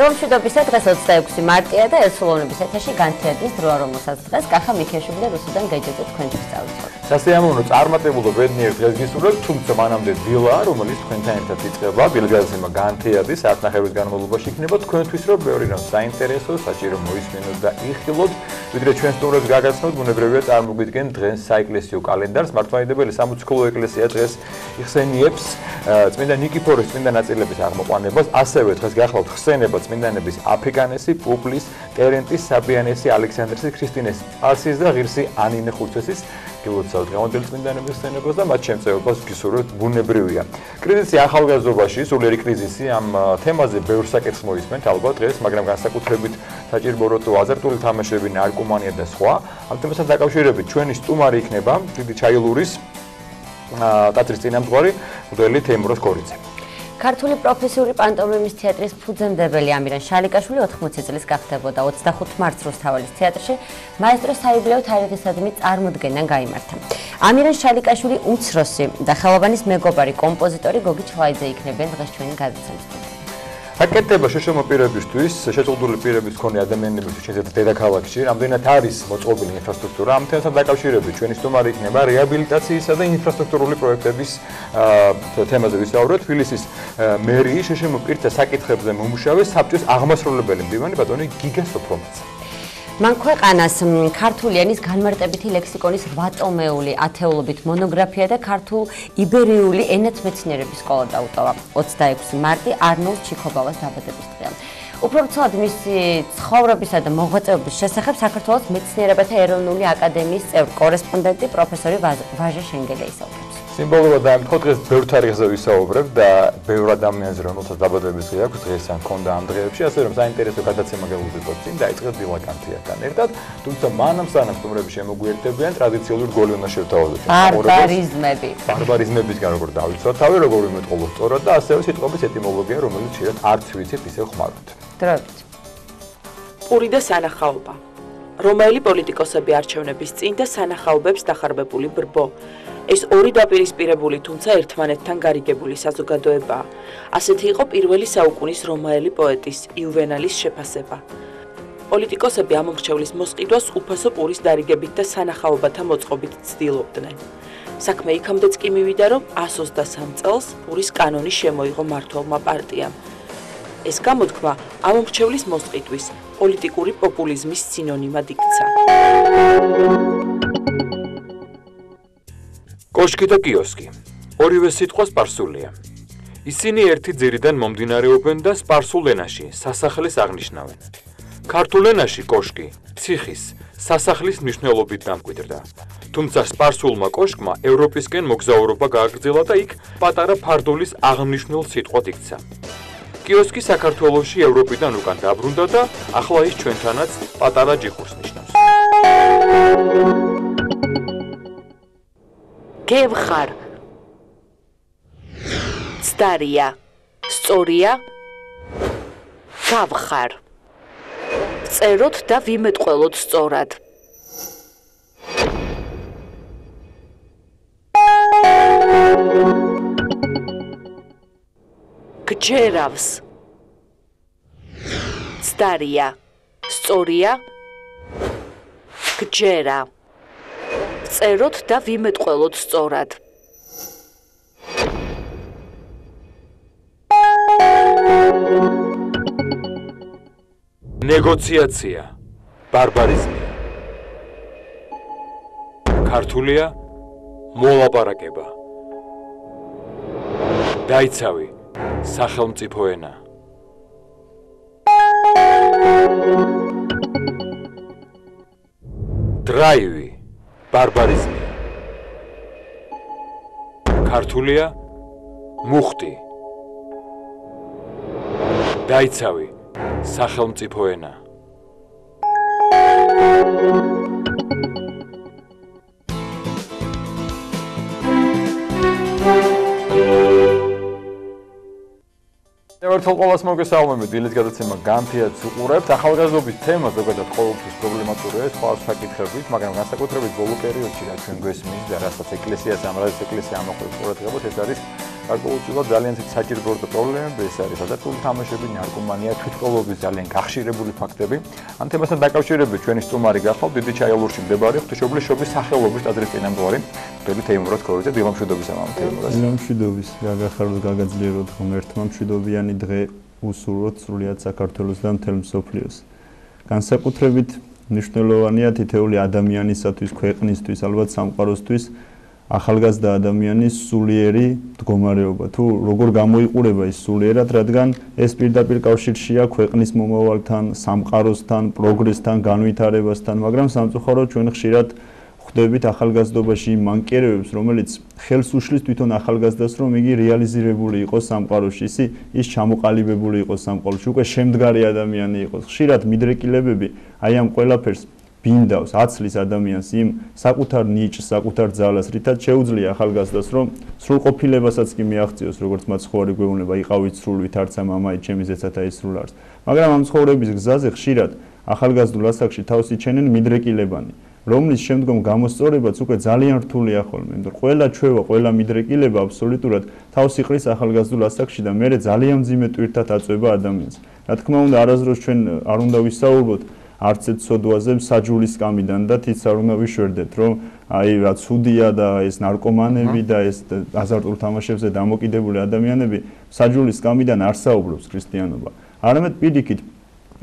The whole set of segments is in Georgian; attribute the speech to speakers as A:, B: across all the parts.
A: დროშმშვიდობის დღეს 26 მარტია და ერთსულოვნების ეთერში განთიადის დროა, რომელსაც დღეს კახა მიქეშვილი და რუსუდან გეჯეძე თქვენთვის წავიცვალეთ.
B: სასიამოვნო წარმატებულ და ბედნიერ დღეს გისურვებთ, თუმცა მანამდე დილა, რომელიც თქვენთან ერთად იწყება, დილგაზრდამა განთიადის საათნახევრის განმავლობაში იქნება თქვენთვის, რომ ბევრი რამ საინტერესო, საჭირო მოისმინოთ და იხილოთ, ვიდრე ჩვენ სტუმრებს გაგაცნოთ, ბუნებრივია წარმოგვიდგენ დღეს საეკლესიო კალენდარს. მართლმადიდებელი სამოციქულო ეკლესია დღეს იხსენიებს წმინდა ნიკიფორის წმინდა ნაწილების აღმოყვანებას, ასევე დღეს გახლავთ ხსენება წმინდანების აფრიკანესი, პუბლის, ტერენტის, საბიანესი, ალექსანდრესის, ქრისტინეს სპარსის და ღირსი ანინე ხურცესის გილოცავთ დღევანდელი წმინდანების ხსენებას და მათ შემწეობას გისურვებთ, ბუნებრივია. კრიზისი ახალგაზრდობაში, სულიერი კრიზისი ამ თემაზე ბევრ საკითხს მოისმენთ ალბათ დღეს, მაგრამ განსაკუთრებით საჭიროა თუ აზარტული თამაშები, ნარკომანია და სხვა. ამ თემასთან დაკავშირებით ჩვენი სტუმარი იქნება დიდი ჩაილურის ტაძრის წინამძღვარი მღვდელი თეიმურაზ გორიძე.
A: ქართული პროფესიული პანტომიმის თეატრის ფუძემდებელი ამირან შალიკაშვილი 80 წლის გახდებოდა 25 მარტს რუსთაველის თეატრში მაესტრო საიუბილეო თარიღისადმი წარმოდგენიდან გაიმართა. ამირან შალიკაშვილი უმცროსი და ხელოვანის მეგობარი კომპოზიტორი გოგი ჩხაიძე იქნებიან დღეს ჩვენი გადაცემის.
B: აკეთება შეშმო პირებისთვის, შეწყვეტილი პირების მქონე ადამიანებისთვის შეიძლება დედაქალაქში, რამდენად არის მოწყობილი ინფრასტრუქტურა, ამ თემასთან დაკავშირებით ჩვენი სტუმარი იქნება რეაბილიტაციისა და ინფრასტრუქტურული პროექტების თემაზე ვისაუბროთ. თბილისის მერიის შეშმო პირთა საკითხებზე მომუშავე საბჭოს აღმასრულებელი მდივანი ბატონი გიგა სოფრომაძე.
A: მან ქვეყანას ქართული ენის განმარტებითი ლექსიკონის 8 ტომეული ათეულობით მონოგრაფია და ქართულ იბერიული ენათმეცნიერების სკოლა დაუტოვა. 26 მარტი არნოლდ ჩიქობავას დაბადების დღეა. უფრო ცუდად მისი ცხოვრებისა და მოღვაწეობის შესახებ საქართველოს მეცნიერებათა ეროვნული აკადემიის წევრი კორესპონდენტი პროფესორი ვაჟა შენგელია ისაუბრებს.
B: სიმბოლურად დაემთხვა დღეს ბევრ თარიღზე ვისაუბრებ და ბევრ ადამიანზე რომელსაც დაბადების დღე აქვს დღეს ან ქონდა ამ დღეებში, ასე რომ საინტერესო გადაცემა გეულოდოთ წინ დაიწყეთ დილა განთიადთან ერთად, თუმცა მანამ სანამ სტუმრები შემოგვიერთდებიან ტრადიციული რგოლი უნდა შევთავაზოთ. ბარბარიზმებისგან როგორ დავიცვათ თავი, როგორ ვიმეტყოლოთ სწორად და ასევე სიტყვების ეტიმოლოგია, რომელიც შეიძლება არც ვიცით ისევ ხმარობთ.
A: დროებით.
C: პური და სანახაობა. რომაელი პოლიტიკოსები არჩევნების წინ და სანახაობებს დახარბებული ბრბო. ეს ორი დაპირისპირებული, თუმცა ერთმანეთთან გარიგებული საზოგადოებაა. ასეთი იყო პირველი საუკუნის რომაელი პოეტის იუვენალის შეფასება. პოლიტიკოსები ამომრჩევლის მოსყიდვას უფასო პურის დარიგებით და სანახაობათა მოწყობით ცდილობდნენ. საქმე იქამდეც კი მივიდა, რომ 123 წელს პურის კანონი შემოიღო მმართველმა პარტიამ. ეს გამოთქმა ამომრჩევლის მოსყიდვის, პოლიტიკური პოპულიზმის სინონიმად იქცა.
B: კოშკი და კიოსკი. ორივე სიტყვა სპარსულია. ისინი ერთი ძირიდან მომდინარეობენ და სპარსულ ენაში სასახლის აღნიშნავენ. ქართულ ენაში კოშკი ციხის, სასახლის მნიშვნელობით დამკვიდრდა. თუმცა სპარსულმა კოშკმა ევროპისკენ მოგზაურობა გააგრძელა და იქ პატარა ფარდულის აღნიშნულ სიტყვად იქცა. კიოსკი საქართველოში ევროპიდან უკან დაბრუნდა და ახლა ის ჩვენთანაც პატარა ჯიხურს ნიშნავს.
C: გევხარ ცდარია სწორია გავხარ წეროთ და ვიმეტყველოთ სწორად გჯერავს ცდარია სწორია გჯერა წეროთ და ვიმეტყველოთ სწორად.
B: ნეგოციაცია, ბარბარიზმია. ქართულია, მოლაპარაკება. დაიცავი, სახელმწიფო ენა. დრაივი. ბარბარიზმია. ქართულია მუხტი. დაიცავი სახელმწიფო ენა. ერთხელ ყოველას მოგესალმებით, დილის გადაცემა განთიადს უყურებთ. ახალგაზრდობის თემა ზოგადად ყოველთვის პრობლემატურია, სხვა საკითხებით, მაგრამ განსაკუთრებით ბოლო პერიოდში რაც ჩვენ გვესმის და რასაც ეკლესიას ამრაზ ეკლესია ამოყვებს ყურადღებას, ეს არის გარკვეულწილად ძალიან საჭირო პრობლემები, ეს არის აზარტული თამაშები, ნარკომანია, თვითმკვლელობის ძალიან გახშირებული ფაქტები. ამ თემასთან დაკავშირებით ჩვენი სტუმარი გახლავთ დიდი ჩაიალურში მდებარე ღვთისმშობლის შობის სახელობის ტაძრის წინამძღვარი ბელი თეიმურაზ ქორიძე. დილამშვიდობის ამამ თეიმურაზ.
D: დილამშვიდობის, გაგახაროთ, გაგაძლიეროთ ღმერთმა მშვიდობიანი დღე უსურვოთ სრულიად საქართველოს და მთელ მსოფლიოს. განსაკუთრებით მნიშვნელოვანია თითოეული ადამიანისათვის, ქვეყნისთვის, ალბათ სამყაროსთვის ახალგაზრდა ადამიანის სულიერი მდგომარეობა. თუ როგორ გამოიყურება ის სულიერად, რადგან ეს პირდაპირ კავშირშია ქვეყნის მომავალთან, სამყაროსთან, პროგრესთან, განვითარებასთან, მაგრამ სამწუხაროდ ჩვენ ხშირად ხვდებით ახალგაზრდობაში იმ მანკიერებებს, რომელიც ხელს უშლის თვითონ ახალგაზრდას, რომ იგი რეალიზირებული იყოს სამყაროში, ის ჩამოყალიბებული იყოს სამყაროში, უკვე შემდგარი ადამიანი იყოს. ხშირად მიდრეკილებები აი ამ ყველაფერს ბინდავს, აცლის ადამიანს იმ საკუთარ ნიჭს, საკუთარ ძალას, რითაც შეუძლია ახალგაზრდას, რომ სრულყოფილებასაც კი მიაღწიოს, როგორც მათ ცხოვრება გვეუბნება, იყავით სრულვით, არცა მამაი, ჩემი ზეცათა ისრულარს. მაგრამ ამ ცხოვრების გზაზე ხშირად ახალგაზრდულ ასაკში თავს იჩენენ მიდრეკილებანი, რომლის შემდგომ გამოსწორებაც უკვე ძალიან რთულია ხოლმე, იმიტომ რომ ყველა ჩვევა, ყველა მიდრეკილება აბსოლუტურად თავს იყრის ახალგაზრდულ ასაკში და მერე ძალიან მძიმე ტვირთად აწვება ადამიანს. რა თქმა უნდა, არასდროს ჩვენ არ უნდა ვისაუბროთ არც ერთ სოდვაზე საჯულის სკამიდან და თიც არ უნდა ვიშვერდეთ, რომ აი რა ცუდია და ეს ნარკომანები და ეს აზარტულ თამაშებზე დამოკიდებული ადამიანები საჯულის სკამიდან არ საუბრობს ქრისტიანობა. არამედ პირიქით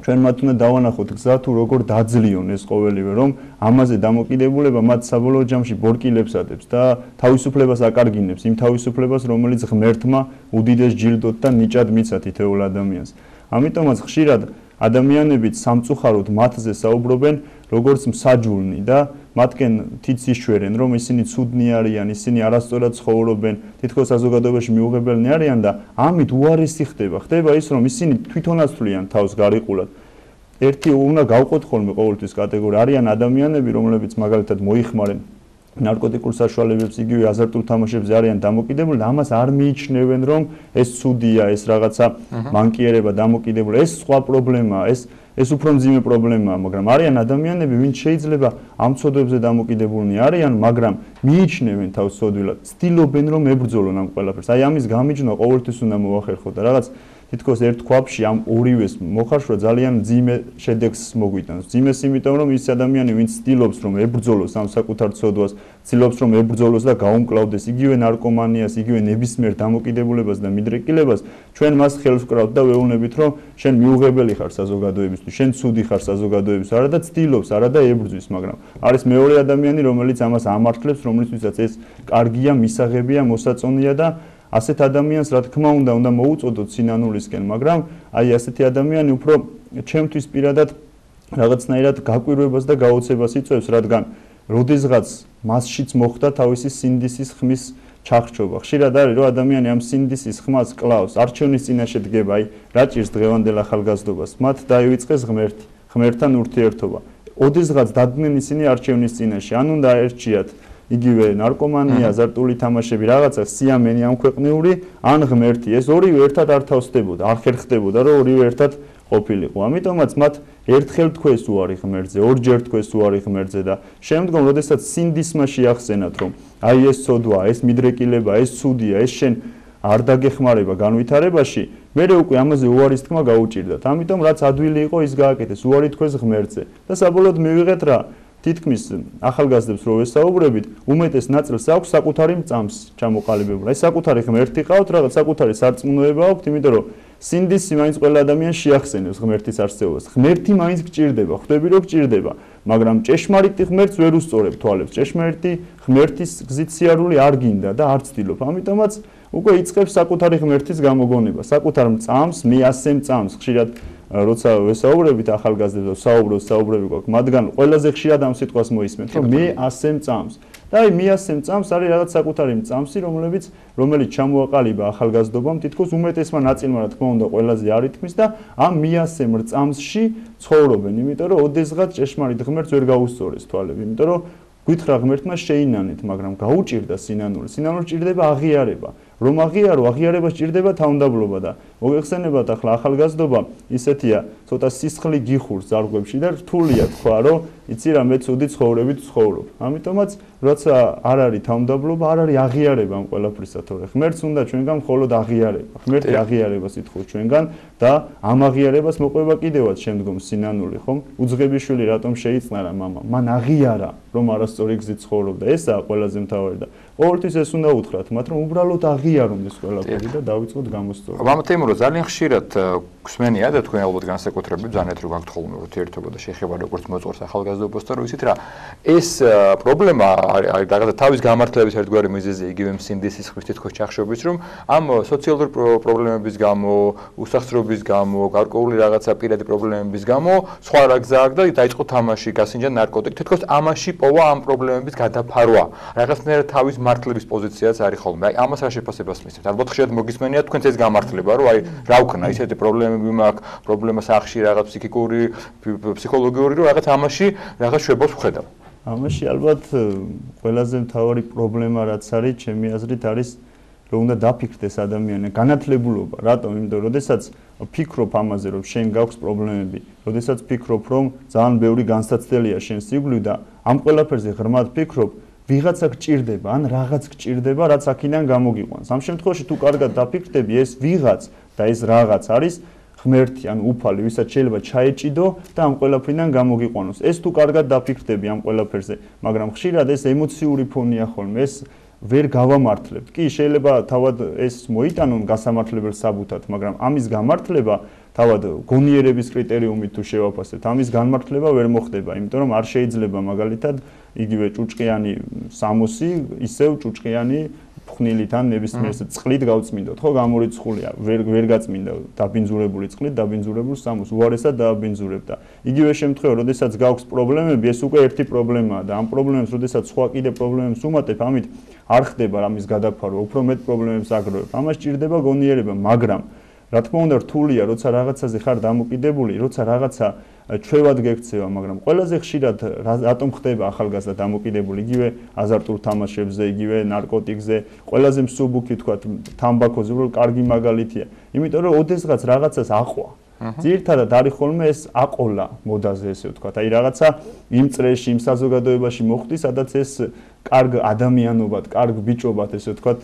D: ჩვენ მათ უნდა დავანახოთ გზა თუ როგორ დაძლიონ ეს ყოველივე, რომ ამაზე დამოკიდებულება მათ საბოლოო ჯამში ბორკილებს ადებს და თავისუფლებას აკარგინებს, იმ თავისუფლებას, რომელიც ღმერთმა უდიდეს ჯილდოთ და ნიჭად მიცა თითოეულ ადამიანს. ამიტომაც ხშირად ადამიანებიც სამწუხაროდ მათზე საუბრობენ როგორც მსაჯულნი და მათკენ თიც იშვერენ, რომ ისინი ცუდნი არიან, ისინი არასწორად ცხოვრობენ, თითქოს საზოგადოებაში მიუღებელნი არიან და ამით უარესი ხდება. ხდება ის, რომ ისინი თვითონაც თვლიან თავს გარიყულად. ერთი უნდა გავყოთ ხოლმე ყოველთვის კატეგორია, არიან ადამიანები, რომლებიც მაგალითად მოიხმარენ ნარკოტიკულ საშუალებებს, იგივე აზარტულ თამაშებზე არიან დამოკიდებული და ამას არ მიიჩნევენ, რომ ეს ცუდია, ეს რაღაცა მანკიერება დამოკიდებული, ეს სხვა პრობლემაა, ეს უფრო მძიმე პრობლემაა, მაგრამ არიან ადამიანები, ვინც შეიძლება ამ ცოდვებზე დამოკიდებულნი არიან, მაგრამ მიიჩნევენ თავს ცოდვილად, ცდილობენ რომ ებრძოლონ ამ ყველაფერს. აი ამის გამიჯნა ყოველთვის უნდა მოახერხოთ და რაღაც თითქოს ერთ ქვაბში ამ ორივეს მოხარშვა ძალიან მძიმე შედეგს მოგვიტანს. მძიმეს იმიტომ, რომ ის ადამიანი, ვინც ცდილობს რომ ებრძოლოს ამ საკუთარ ცოდვას, ცდილობს რომ ებრძოლოს და გაუმკლავდეს იგივე ნარკომანიას, იგივე ნებისმიერ დამოკიდებულებას და მიდრეკილებას, ჩვენ მას ხელს ვკრავთ და ვეუბნებით, რომ შენ მიუღებელი ხარ საზოგადოებისთვის, შენ ცუდი ხარ საზოგადოებისთვის, არა და ცდილობს, არა და ებრძვის, მაგრამ არის მეორე ადამიანი, რომელიც ამას ამართლებს, რომლისთვისაც ეს კარგია, მისაღებია, მოსაწონია და ასეთ ადამიანს რა თქმა უნდა მოუწოდოთ სინანულისკენ, მაგრამ აი ასეთი ადამიანი უფრო ჩემთვის პირადად რაღაცნაირად გაკვირვებას და გაოცებას იწვევს, რადგან როდესღაც მასშიც მოხდა თავისი სინდისის ხმის ჩახჭობა. ხშირად არის, რომ ადამიანი ამ სინდისის ხმას კლავს, არჩევნის წინაშე დგება, აი რა ჭირს დღევანდელ ახალგაზრდობას, მათ დაივიწყეს ღმერთი, ღმერთთან ურთიერთობა. ოდესღაც დადგნენ ისინი არჩევნის წინაშე, ან უნდა აერჩიათ იგივე ნარკომანია, აზარტული თამაშები, რაღაცა სიამენი ამ ქვეყნიური, ან ღმერთი. ეს ორივე ერთად არ თავსდებოდა, არ ხერხდებოდა, რომ ორივე ერთად ყოფილიყო. ამიტომაც მათ ერთხელ თქვეს უარი ღმერთზე, ორჯერ თქვეს უარი ღმერთზე და შემდგომ, როდესაც სინდისმა შეახსენათ, რომ აი ეს ცოდვა, ეს მიდრეკილება, ეს ცუდია, ეს შენ არ დაგეხმარება განვითარებაში, მერე უკვე ამაზე უარის თქმა გაუჭირდათ. ამიტომ რაც ადვილი იყო, ის გააკეთეს, უარი თქვეს ღმერთზე და საბოლოოდ მივიღეთ რა თითქმის ახალგაზრდებს რო ვესაუბრებით, უმეტეს ნაწილს აქვს საკუთარი მწამს ჩამოყალიბებული. აი საკუთარი ღმერთი ყავთ, რაღაც საკუთარი სარწმუნოება აქვს, იმიტომ რომ სინდისი მაინც ყველა ადამიანს შეახსენებს ღმერთის არსებობას. ღმერთი მაინც გჭირდება, ხვდები რომ გჭირდება, მაგრამ ჭეშმარიტი ღმერთს ვერ უსწორებ თვალებს. ჭეშმარიტი ღმერთის გზით სიარული არ გინდა და არ ცდილობ. ამიტომაც უკვე იწყებს საკუთარი ღმერთის გამოგონება, საკუთარ მწამს, მე ასე მწამს. ხშირად როცა ვესაუბრებით ახალგაზრდებს, საუბრები გვაქვს, მათგან ყველაზე ხშირად ამ სიტყვას მოისმენთ, რომ მე ასე მწამს. და აი მე ასე მწამს არის რაღაც საკუთარი მწამსი, რომელიც ჩამოაყალიბა ახალგაზრდობამ, თითქოს უმეტესმა ნაწილმა, რა თქმა უნდა, ყველაზე არ ითქმის და ამ მე ასე მწამსში ცხოვრობენ, იმიტომ რომ ოდესღაც ჭეშმარიტ ღმერთს ვერ გაუსწორეს თვალები, იმიტომ რომ გითხრა ღმერთმა შეინანეთ, მაგრამ გაუჭირდა სინანული. სინანული ჭირდება აღიარება. რომ აღიარება სჭირდება თავმდაბლობა და მოგეხსენებათ ახლა ახალგაზრდობა ისეთია ცოტა სისხლი გიხურს ზარღვებში და რთულია თქვა რომ იცი რა მე ცუდი ცხოვრებით ვცხოვრობ. ამიტომაც როცა არ არის თავმდაბლობა, არ არის აღიარება ამ ყველაფრისა, თორე ღმერთს უნდა ჩვენგან მხოლოდ აღიარება. ღმერთი აღიარებას ითხოვს ჩვენგან და ამ აღიარებას მოყვება კიდევაც შემდგომ სინანული, ხომ? უძღებიშვილი რატომ შეიწნარა მამა? მან აღიარა რომ არასწორი გზით ცხოვრობდა. ესაა ყველაზე მთავარი და ყოველთვის ეს უნდა უთხრათ მათ, რომ უბრალოდ აღიარონ ეს ყველაფერი და დავიწყოთ გამოსწორება.
B: მამა თემურო ძალიან ხშირად გვსმენია და თქვენ ალბათ განსაკუთრებით ზანეთ რო გაქვთ ხოლმე ურთიერთობა და შეხება როგორც მოწყობს ახალგაზრდობასთან, რომ იცით რა, ეს პრობლემა არის რაღაცა თავის გამართლების ერთგვარი მიზეზი იგივე მსინდის სისხლის თითქოს ჩახშობის, რომ ამ სოციალური პრობლემების გამო, უსახსრობის გამო, გარკვეული რაღაცა პირადი პრობლემების გამო სხვა რა გზა აქვს და დაიწყო თამაში, გასინჯა ნარკოტიკი, თითქოს ამაში პოვა ამ პრობლემების გადაფარვა. რაღაცნაირად თავის მართლების პოზიციაც არის ხოლმე. აი ამას რა შეფასებას მისცემთ? ალბათ ხშირად მოგისმენია თქვენც ეს გამართლება, რომ აი რა ვქნა, ისეთი პრობლემები მაქვს, პრობლემა სახში, რაღაც ფსიქიკური, ფსიქოლოგიური, რომ რაღაც ამაში რაღაც შვებას ვხედავ.
D: ამაში ალბათ ყველაზე მთავარი პრობლემა რაც არის, ჩემი აზრით არის რომ უნდა დაფიქრდეს ადამიანი განათლებულობა. რატომ? იმიტომ რომ როდესაც ფიქრობ ამაზე, რომ შენ გაქვს პრობლემები, როდესაც ფიქრობ, რომ ძალიან ბევრი განსაცდელია შენს იგვლივ და ამ ყველაფერზე ღრმად ფიქრობ, ვიღაცა გჭირდება, ან რაღაც გჭირდება, რაც აქედან გამოგიყვანს. ამ შემთხვევაში თუ კარგად დაფიქრდები, ეს ვიღაც და ეს რაღაც არის ღმერთი, ან უფალი, ვისაც შეიძლება ჩაეჭიდო და ამ ყველაფრიდან გამოგიყვანოს. ეს თუ კარგად დაფიქრდები ამ ყველაფერზე, მაგრამ ხშირად ეს ემოციური ფონია ხოლმე, ეს ვერ გავამართლებთ. კი, შეიძლება თავად ეს მოიტანონ გასამართლებელ საბუთად, მაგრამ ამის გამართლება თავად გონიერების კრიტერიუმით თუ შევაფასებთ, ამის განმართლება ვერ მოხდება, იმიტომ რომ არ შეიძლება მაგალითად იგივე ჭუჭყიანი სამოსი ისევ ჭუჭყიანი ფხნილით ან ნებისმიერ წყლით გავწმინდოთ, ხო, გამორიცხულია, ვერ გაწმინდა დაბინძურებული წყლით, დაბინძურებულ სამოს, უარესად დააბინძურებ და იგივე შემთხვევა, როდესაც გაქვს პრობლემები, ეს უკვე ერთი პრობლემაა და ამ პრობლემებს, როდესაც სხვა კიდე პრობლემებს უმატებ, ამით არ ხდება რამის გადაფარვა, უფრო მეტ პრობლემებს აგროვებ. ამას სჭირდება გონიერება, მაგრამ რა თქმა უნდა რთულია, როცა რაღაცაზე ხარ დამოკიდებული, როცა რაღაცა ჩვევად გექცევა, მაგრამ ყველაზე ხშირად რატომ ხდება ახალგაზრდა დამოკიდებული იგივე აზარტულ თამაშებზე, იგივე ნარკოტიკზე, ყველაზე მსუბუქი თქვა თამბაქოზე, უბრალოდ კარგი მაგალითია. იმიტომ რომ ოდესღაც რაღაცას აყვა. ძირითადად არის ხოლმე ეს აყოლა მოდაზე, ესე ვთქვათ. აი რაღაცა იმ წრეში, იმ საზოგადოებაში მოხდის, სადაც ეს კარგ ადამიანობად, კარგ ბიჭობად, ესე ვთქვათ,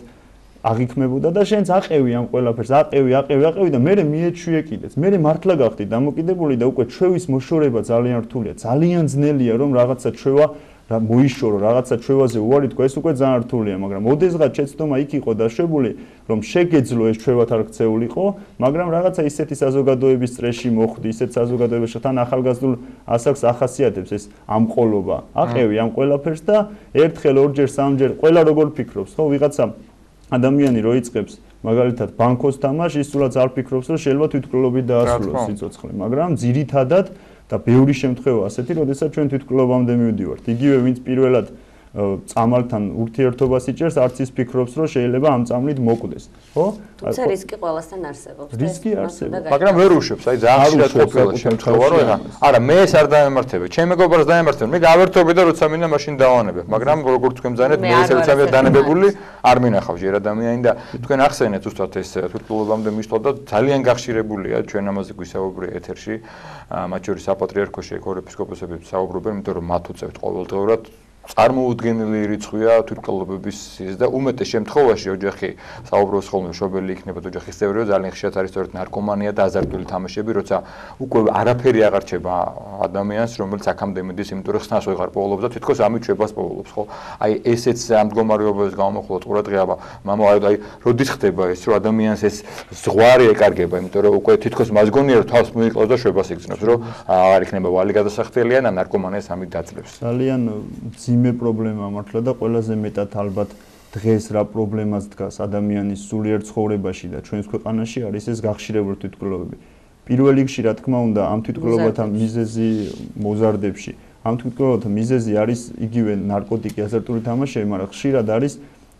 D: აღიქმებოდა და შენც აყევი ამ ყველაფერს, აყევი და მე მიეჩვიე კიდეც. მე მართლა გახდი დამოკიდებული და უკვე ჩვევის მოშორება ძალიან რთულია. ძალიან ძნელია რომ რაღაცა ჩვევა მოიშორო, რაღაცა ჩვევაზე უარი თქვა, ეს უკვე ძალიან რთულია, მაგრამ ოდესღაც შეცდომა იქ იყო დაშვებული, რომ შეგეძლო ეს ჩვევათ არ ქცეულიყო, მაგრამ რაღაცა ისეთი საზოგადოების წრეში მოხვდი, ისეთ საზოგადოებაში თან ახალგაზრდულ ასაკს ახასიათებს ეს ამყოლობა. აყევი ამ ყველაფერს და ერთხელ, ორჯერ, სამჯერ, ყველა როგორ ფიქრობს, ხო, ვიღაცა ადამიანი რო იწყებს მაგალითად ბანკოს თამაშს, ის სულაც არ ფიქრობს, რომ შეიძლება თვითმკვლელობით დაასრულოს სიცოცხლე, მაგრამ ძირითადად და ბევრი შემთხვევა ასეთი, როდესაც ჩვენ თვითმკვლელობამდე მივდივართ. იგივე ვინც პირველად წამალთან ურთიერთობას იჭერს, არც ის ფიქრობს, რომ შეიძლება ამ წამლით მოკვდეს, ხო?
A: თუმცა რისკი ყველასთან არსებობს.
D: რისკი არსებობს,
B: მაგრამ ვერ უშვებს, აი ძალიან ხშირად ყოფილა შემთხვევა, რომ არა, მე ეს არ დაემართებე, ჩემ მეგობარს დაემართებე, მე გავერთობი და როცა მინდა მაშინ დავანებებ, მაგრამ როგორც თქვენ ბრძანეთ, მე ეს როცა დანებებული არ მინახავს ჯერ ადამიანი და თქვენ ახსენეთ უბრალოდ ეს თვითმკვლელობამდე მისვლა და ძალიან გახშირებულია ჩვენ ამაზე გვისაუბრია ეთერში, მათ შორის საპატრიარქოში ეპისკოპოსები საუბრობენ, იმიტომ რომ მათ უწევთ ყოველდღიურად წარმოუდგენელი რიცხვია თვითმკვლელობების ის და უმეტეს შემთხვევაში ოჯახი საუბრობს ხოლმე მშობელი იქნება ოჯახის წევრი, ძალიან ხშირად არის სწორედ ნარკომანია და აზარტული თამაშები, როცა უკვე არაფერი აღარ რჩება ადამიანს, რომელიც აქამდე მიდის, იმიტომ რომ ხსნას ვეღარ პოულობს და თითქოს ამით შვებას პოულობს, ხო? აი ესეც ამ მდგომარეობებს გამომხოლოდ ყურადღება, მამა აი როდის ხდება ეს, რომ ადამიანს ეს ზღვარი ეკარგება, იმიტომ რომ უკვე თითქოს მას გონია რომ თავს მოიკლავს და შვებას იგრძნობს, რომ არ იქნება ვალი გადასახდელია და ნარკომანიას ამით დაძლევს.
D: ძალიან ძიმე პრობლემა მართლა და ყველაზე მეტად ალბათ დღეს რა პრობლემას დგას ადამიანის სულიერ ცხოვრებაში და ჩვენს ქვეყანაში არის ეს გახშირებული თვითმკვლელობები. პირველ რიგში რა თქმა უნდა ამ თვითმკვლელობათა მიზეზი მოზარდებში. ამ თვითმკვლელობათა მიზეზი არის იგივე ნარკოტიკი, აზარტული თამაშები, მაგრამ ხშირად არის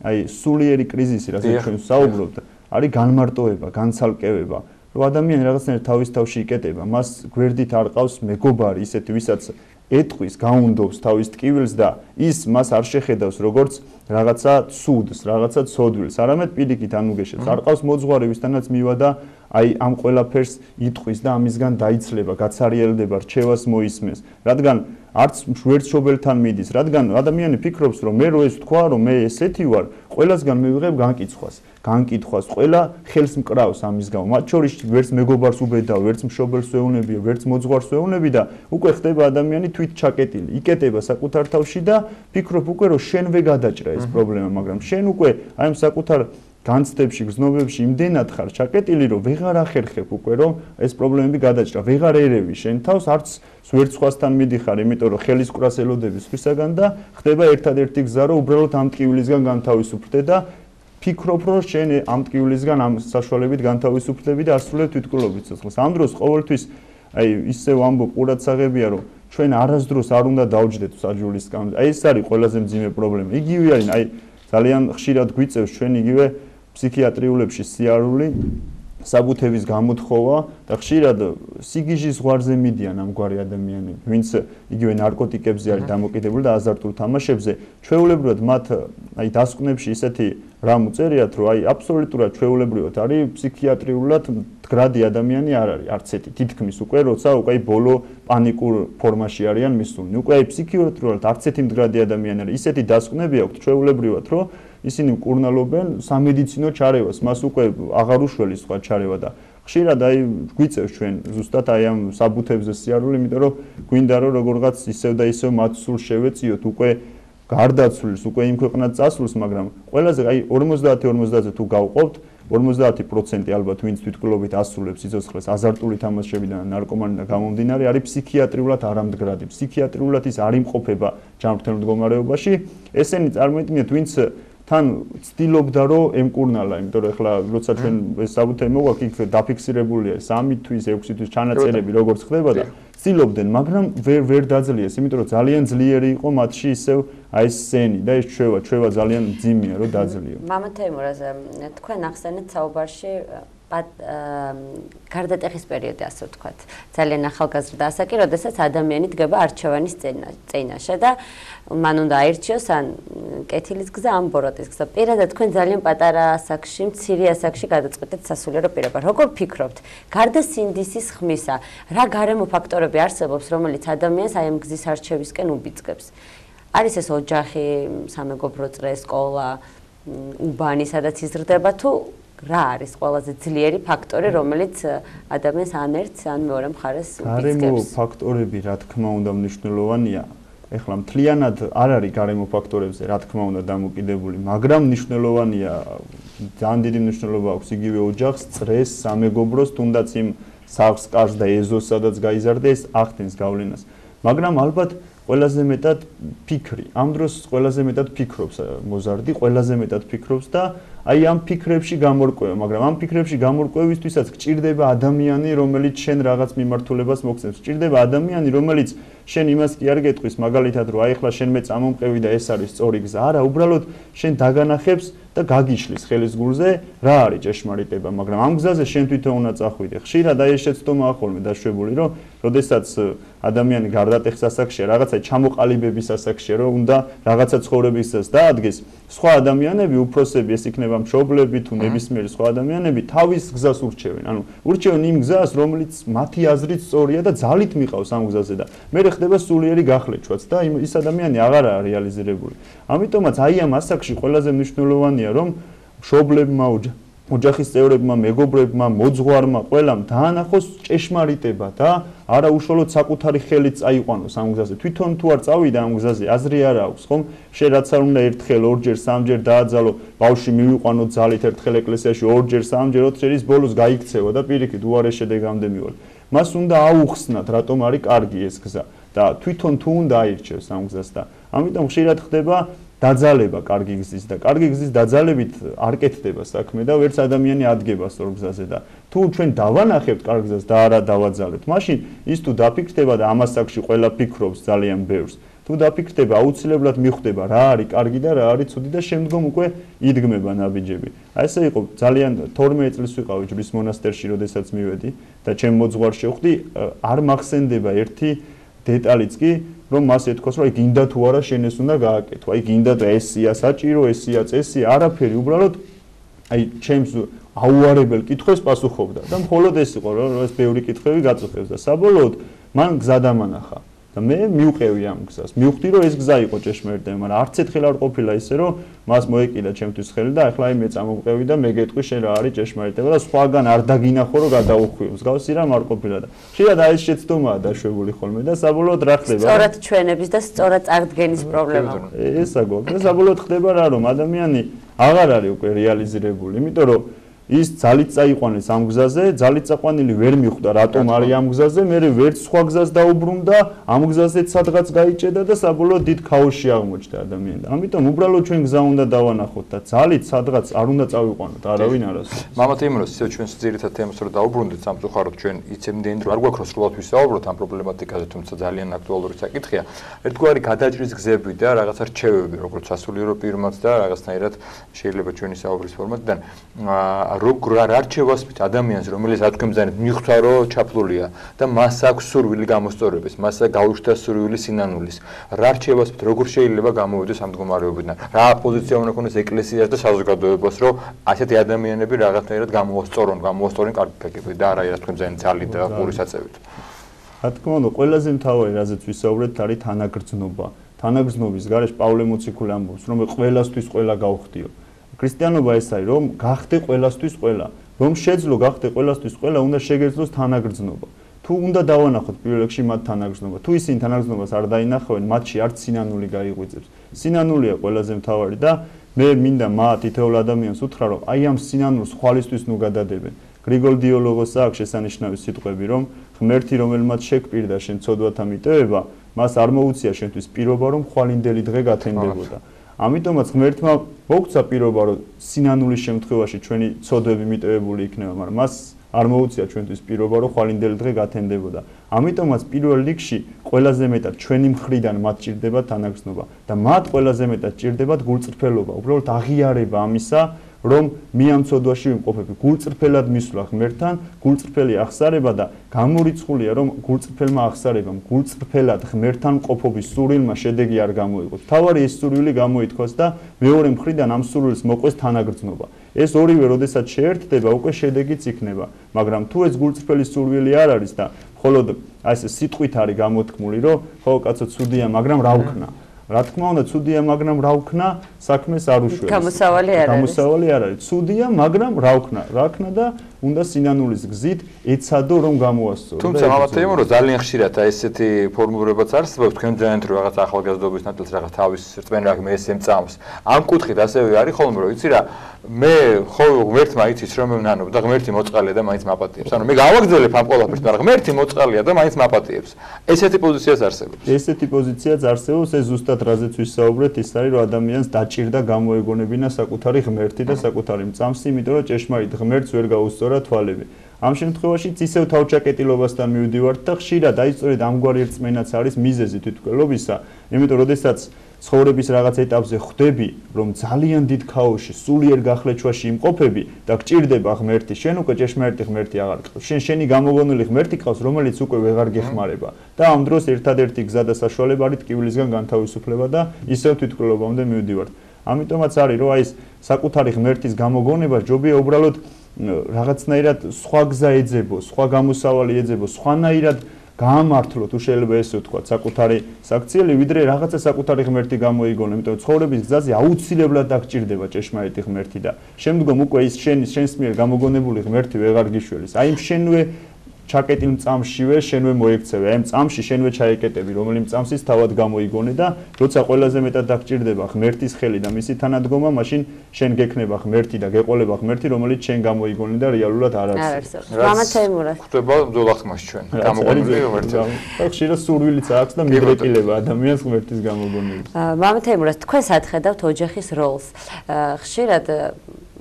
D: აი სულიერი კრიზისი, რასაც ჩვენ საუბრობთ, არის განმარტოება, განცალკევება. რომ ადამიანი რაღაცნაირად თავის თავში იკეტება, მას გვერდით არ ყავს მეგობარი, ისეთი ვისაც ეტყვის, გაუნდობს თავის ტკივილს და ის მას არ შეხედავს როგორც რაღაცა ცუდს, რაღაცა ცოდვილს, არამედ პირიქით ანუგეშებს. არ ყავს მოძღვარი, ვისთანაც მივადა, აი ამ ყველაფერს იტყვის და ამისგან დაიცლება, გაცარიელდება, რჩევას მოისმენს. რადგან არც ვერც მშობელთან მიდის, რადგან ადამიანი ფიქრობს, რომ მე რო ეს თქვა, რომ მე ესეთი ვარ, ყველასგან მივიღებ განკითხვას, ყველა ხელს მკრავს ამის გამო. მათ შორის ვერც მეგობარს უბედავ, ვერც მშობელს ვეუბნები, ვერც მოძღვარს ვეუბნები და უკვე ხდება ადამიანი თვით ჩაკეტილი. იკეტება საკუთარ თავში და ფიქრობ უკვე რომ შენვე გადაჭრა ეს პრობლემა, მაგრამ შენ უკვე აი ამ საკუთარ განცდებში, გზნობებში იმდენად ხარ ჩაკეტილი, რომ ვეღარ ახერხებ უკვე რომ ეს პრობლემები გადაჭრა, ვეღარ ერევი შენ თავს, არც ვერც სხვასთან მიდიხარ, იმიტომ რომ ხელის კვრას ელოდები სხვისაგან და ხდება ერთადერთი გზა, რომ უბრალოდ ამ ტკივილისგან განთავისუფლდე და ფიქრობ, რომ შენ ამ ტკივილისგან ამ საშუალებით განთავისუფლდები და ასრულებ თვითმკვლელობით ცოცხლს. ამ დროს ყოველთვის აი ისევ ამბობ ყურადსაღებია, რომ ჩვენ არასდროს არ უნდა დავჯდეთ საჯულის სკამზე. აი ეს არის ყველაზე მძიმე პრობლემა. იგივე არის, აი ძალიან ხშირად გვიწევს ჩვენ იგივე ფსიქიატრიულებში სიარული საბუთების გამოთხოვა და ხშირად სიგიჟის ზღვარზე მიდიან ამგვარი ადამიანები, ვინც იგივე ნარკოტიკებზე არის დამოკიდებული და აზარტულ თამაშებზე. ჩვეულებრივად მათ აი დასკვნებში ისეთი რამ უწერიათ, რომ აი აბსოლუტურად ჩვეულებრივად არის ფსიქიატრიულად მდგრადი ადამიანი არ არის არც ერთი თითქმის უკვე როცა უკვე ბოლო პანიკურ ფორმაში არიან მისულნი. უკვე აი ფსიქიატრიულად არც ერთი მდგრადი ადამიანი არის. ისეთი დასკვნები აქვთ ჩვეულებრივად, რომ ისინი მკურნალობენ სამედიცინო ჩარევას, მას უკვე აღარ უშველის სხვა ჩარევა და ხშირად აი გვიწევს ჩვენ ზუსტად აი ამ საბუთებზე სიარული, იმიტომ რომ გვინდა რომ როგორღაც ისევ და ისევ მათ სულ შევეციოთ უკვე გარდაცვლის, უკვე იმ ქვეყნად წასვლს, მაგრამ ყველაზე აი 50-50-ზე თუ გავყოფთ 50% ალბათ ვინც თვითმკვლელობით ასრულებს სიცოცხლეს აზარტული თამაშებიდან ნარკომანიდან გამომდინარე არის ფსიქიატრიულად არამდგრადი. ფსიქიატრიულად ის არ იმყოფება ჯანმრთელ მდგომარეობაში. ესენი წარმოიდგინეთ ვინც თან ცდილობდა რომ ემკურნალა, იმიტომ რომ ეხლა როცა ჩვენ ეს საბუთები მოგვაქვს, იქ დაფიქსირებულია 3 თვის, 6 თვის ჩანაწერები როგორც ხდება და ცდილობდნენ, მაგრამ ვერ დაძლიეს, იმიტომ რომ ძალიან ძლიერი იყო მათში ისევ აი ეს სენი და ეს ჩვევა ძალიან მძიმეა რომ დაძლიო.
A: მამა თეიმურაზე თქვენ ახსენეთ საუბარში გარდატეხის პერიოდი, ასე ვთქვათ, ძალიან ახალგაზრდა ასაკი, როდესაც ადამიანი დგება არჩევანის წინაშე და მან უნდა აირჩიოს ან კეთილის გზა, ან ბოროტის გზა. პირადად თქვენ ძალიან პატარა ასაკში, მცირე ასაკში გადაწყვეტეთ სასულიერო პირობა. როგორ ფიქრობთ, გარდა სინდისის ხმისა, რა გარემო ფაქტორები არსებობს, რომელიც ადამიანს აი ამ გზის არჩევისკენ უბიძგებს? არის ეს ოჯახი, სამეგობრო წრე, სკოლა, უბანი, სადაც იზრდება თუ რა არის ყველაზე ძლიერი ფაქტორი, რომელიც ადამიანს ან ერთს, ან მეორე მხარეს უბიძგებს?
D: გარემო ფაქტორები, რა თქმა უნდა, მნიშვნელოვანია. ეხლა მთლიანად არ არის გარემო ფაქტორებზე, რა თქმა უნდა, დამოკიდებული, მაგრამ მნიშვნელოვანია, ძალიან დიდი მნიშვნელობა აქვს იგივე ოჯახს, წრეს, სამეგობროს, თუნდაც იმ სახლს, კარს და ეზოს, სადაც გაიზარდა, ეს ახდენს გავლენას. მაგრამ ალბათ ყველაზე მეტად ფიქრი. ამ დროს ყველაზე მეტად ფიქრობს მოზარდი, ყველაზე მეტად ფიქრობს და აი ამ ფიქრებში გამორკვევა, მაგრამ ამ ფიქრებში გამორკვევისთვისაც გჭირდება ადამიანი, რომელიც შენ რაღაც მიმართულებას მოგცემს. გჭირდება ადამიანი, რომელიც შენ იმას კი არ გეტყვის, მაგალითად, რომ აი ახლა შენ მე წამომყევი და ეს არის სწორი გზა. არა, უბრალოდ შენ დაგანახებს და გაგიშლის ხელის გულზე, რა არის ჭეშმარიტება, მაგრამ ამ გზაზე შენ თვითონ უნდა წახვიდე. ხშირად აი ეს შეცდომაა ხოლმე დაშვებული, რომ როდესაც ადამიანი გარდატეხის ასაკშია, რაღაცა ჩამოყალიბების ასაკშია, რომ უნდა რაღაცა ცხოვრებისას დაადგეს, სხვა ადამიანები, უფროსები, ეს იქნება მშობლები თუ ნებისმიერი სხვა ადამიანები, თავის გზას ურჩევენ. ანუ ურჩევენ იმ გზას, რომელიც მათი აზრით სწორია და ძალით მიყავს ამ გზაზე და მე ხდება სულიერი გახლეჩვაც და ის ადამიანი აღარაა რეალიზირებული. ამიტომაც აი ამ ასაკში ყველაზე მნიშვნელოვანია, რომ მშობლებმა, ოჯახის წევრებმა, მეგობრებმა, მოძღვარმა, ყველამ დაანახოს ჭეშმარიტება და არა უშუალოდ საკუთარი ხელით წაიყვანოს ამ გზაზე. თვითონ თუ არ წავიდა ამ გზაზე, აზრი არ აქვს, ხომ? შენ რაც არ უნდა ერთხელ, ორჯერ, სამჯერ დააძალო, ბავშვი მივიყვანო ძალით ერთხელ ეკლესიაში, ორჯერ, სამჯერ, 4 ჯერის ბოლოს გაიქცევა და პირიქით უარე შედეგამდე მივალ. მას უნდა აუხსნათ, რატომ არის კარგი ეს გზა და თვითონ თუ უნდა აირჩევს ამ გზას და ამიტომ ხშირად ხდება დაძალება კარგი გზის და კარგი გზის დაძალებით არ კეთდება საქმე და ვერც ადამიანი ადგება სწორ გზაზე და თუ ჩვენ დავანახებთ კარგ გზას და არა დავაძალეთ, მაშინ ის თუ დაფიქრდება და ამ ასაკში ყველა ფიქრობს ძალიან ბევრს, თუ დაფიქრდება, აუცილებლად მიხვდება რა არის კარგი და რა არის ცუდი და შემდგომ უკვე იდგმება ნაბიჯები. აი ესე იყო, ძალიან 12 წლის ვიყავი ჯვრის მონასტერში, როდესაც მივედი და ჩემ მოძღვარს შევხვდი, არ მახსენდება ერთი დეტალიც კი რომ მას ეთქვას, რომ აი გინდა თუ არა შენ ეს უნდა გააკეთო. აი გინდა თუ ესია საჭირო, ესია წესი, არაფერი, უბრალოდ აი ჩემს აუარებელ კითხვებს პასუხობდა და მხოლოდ ეს იყო, რომ ეს ბევრი კითხვები გაწუხებს და საბოლოოდ მან გზა დამანახა. და მე მივყევი ამ გზას. მივხვდი რომ ეს გზა იყო ჭეშმარიტი, მაგრამ არც ერთხელ არ ყოფილა ისე რომ მას მოეკიდა ჩემთვის ხელი და ახლა მე წამოვყევი და მე გეტყვი შენ რა არის ჭეშმარიტება და სხვაგან არ დაგინახო რომ გადაუხვიო. მსგავსი რამ არ ყოფილა და ხშირად აი ეს შეცდომაა დაშვებული ხოლმე და საბოლოოდ რა ხდება?
A: სწორად ჩვენების და სწორად წარდგენის პრობლემა.
D: ესა გვაქვს და საბოლოოდ ხდება რა რომ ადამიანი აღარ არის უკვე რეალიზირებული, იმიტომ რომ ის ძალით წაიყვანეს ამ გზაზე, ძალით წაყვანილი ვერ მიხვდა რატომ არის ამ გზაზე, მე ვერც სხვა გზას დაუბრუნდა, ამ გზაზეც სადღაც გაიჭედა და საბოლოოდ დიდ ქაოსში აღმოჩნდა ადამიანი. ამიტომ უბრალოდ ჩვენ გზა უნდა დავანახოთ და ძალით სადღაც არ უნდა წავიყვანოთ, არავინ არასდროს.
B: მამა თემუროს ისევ ჩვენს ძირითად თემას რომ დაუბრუნდეთ სამწუხაროდ ჩვენ იცემდენ რომ არ გვაქვს რომ სრულად ვისაუბროთ ამ პრობლემატიკაზე, თუმცა ძალიან აქტუალური საკითხია. ერთგვარი გადაჭრის გზები და რაღაცა რჩევები, როგორც სასულიერო პირმაც და რაღაცნაირად შეიძლება ჩვენი საუბრის ფორმატიდან როგორ არჩევას ადამიანს რომელიც ათქვემზანეთ მიხვდა რომ ჩაფლულია და მას აქვს სურვილი გამოსწორების, მას გაუშვთა სურვილი სინანულის. რა რჩევას როგორ შეიძლება გამოვიდეს ამ მდგომარეობიდან? რა პოზიცია უნდა ქონდეს ეკლესიას და საზოგადოებას რომ ასეთი ადამიანები რაღაცნაირად გამოვასწორონ კარგი და არა ათქვემზანეთ ძალით და ყურისაწევით.
D: რა თქმა უნდა, ყველაზე მთავარი რაზეც ვისაუბრეთ არის თანაგრძნობა. თანაგრძნობის გარეშე პავლე მოციქული ამბობს რომ ყველასთვის ყველა გავხდიო. ქრისტიანობა ეს არის რომ გახდე ყველასთვის ყველა, რომ შეძლო გახდე ყველასთვის ყველა, უნდა შეგეძლოს თანაგრძნობა. თუ უნდა დავანახოთ პირველ რიგში მათ თანაგრძნობა, თუ ისინი თანაგრძნობას არ დაინახავენ, მათში არც სინანული გაიღვიძებს. სინანულია ყველაზე მთავარი და მე მინდა მათ თითოეულ ადამიანს უთხრა რომ აი ამ სინანულს ხვალისთვის ნუ გადადებენ. გრიგოლ დიოლოგოს აქვს შესანიშნავი სიტყვები რომ ღმერთი რომელმაც შეგვპირდა შენ ცოდვათა მიტევება, მას არ მოუწია შენთვის პირობა რომ ხვალინდელი დღე გათენდებოდა. ამიტომაც ღმერთმა მოგცა პირობა რომ სინანულის შემთხვევაში ჩვენი ცოდვები მიტევებული იქნება, მაგრამ მას არ მოუწია ჩვენთვის პირობა რომ ხვალინდელი დღე გათენდებოდა. ამიტომაც პირველ რიგში ყველაზე მეტად ჩვენი მხრიდან მათ ჭირდება თანაგრძნობა და მათ ყველაზე მეტად ჭირდებათ გულწრფელობა, უბრალოდ აღიარება ამისა რომ მე ამ ცოდვაში ვიმყოფები, გულწრფელად მისვლა ღმერთთან, გულწრფელი აღსარება და გამორიცხულია რომ გულწრფელმა აღსარებამ, გულწრფელად ღმერთთან მყოფობის სურვილმა შედეგი არ გამოიღოს. თავარი ეს სურვილი გამოითქვას და მეორე მხრიდან ამ სურვილს მოყვეს თანაგრძნობა. ეს ორივე როდესაც შეერთდება, უკვე შედეგიც იქნება, მაგრამ თუ ეს გულწრფელი სურვილი არ არის და მხოლოდ აი ეს სიტყვით არის გამოთქმული, რომ ხო კაცო ცუდია, მაგრამ რა ვქნა? რა თქმა უნდა, ცუდია, მაგრამ რა ვქნა, საქმეს არ უშველს.
A: გამოსავალი არ არის.
D: გამოსავალი არ არის. ცუდია, მაგრამ რა ვქნა? რა ვქნა და უნდა სინანულის გზით ეცადო რომ გამოასწორო.
B: თუმცა მამა თემურო ძალიან ხშირად ესეთი ფორმულირებაც არსებობს, თქვენ ძალიან თუ რაღაც ახალგაზრდობის ნაწილს რაღაც თავის რწმენა აქვს, მე ესე მწამს. ამ კუთხით ასევე არის ხოლმე რომ იცი რა, მე ხო ღმერთმა იცის რომ ნანო და ღმერთი მოწყალია და მაინც მაპატიებს. ანუ მე გავაგრძელებ ამ ყველაფერს, მაგრამ ღმერთი მოწყალია და მაინც მაპატიებს. ესეთი პოზიციაც არსებობს.
D: ესეთი პოზიციაც არსებობს, ეს ზუსტად რაზეც ვისაუბრეთ, ის არის რომ ადამიანს დაჭირდა გამოეგონებინა საკუთარი ღმერთი და საკუთარი მწამსი, იმიტომ რომ ჭეშმარიტ ღმერთს ვერ გაუსწორა თვალები. ამ შემთხვევაშიც ისევ თავჩაკეტილობასთან მივდივართ და ხშირად აი სწორედ ამგვარი რწმენაც არის მიზეზი თვითმკვლელობისა, იმიტომ რომ შესაძაც ცხოვრების რაღაც ეტაპზე ხვდები, რომ ძალიან დიდ ქაოსში, სულიერ გახლეჩვაში იმყოფები და გჭირდება ღმერთი, შენ უკვე ჭეშმარიტი ღმერთი აღარ გყავს. შენი გამოგონილი ღმერთი გყავს, რომელიც უკვე ვეღარ გეხმარება და ამ დროს ერთადერთი გზა და საშუალება არის ტკივილისგან განთავისუფლება და ისევ თვითმკვლელობამდე მივდივართ. ამიტომაც არის, რომ აი ეს საკუთარი ღმერთის გამოგონება ჯობია უბრალოდ რაღაცნაირად სხვა გზა ეძებო, სხვა გამოსავალი ეძებო, სხვანაირად გაამართლო, თუ შეიძლება ესე ვთქვა, საკუთარი საქციელი, ვიდრე რაღაცა საკუთარი ღმერთი გამოიგონო, იმიტომ რომ ცხოვრების გზაზე აუცილებლად დაგჭირდება ჭეშმარიტი ღმერთი და შემდგომ უკვე ის შენს მიერ გამოგონებული ღმერთი ვეღარ გიშველის. აი შენვე ჩაკეტილ მწამსშივე შენვე მოექცევე, აი მწამსში შენვე ჩაეკეტები, რომელი მწამსის თავად გამოიგონე და როცა ყველაზე მეტად დაგჭირდება ღმერთის ხელი და მისი თანადგომა, მაშინ შენ გექნება ღმერთი და გეყოლება ღმერთი, რომელიც შენ გამოიგონე და რეალურად არ
A: არსებობს. მამა თემურა.
B: ხდება ბძოლახმაში ჩვენ. გამოგონილი ღმერთი.
D: ხშირად სურვილიც აქვს და მიდრეკილება ადამიანს ღმერთის გამოგონების.
A: მამა თემურა, თქვენ სათხედავთ ოჯახის როლს. ხშირად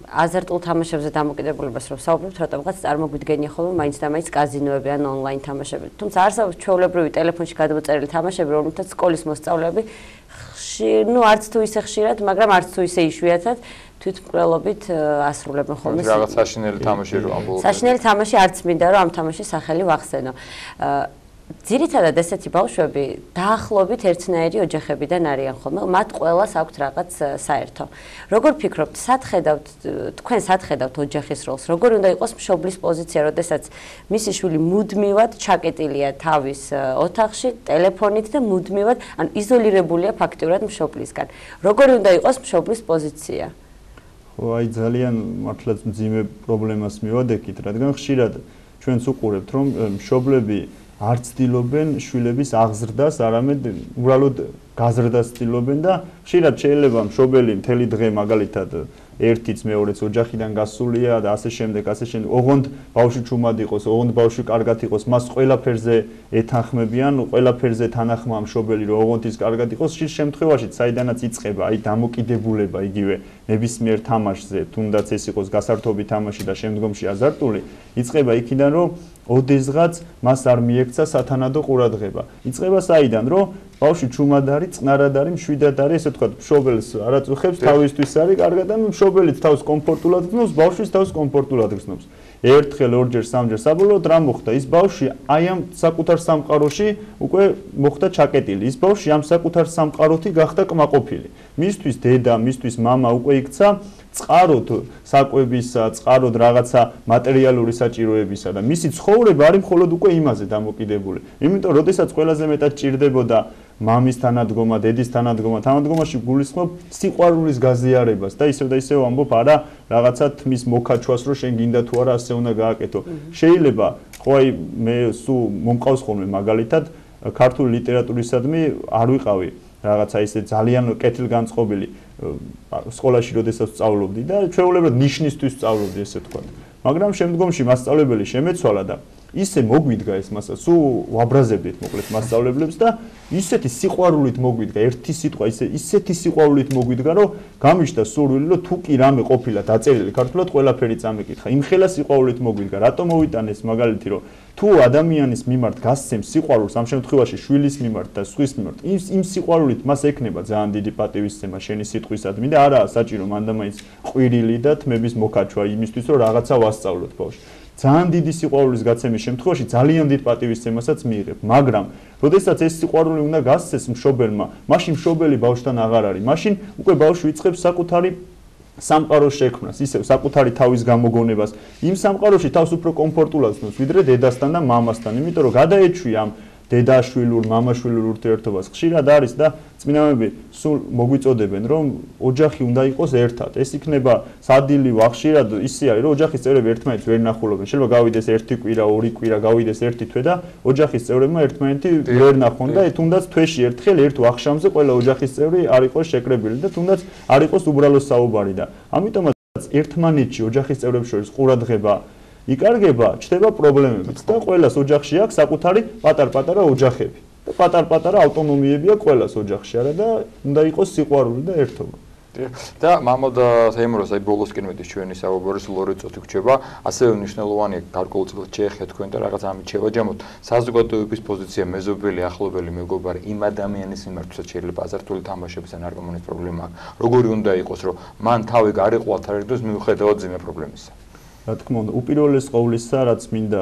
A: აზარტულ თამაშებზე დამოკიდებულებას რომ საუბრობთ, რატომღაც წარმოგვიდგენია ხოლმე მაინც და მაინც კაზინოები ან ონლაინ თამაშები. თუმცა არსებობს ჩვეულებრივი ტელეფონში გადმოწერილი თამაშები, რომელთაც სკოლის მოსწავლეები არც თუ ისე ხშირად, მაგრამ არც თუ ისე იშვიათად თვითმკვლელობით ასრულებენ ხოლმე.
B: რაღაც საშინელი თამაში რო ამბობ.
A: საშინელი თამაში არც მინდა რომ ამ თამაშის სახელი ვახსენო. ძირითადად ესეთი ბავშვები დაახლოებით ერთნაირი ოჯახებიდან არიან ხოლმე, მათ ყველას აქვთ რაღაც საერთო. როგორ ფიქრობთ, თქვენ სად ოჯახის როლს? როგორ უნდა იყოს მშობლის პოზიცია, როდესაც მისი შვილი მუდმივად ჩაკეტილია თავის ოთახში, ტელეფონით და მუდმივად, ანუ იზოლირებულია ფაქტიურად მშობლისგან. როგორ უნდა იყოს მშობლის პოზიცია?
D: ხო, აი ძალიან მართლაც მძიმე პრობლემას მივადექით, რადგან ხშირად ჩვენც უყურებთ, რომ მშობლები არ ცდილობენ შვილების აღზრდას, არამედ უბრალოდ გაზრდას ცდილობენ და ხშირად შეიძლება მშობელი მთელი დღე მაგალითად ერთიც მეორეც ოჯახიდან გასულია და ასე შემდეგ, ოღონდ ბავშვი ჩუმად იყოს, ოღონდ ბავშვი კარგად იყოს, მას ყველაფერზე ეთანხმებიან, ყველაფერზე თანახმაა მშობელი, რომ ოღონდ ის კარგად იყოს, ხშირ შემთხვევაში საიდანაც იწყება აი დამოკიდებულება იგივე ნებისმიერ თამაშზე, თუნდაც ეს იყოს გასართობი თამაში და შემდგომში აზარტული, იწყება იქიდან, რომ ოდესღაც მას არ მიექცა სათანადო ყურადღება. იწყება საიდან, რომ ბავშვი ჩუმად არის, წყნარად არის, მშვიდად არის, ესე ვთქვათ, მშობელს არ აწუხებს, თავისთვის არის კარგად და მშობელიც თავს კომფორტულად გრძნობს, ბავშვის თავს კომფორტულად გრძნობს. ერთხელ, ორჯერ, სამჯერ საბოლოოდ რა მოხდა? ის ბავშვი აი ამ საკუთარ სამყაროში უკვე მოხდა ჩაკეტილი. ის ბავშვი ამ საკუთარ სამყაროთი გახდა კმაყოფილი. მისთვის დედა, მისთვის მამა უკვე იქცა წყაროდ საკვებისა, წყაროდ რაღაცა მატერიალური საჭიროებისა და მისი ცხოვრება არის მხოლოდ უკვე იმაზე დამოკიდებული. იმიტომ, როდესაც ყველაზე მეტად ჭირდებოდა მამის თანადგომა, დედის თანადგომა, თანადგომაში გულისხმობ სიყვარულის გაზიარებას და ისევ ამბობ არა რაღაცა თმის მოკაჩვას, რომ შენ გინდა თუ არა ასე უნდა გააკეთო. შეიძლება, ხო აი მე სულ მომყავს ხოლმე მაგალითად ქართული ლიტერატურისადმი არ ვიყავი რაღაცა ისე ძალიან კეთილგანწყობილი სკოლაში როდესაც სწავლობდი და ჩვეულებრივ ნიშნისთვის სწავლობდი ესე თქვა. მაგრამ შემდგომში მასწავლებელი შემეცვალა და ისე მოგვიდგა ეს მასა, სულ ვაბრაზებდით მოკლედ მასწავლებლებს და ისეთი სიყვარულით მოგვიდგა, ერთი სიტყვა ისეთი სიყვარულით მოგვიდგა, რომ გამიშთა სურვილი, რომ თუ კი რამე ყოფილა დაწერილი ქართულად, ყველაფერი წამეკითხა. იმხელა სიყვარულით მოგვიდგა, რატომ მოვიტანეს მაგალითი, რომ თუ ადამიანის მიმართ გასცემს სიყვარულს, ამ შემთხვევაში შვილის მიმართ და სხვის მიმართ, იმ სიყვარულით მას ექნება ძალიან დიდი პატივისცემა შენი სიტყვისადმი და არაა საჭირო მანდამაინც ყვირილი და თმების მოკაჩვა იმისთვის, რომ რაღაცა ვასწავლოთ ბავშვს. ძალიან დიდი სიყვარულის გაცემის შემთხვევაში ძალიან დიდ პატივისცემასაც მიიღებ, მაგრამ როდესაც ეს სიყვარული უნდა გასცეს მშობელმა, მაშინ მშობელი ბავშვთან აღარ არის. მაშინ უკვე ბავშვი იწყებს საკუთარი სამყაროს შექმნას, ისევ საკუთარი თავის გამოგონებას. იმ სამყაროში თავს უფრო კომფორტულად ცნობს, ვიდრე დედასთან და მამასთან, იმიტომ რომ გადაეჩვია ამ დედაშვილურ, მამაშვილურ ურთიერთობას. ხშირად არის და წმინდანები სულ მოგვიწოდებენ, რომ ოჯახი უნდა იყოს ერთად. ეს იქნება სადილივ, ხშირად ისე არის, რომ ოჯახის წევრები ერთმანეთს ვერ ნახულობენ. შეიძლება გავიდეს ერთი კვირა, ორი კვირა, გავიდეს ერთი თვე და ოჯახის წევრებმა ერთმანეთი ვერ ნახონ და თუნდაც თვეში ერთხელ ერთ ვახშამზე ყველა ოჯახის წევრი არ იყოს შეკრებილი და თუნდაც არ იყოს უბრალო საუბარი და ამიტომაც ერთმანეთში ოჯახის წევრებს შორის ყურადღება იკარგება, ჩნდება პრობლემებიც და ყველას ოჯახში აქვს საკუთარი პატარ-პატარა ოჯახები. და პატარ-პატარა ავტონომიები აქვს ყველას ოჯახში, არა და უნდა იყოს სიყვარული და ერთობა.
B: და მამო და თეიმურას აი ბოლოსკენ მედის ჩვენი საუბარი ლორეწოთი გრჩება, ასევე მნიშვნელოვანია გარკვეულწილად შეეხება თქვენ და რაღაც ამით შევაჯამოთ საზოგადოების პოზიცია, მეზობელი, ახლობელი, მეგობარი იმ ადამიანის მიმართ, ვისაც შეიძლება აზარტული თამაშების ან ნარკომანის პრობლემა აქვს. როგორი უნდა იყოს, რომ მან თავი გარიყვათ არ ერთოს მიუხედავად ძიმე პრობლემისა.
D: რა თქმა უნდა, უპირველეს ყოვლისა, რაც მინდა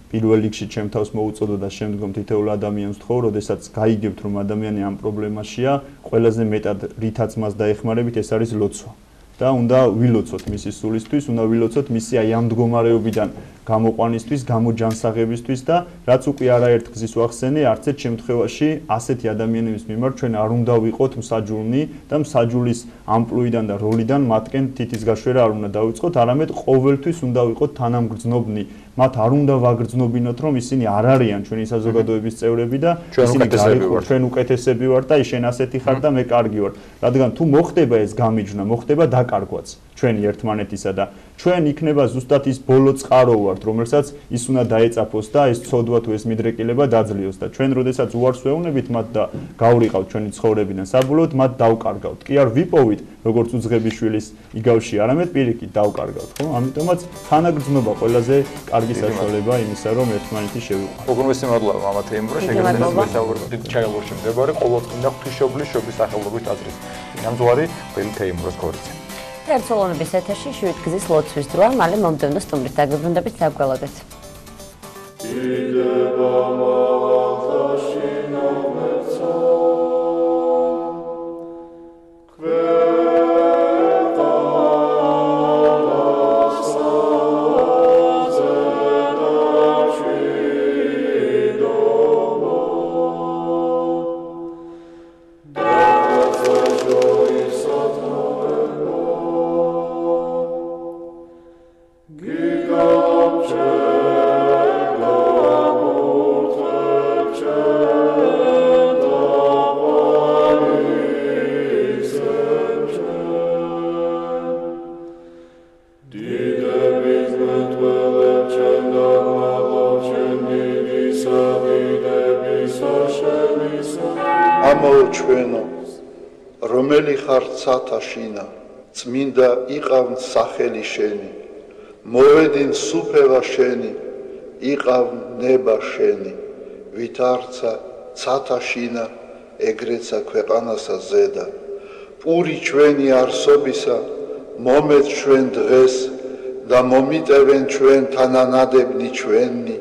D: პირველ რიგში ჩემ თავს მოუწოდო და შემდგომ თითოეულ ადამიანს ვთხოვ, როდესაც გაიგებთ, რომ ადამიანი ამ პრობლემაშია, ყველაზე მეტად რითაც მას დაეხმარებით, ეს არის ლოცვა. და უნდა ვილოცოთ მისი სულისთვის, უნდა ვილოცოთ მისი აი ამ მდგომარეობიდან გამოყვანისთვის, გამოჯანსაღებისთვის და რაც უკვე არაერთ გზის ვახსენე, არც ერთ შემთხვევაში ასეთი ადამიანების მიმართ ჩვენ არ უნდა ვიყოთ მსაჯულნი და მსაჯულის ამპლუიდან და როლიდან მათკენ თითის გაშვერა არ უნდა დავიწყოთ, არამედ ყოველთვის უნდა ვიყოთ თანამგრძნობნი. მათ არ უნდა ვაგრძნობინოთ, რომ ისინი არ არიან ჩვენი საზოგადოების წევრები და ისინი ჩვენ უკეთესები ვართ და შენ ასეთი ხარ და მე კარგი ვარ. რადგან თუ მოხდება ეს გამიჯვნა, მოხდება დაკარგვაც ჩვენი ერთმანეთისა და ჩვენ იქნება ზუსტად ის ბოლო წყარო ვართ, რომელსაც ის უნდა დაეწაფოს და ეს ცოდვა თუ ეს მიდრეკილება დაძლიოს და ჩვენ როდესაც უარს ვეუბნებით მათ და გავრიყავთ ჩვენი ცხოვრებიდან, საბოლოოდ მათ დავკარგავთ. კი არ ვიპოვით როგორც უძღების შვილის იგავში, არამედ პირიქით დავკარგავთ, ხო? ამიტომაც თანაგრძნობა ყველაზე კარგი საშუალება იმისა, რომ ერთმანეთი შევიყვანოთ.
B: უგუნვესი მადლობა მამა თეიმურა, შეგეძლო მესაუბროთ ჩაილურში მდებარე ყოველწმინდა ღვთისმშობლის შობის სახელობის ტაძრის წინამძღვარი ბელი თეიმურას ქორიძე.
A: ერთსოლონების ეთერში შვიდ გზის ლოცვის დროა, მალე მომდევნო სტუმრით დაგებრუნდებით, დაგველოდეთ.
E: ჩვენო, რომელი ხარ ცათაშინა, წმინდა იყავ სახელი შენი, მოვედინ სუფევა შენი, იყავ ნება შენი, ვით არცა ცათაშინა, ეგრეცა ქვეყანასა ზედა, პური ჩვენი არსობისა, მომეც ჩვენ დღეს და მომიტევენ ჩვენ თანანადებნი ჩვენი,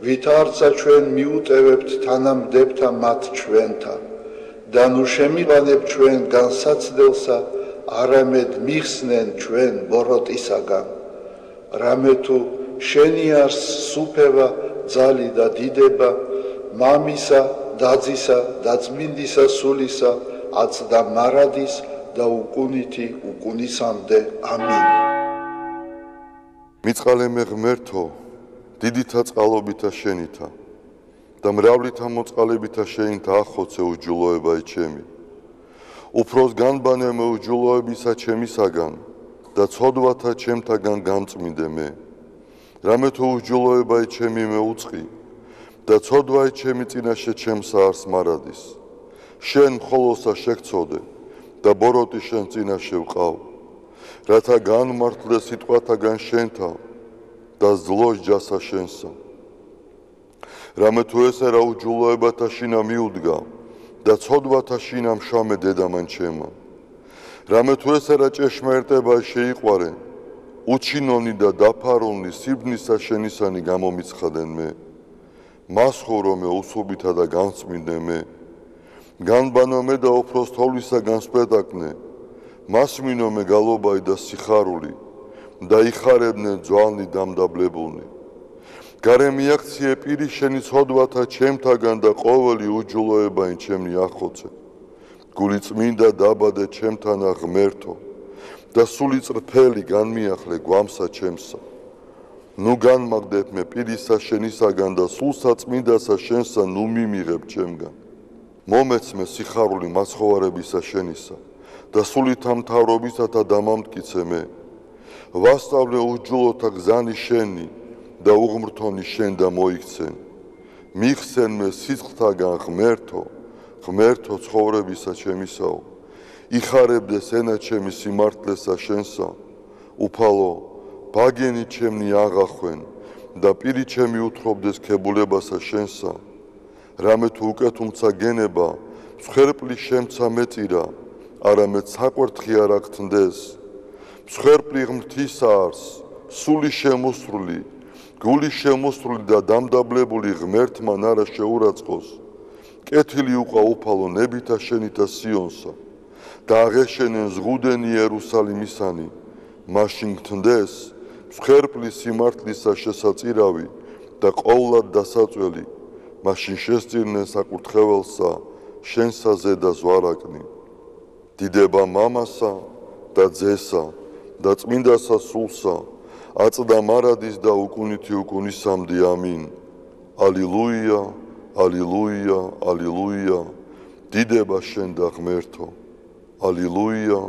E: ვით არცა ჩვენ მიუტევებთ თანამდებთა მათ ჩვენთა, და ნუ შემივანებ ჩვენ განსაცდელსა, არამედ მიხსნენ ჩვენ ბოროტისაგან, რამე თუ შენი არს სუფევა, ძალი და დიდება, მამისა, დაძისა და წმინდისა სულისა, აწდა მარადის და უკუნითი უკუნისამდე. ამინ.
F: მიწყალე მე ღმერთო, დიდითა წყალობითა შენითა და მრავლითა მოწყალებითა შენითა ახოცე უჯულოებაი ჩემი. უფროს განბანე მე უჯულოებისა ჩემისაგან და ცოდვათა ჩემთაგან გამწმინდე მე. რამე თუ უჯულოებაი ჩემი მე უწყი და ცოდვაი ჩემი წინაშე ჩემსა არს მარადის. შენ მხოლოსა შეგწოდე და ბოროტი შენ წინაშე ვყავ, რათა განმართლე სიტყვათაგან შენთა და ზლოს ჯასა შენსა. რამე თუ ესე რა უჯულოებათა შინა მიუდგა და ცოდვათა შინა მშამე დედამან ჩემა. რამე თუ ესე რა ჭეშმარიტება შეიყვარე, უჩინონი და დაფარულნი სიბნისა შენისანი გამომიცხადენ მე. მასხურო მე უსუბითა და განწმინდე მე. განბანო მე და უფროს თოვლისა განსპეტაკნე, მასმინო მე გალობაი და სიხარული და იხარებდნენ ძვალნი დამდაბლებულნი. გარე მიაქციე პირი შენი ცოდვათა ჩემთაგან და ყოველი უჯულოებაი ჩემნი ახოცე. გული წმინდა დაბადე ჩემთანა ღმერთო და სული წრფელი განმიახლე გვამსა ჩემსა. ნუ განმაგდებ მე პირისა შენისაგან და სულსა წმინდასა შენსა ნუ მიმიღებ ჩემგან. მომეცმე სიხარული მაცხოვარებისა შენისა და სულითა მთავრობისათა დამამტკიცე მე. ვასწავლე უჯულოთა გზანი შენი და უღმრთონი შენ და მოიქცენ. მიხსენ მე სიცხთაგან ღმერთო, ღმერთო ცხოვრებისა ჩემისაო. იხარებდეს ენა ჩემი სიმართლესა შენსა, უფალო, ბაგენი ჩემნი აღახვენ და პირი ჩემი უთხრობდეს ქებულებასა შენსა. რამე თუ უკეთუმცა გენება, მსხვერპლი შემცა მეწირა, არამედ საყვერთხი არ აგთნდეს. მსხვერპლი ღმრთისა არს, სული შემოსრული, გული შემოსრული და დამდაბლებული ღმერთმან არა შეურაცხყოს. კეთილი უყვა უფალო ნებითა შენითა სიონსა და აღეშენენ ზღუდენი იერუსალიმისანი, მაშინ გთნდეს მსხვერპლი სიმართლისა შესაწირავი და ყოვლად დასაწველი, მაშინ შესწირნენ საკურთხეველსა შენსა ზედა ზვარაკნი. დიდება მამასა და ძესა და წმინდასა სულსა, აწდა მარადის და უკუნითი უკუნისამდე. ამინ. ალილუია, ალილუია, ალილუია, დიდება შენ და ღმერთო. ალილუია,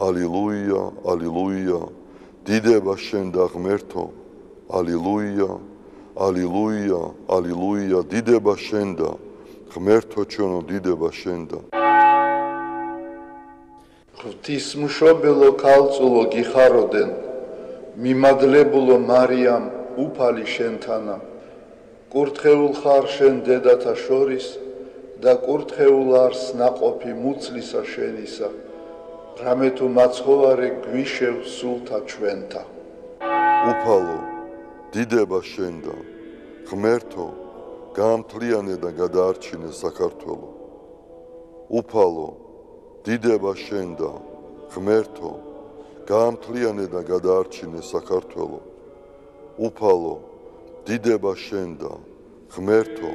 F: ალილუია, ალილუია, დიდება შენ და ღმერთო. ალილუია, ალილუია, ალილუია, დიდება შენ და ღმერთო ჩვენო, დიდება შენ და.
E: ღვთისმშობელო ქალწულო გიხაროდენ, მიმადლებულო მარიამ უფალი შენთანა, კურთხეულ ხარ შენ დედათა შორის და კურთხეულ არს ნაყოფი მუცლისა შენისა, რამე თუ მაცხოვარე გვიშევ სულთა ჩვენთა.
F: უფალო, დიდება შენ და ღმერთო, გაამთლიანე და გადაარჩინე საქართველო. უფალო, დიდება შენ და ღმერთო, გაამთლიანე და გადაარჩინე საქართველო. უფალო, დიდება შენ და ღმერთო,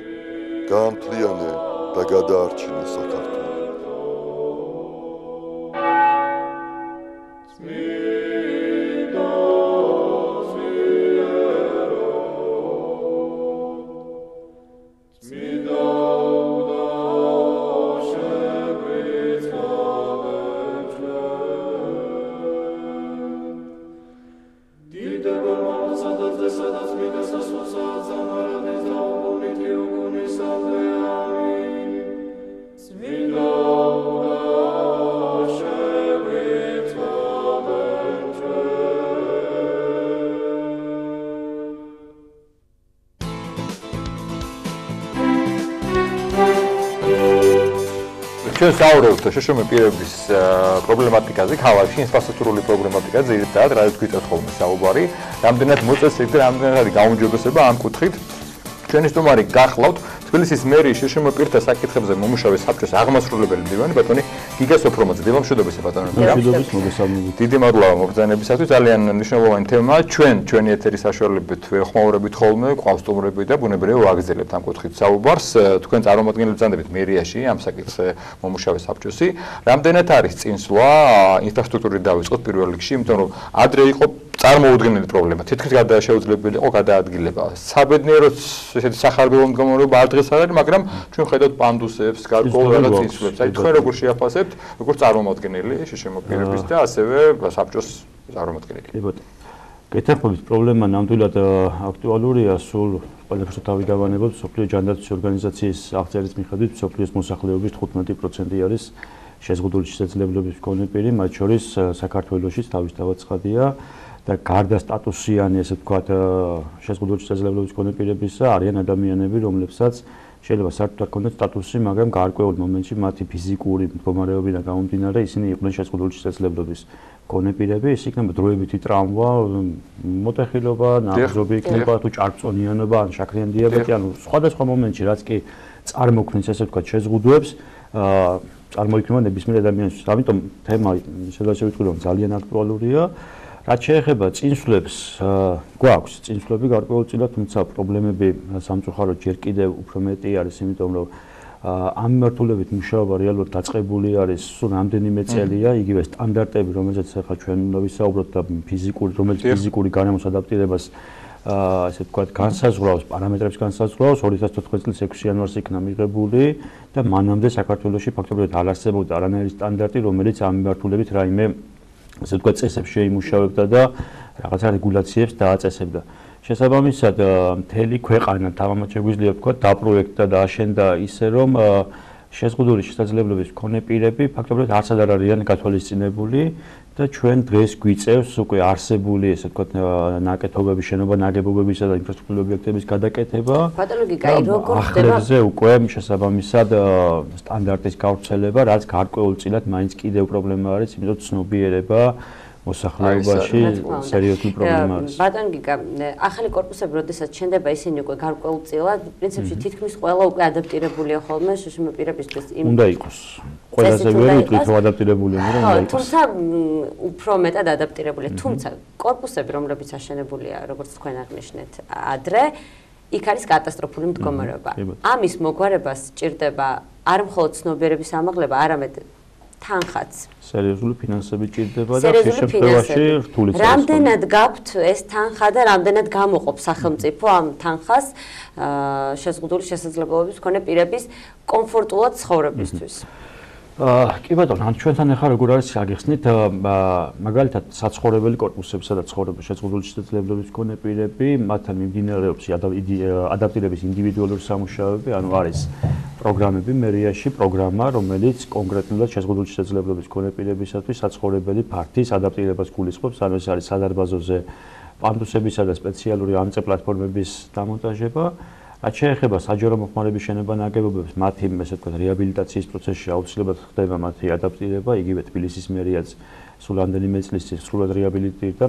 F: გაამთლიანე და გადაარჩინე საქართველო.
G: Sweet
B: ჩვენ საუბრობთ შეშრომი პირების პრობლემატიკაზე, ქალაქში ინფრასტრუქტურული პრობლემატიკაზე, ძირითადად რაც გვიწევთ ხოლმე საუბარი, რამდენად მოწესრიგდა, რამდენად გაუმჯობესება ამ კუთხით. ჩვენი სტუმარი გახლავთ თბილისის მერიის შეშრომი პირთა საკითხებზე მომუშავე საბჭოს აღმასრულებელი მდივანი ბატონი გიგა სოფრომაძე. დილამშვიდობისა ბატონო.
D: დილამშვიდობის მოგესალმებით.
B: დიდი მადლობა მოგზაინებისათვის. ძალიან მნიშვნელოვანი თემაა. ჩვენი ეთერის საშუალებით ვეხმაურებით ხოლმე ყავსტუმრები და ბუნებრივად ვაგრძელებთ ამ კუთხით საუბარს. თქვენ წარმომადგენლები ბრძანდებით მერიაში ამ საკითხზე მომუშავე საბჭოსი. რამდენად არის წინსვლა ინფრასტრუქტურით დავიწყოთ პირველ რიგში, იმიტომ რომ ადრე იყო წარმოუდგენელი პრობლემა. თითქმის შეუძლებელი იყო გადაადგილება. საბედნიეროდ ესეთი სახარბელო მდგომარეობა არ დღეს არ არის, მაგრამ ჩვენ ხედავთ პანდუსებს, გარკვეულ რაღაც წინსვლებს. აი თქვენ როგორ შეაფასებთ, როგორც წარმომადგენელი შეშრომი პირების და ასევე საბჭოს წარმომადგენელი.
G: კი ბატონო. გეთანხმებით პრობლემა ნამდვილად აქტუალურია, სულ ყველაფერს თავი გავანებოთ, სოფლიო ჯანდაცვის ორგანიზაციის აღწერის მიხედვით სოფლიოს მოსახლეობის 15% არის შეზღუდული შესაძლებლობების მქონე პირი, მათ შორის საქართველოშიც თავისთავად ცხადია. და გარდა სტატუსიანი, ესე ვთქვათ, შეზღუდული შესაძლებლობის მქონე პირებისა არიან ადამიანები, რომლებსაც შეიძლება საერთოდ არ ქონდათ სტატუსი, მაგრამ გარკვეულ მომენტში მათი ფიზიკური მდგომარეობიდან გამომდინარე ისინი იყვნენ შეზღუდული შესაძლებლობის მქონე პირები, ის იქნება დროებითი ტრავმა, მოტეხილობა, ნაბრძოლი იქნება თუ ჭარბწონიანობა, ან შაქრიანი დიაბეტი, ანუ სხვადასხვა მომენტში რაც კი წარმოქმნის, ესე ვთქვათ, შეზღუდვებს, წარმოიქმნება ნებისმიერ ადამიანისთვის. ამიტომ თემა შესაძლოა ვიტყვი რომ ძალიან აქტუალურია. რაც შეეხება წინსვლებს, გვაქვს წინსვლები გარკვეულწილად, თუმცა პრობლემები სამწუხაროდ ჯერ კიდევ უფრო მეტი არის, იმიტომ რომ ამ მიმართულებით მუშაობა რეალურად დაწყებული არის სულ რამდენიმე წელია, იგივე სტანდარტები, რომელზეც ახლა ჩვენ უნდა ვისაუბროთ და რომელიც ფიზიკური გარემოს ადაპტირებას ასე ვთქვათ, განსაზღვრავს, პარამეტრებს განსაზღვრავს, 2014 წლის 6 იანვარს იქნა მიღებული და მანამდე საქართველოში ფაქტობრივად არ არსებობდა არანაირი სტანდარტი, რომელიც ამ მიმართულებით რაიმე ასე ვთქვათ, წესებს შეიმუშავებდა და რაღაცა რეგულაციებს დააწესებდა. შესაბამისად, მთელი ქვეყანა თამამად შეგვიძლია ვთქვათ, დაპროექტდა და აშენდა ისე, რომ შეზღუდული შესაძლებლობის მქონე პირები ფაქტობრივად არც არ არიან გათვალისწინებული და ჩვენ დღეს გვიწევს უკვე არსებული, ესე ვთქვათ, ნაკეთობების, შენობა ნაგებობებისა და ინფრასტრუქტურული ობიექტების გადაკეთება.
A: ბატონო გიგა, როგორ ხდება?
G: ახლებზე უკვე შესაბამისად სტანდარტის გავრცელება, რაც გარკვეულწილად მაინც კიდევ პრობლემა არის, იმიტომ ცნობიერება მოსახლეობაში სერიოზული პრობლემა არის.
A: ბატონო გიგა, ახალი კორპუსები, როდესაც შენდება, ისინი უკვე გარკვეულწილად, პრინციპში თითქმის ყველა უკვე ადაპტირებულია ხოლმე შეშრომი პირებისთვის.
G: უნდა იყოს. ყველაზე ვერ ვიტყვით რომ ადაპტირებულია, მაგრამ უნდა იყოს.
A: თუმცა უფრო მეტად ადაპტირებულია. თუმცა კორპუსები, რომლებიც აშენებულია, როგორც თქვენ აღნიშნეთ, ადრე, იქ არის კატასტროფული მდგომარეობა. ამის მოგვარებას სჭირდება არ მხოლოდ ცნობიერების ამაღლება, არამედ თანხაც.
G: სერიოზული ფინანსები ჭირდება და ამ შემთხვევაში რთული წესია.
A: რამდენად გაქვთ ეს თანხა და რამდენად გამოყოფ სახელმწიფო ამ თანხას შეზღუდული შესაძლებლობების მქონე პირების კომფორტულად ცხოვრებისთვის?
G: კი ბატონო, ან ჩვენთან ახლა როგორ არის აგიხსნით, მაგალითად საცხოვრებელი კორპუსები, სადაც ცხოვრობენ შეზღუდული შესაძლებლობის მქონე პირები, მათთან მიმდინარეობს ადაპტირების ინდივიდუალური სამუშაოები, ანუ არის პროგრამები მერიაში, პროგრამა, რომელიც კონკრეტულად შეზღუდული შესაძლებლობის მქონე პირებისათვის საცხოვრებელი ფართის ადაპტირებას გულისხმობს, ანუ ეს არის სადარბაზოზე პანდუსებისა და სპეციალური ამწე პლატფორმების დამონტაჟება. რაც შეეხება საჯარო მოხმარების შენობა-ნაგებობებს, მათი, ესე ვთქვათ, რეაბილიტაციის პროცესში აუცილებლად ხდება მათი ადაპტირება, იგივე თბილისის მერიაც სულ რამდენიმე წლის წინ სრულად რეაბილიტირდა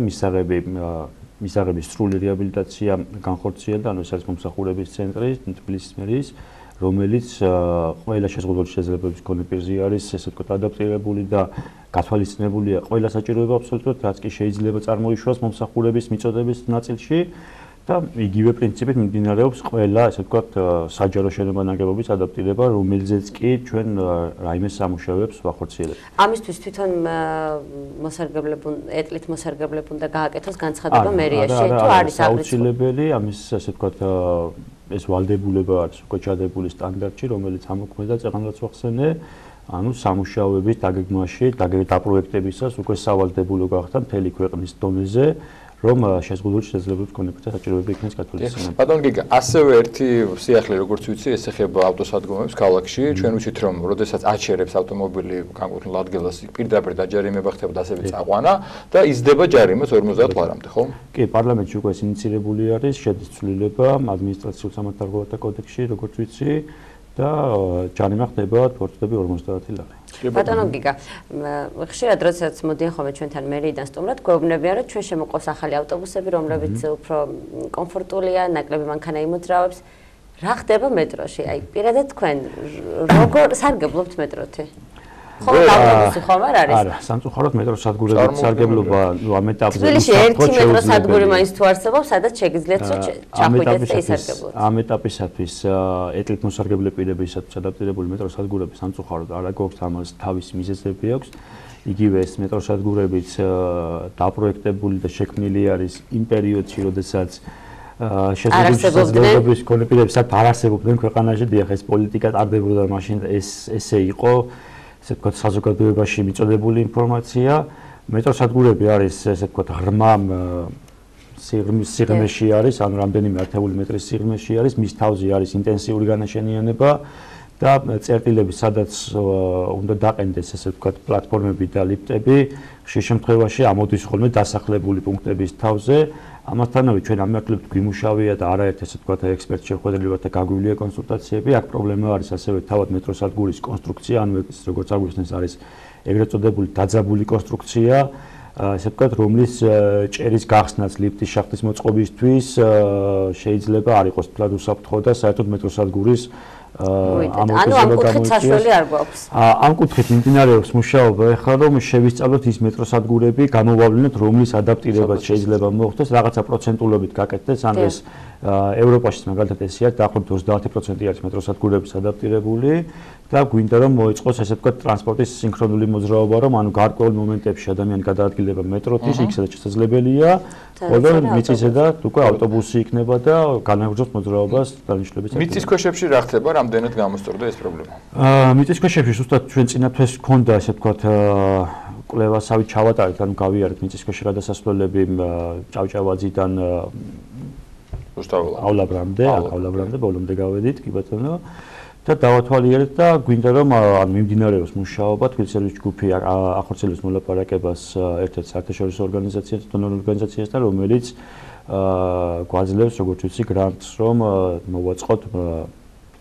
G: მისაღების სრული რეაბილიტაცია განხორციელდა, ანუ ეს არის მომსახურების ცენტრი თბილისის მერიის, რომელიც ყველა შეზღუდული შესაძლებლობის მქონე პირზე არის, ესე ვთქვათ, ადაპტირებული და გათვალისწინებულია ყველა საჭიროება აბსოლუტურად, რაც კი შეიძლება წარმოიშვას მომსახურების მიწოდების ნაწილში. და იგივე პრინციპით მიმდინარეობს ყველა, ესე ვთქვათ, საჯარო შენობა-ნაგებობის ადაპტირება, რომელზეც კი ჩვენ რაიმე სამუშაოებს ვახორციელებთ.
A: ამისთვის თვითონ ეტლით მოსარგებლებ უნდა გააკეთოს განცხადება მერიაში, თუ არის
G: აუცილებელი, ამის ესე ვთქვათ, ეს ვალდებულება არის უკვე ჩადებული სტანდარტში, რომელიც ამოქმედა წეგანვაც ვახსენე, ანუ სამუშაოების დაგეგმვაში, დაპროექტებისას უკვე სავალდებულო გახდა მთელი ქვეყნის დონეზე. რომ შეზღუდული შესაძლებლობის მქონე პირთა საჭიროება იქნეს გათვალისწინებული.
B: ბატონო გიგა, ასევე ერთი სიახლე, როგორც ვიცი, ეს ეხება ავტოსადგომებს ქალაქში. ჩვენ ვიცით, რომ როდესაც აჩერებს ავტომობილი განკუთვნილ ადგილას, პირდაპირ დაჯარიმება ხდება და ასევე წაყვანა და იზრდება ჯარიმაც 50 ლარამდე, ხო?
G: კი, პარლამენტში უკვე ინიცირებული არის შედის ცვლილება ადმინისტრაციულ სამართალდამოუკიდებლობათა კოდექსში, როგორც ვიცი, და ჯარიმა ხდება თორწდები 50 ლარი.
A: ბატონო გიგა, ხშირად როდესაც მოდიან ხოლმე ჩვენთან მერიიდან სტუმრად, გვეუბნებიან, რომ ჩვენ შემოყავს ახალი ავტობუსები, რომლებიც უფრო კომფორტულია, ნაკლები მანქანა იმოძრავებს. რა ხდება მეტროში? აი, პირადად თქვენ როგორ სარგებლობთ მეტროთი? ხო, ავტობუსი ხომ არ არის?
G: არა, სამწუხაროდ მეტროს სადგურების სარგებლობა ამ ეტაპზე
A: თბილისში ერთი მეტროს სადგური მაინც თუ არსებობს, სადაც შეგიძლიათ ჩახვიდეთ და ისარგებლოთ.
G: ამ ეტაპისათვის ეტლით მოსარგებლე პირებისათვის ადაპტირებული მეტროს სადგურები სამწუხაროდ არ აქვს ამას თავის მიზეზები აქვს. იგივე ეს მეტროს სადგურებიც დაპროექტებული და შექმნილი არის იმ პერიოდში, როდესაც შესაძლებლობის მქონე პირებს აქ არ არსებობდნენ ქვეყანაში, დიახ, ეს პოლიტიკა ტარდებოდა მაშინ ესე იყო. ესე ვთქვათ, საზოგადოებაში მიწოდებული ინფორმაცია. მეტროს სადგურები არის, ესე ვთქვათ, ღრმა სიღრმეში არის, ანუ რამდენიმე ათეული მეტრის სიღრმეში არის, მის თავზე არის ინტენსიური განაშენიანება და წერტილები, სადაც უნდა დაყენდეს, ესე ვთქვათ, პლატფორმები და ლიფტები, ხშირ შემთხვევაში ამოდის ხოლმე დასახლებული პუნქტების თავზე. ამასთანავე ჩვენ ამართლებთ გვიმუშავია და არაერთ ესე ვთქვათ ექსპერტ შეხვედრებად და გაგვივლია კონსულტაციები. აქ პრობლემა არის ასევე თავად მეტროს სადგურის კონსტრუქცია, ანუ ეს როგორც აგვიხსნეს არის ეგრეთ წოდებული დაძაბული კონსტრუქცია, ესე ვთქვათ, რომლის ჭერის გახსნაც ლიფტის შახტის მოწყობისთვის შეიძლება არ იყოს თვალ უსაფრთხო და საერთოდ მეტროს სადგურის
A: ანუ ამ კუთხით საშუალება არ გვაქვს.
G: ამ კუთხით მიმდინარეობს მუშაობა ახლა რომ შევისწავლოთ ის მეტროს სადგურები, გამოვავლინოთ რომლის ადაპტირებაც შეიძლება მოხდეს, რაღაცა პროცენტულობით გაკეთდეს, ანუ ეს ევროპაში მაგალითად ესე არის, დაახლოებით 30% არის მეტროს სადგურების ადაპტირებული და გვინდა რომ მოეწყოს ესე ვთქვათ ტრანსპორტის სინქრონული მოძრაობა, რომ ანუ გარკვეულ მომენტებში ადამიანი გადაადგილდება მეტროთი, იქ სადაც შესაძლებელია, ხოლო მიწისზედა უკვე ავტობუსი იქნება და განაგრძობს მოძრაობას დანიშნულების.
B: მიწისქვეშებში რა ხდება, რამდენად გამოსწორდა ეს პრობლემა?
G: მიწისქვეშებში ზუსტად ჩვენ წინათვეს ჰქონდა ესე ვთქვათ კვლევასავით ჩავატარეთ, ანუ გავიარეთ მიწისქვეშა გადასასვლელები ჭავჭავაძიდანავლაბრამდე, ბოლომდე გავედით, კი ბატონო. და დავათვალიერეთ და გვინდა რომ მიმდინარეობს მუშაობა თბილისის ჯგუფი ახორციელებს მოლაპარაკებას ერთ-ერთ საერთაშორისო ორგანიზაციასთან, დონორ ორგანიზაციასთან, რომელიც გვაძლევს როგორც ვიცი გრანტს, რომ მოვაწყოთ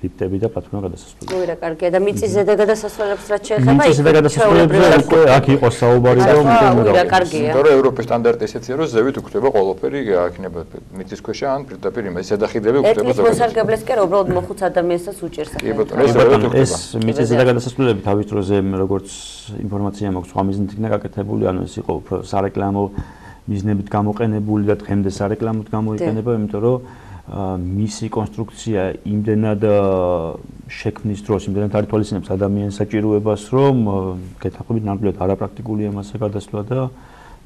G: ლიფტები და პლატფორმა გადასასვლელი.
A: ოირა, კარგია და მიწისზედა გადასასვლელებს რაც შეეხება
G: მიწისზედა გადასასვლელებზე უკვე აქ იყოს საუბარი რომ
A: ოირა, კარგია.
B: იმიტომ რომ ევროპის სტანდარტი ესეთია, რომ ზევით უხდება ყველაფერი, აქნება მიწისქვეშა ან პირდაპირ იმას ზედახიდები უხდება
A: ზოგადად. ერთ მოსარგებლეს კი უბრალოდ მოხუც ადამიანსაც უჭერს.
B: კი ბატონო,
G: ეს მიწისზედა გადასასვლელები თავის დროზე როგორც ინფორმაცია მაქვს, სხვა მიზნით იქნა გაკეთებული, ანუ ეს იყო უფრო სარეკლამო მიზნებით გამოყენებული და დღემდე სარეკლამოდ გამოიყენება, იმიტომ რომ მისი კონსტრუქცია იმდენად შექმნის დროს, იმდენად არ ითვალისწინებს ადამიანის საჭიროებას, რომ გეთახმებით ნამდვილად არაპრაქტიკულია მასზე გადასვლა და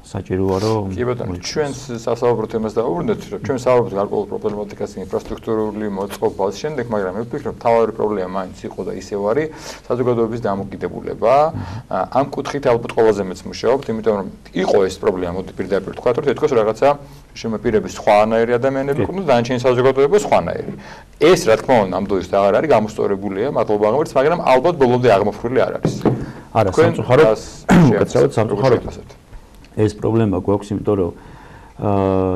G: საჭიროა რომ
B: კი ბატონო, ჩვენს სასაუბრო თემას დავუბრუნდეთ, რომ ჩვენ საუბრობთ გარკვეულ პრობლემატიკას ინფრასტრუქტურული მოწყობის შემდეგ, მაგრამ მე ვფიქრობ, მთავარი პრობლემა მაინც იყო და ისევ არის საზოგადოების დამოკიდებულება. ამ კუთხით ალბათ ყველაზე მეც მუშაობთ, იმიტომ რომ იყო ეს პრობლემა, მოდი პირდაპირ ვთქვა, რომ თითქოს რაღაცა შემოპირების სხვანაირი ადამიანები იყვნენ და დანარჩენი საზოგადოება სხვანაირი. ეს რა თქმა უნდა ნამდვილად აღარ არის გამოსწორებულია, მადლობა ღმერთს, მაგრამ ალბათ ბოლომდე აღმოფხვრილი არ არის.
G: არა, სამწუხაროდ ეს პრობლემა გვაქვს, იმიტომ რომ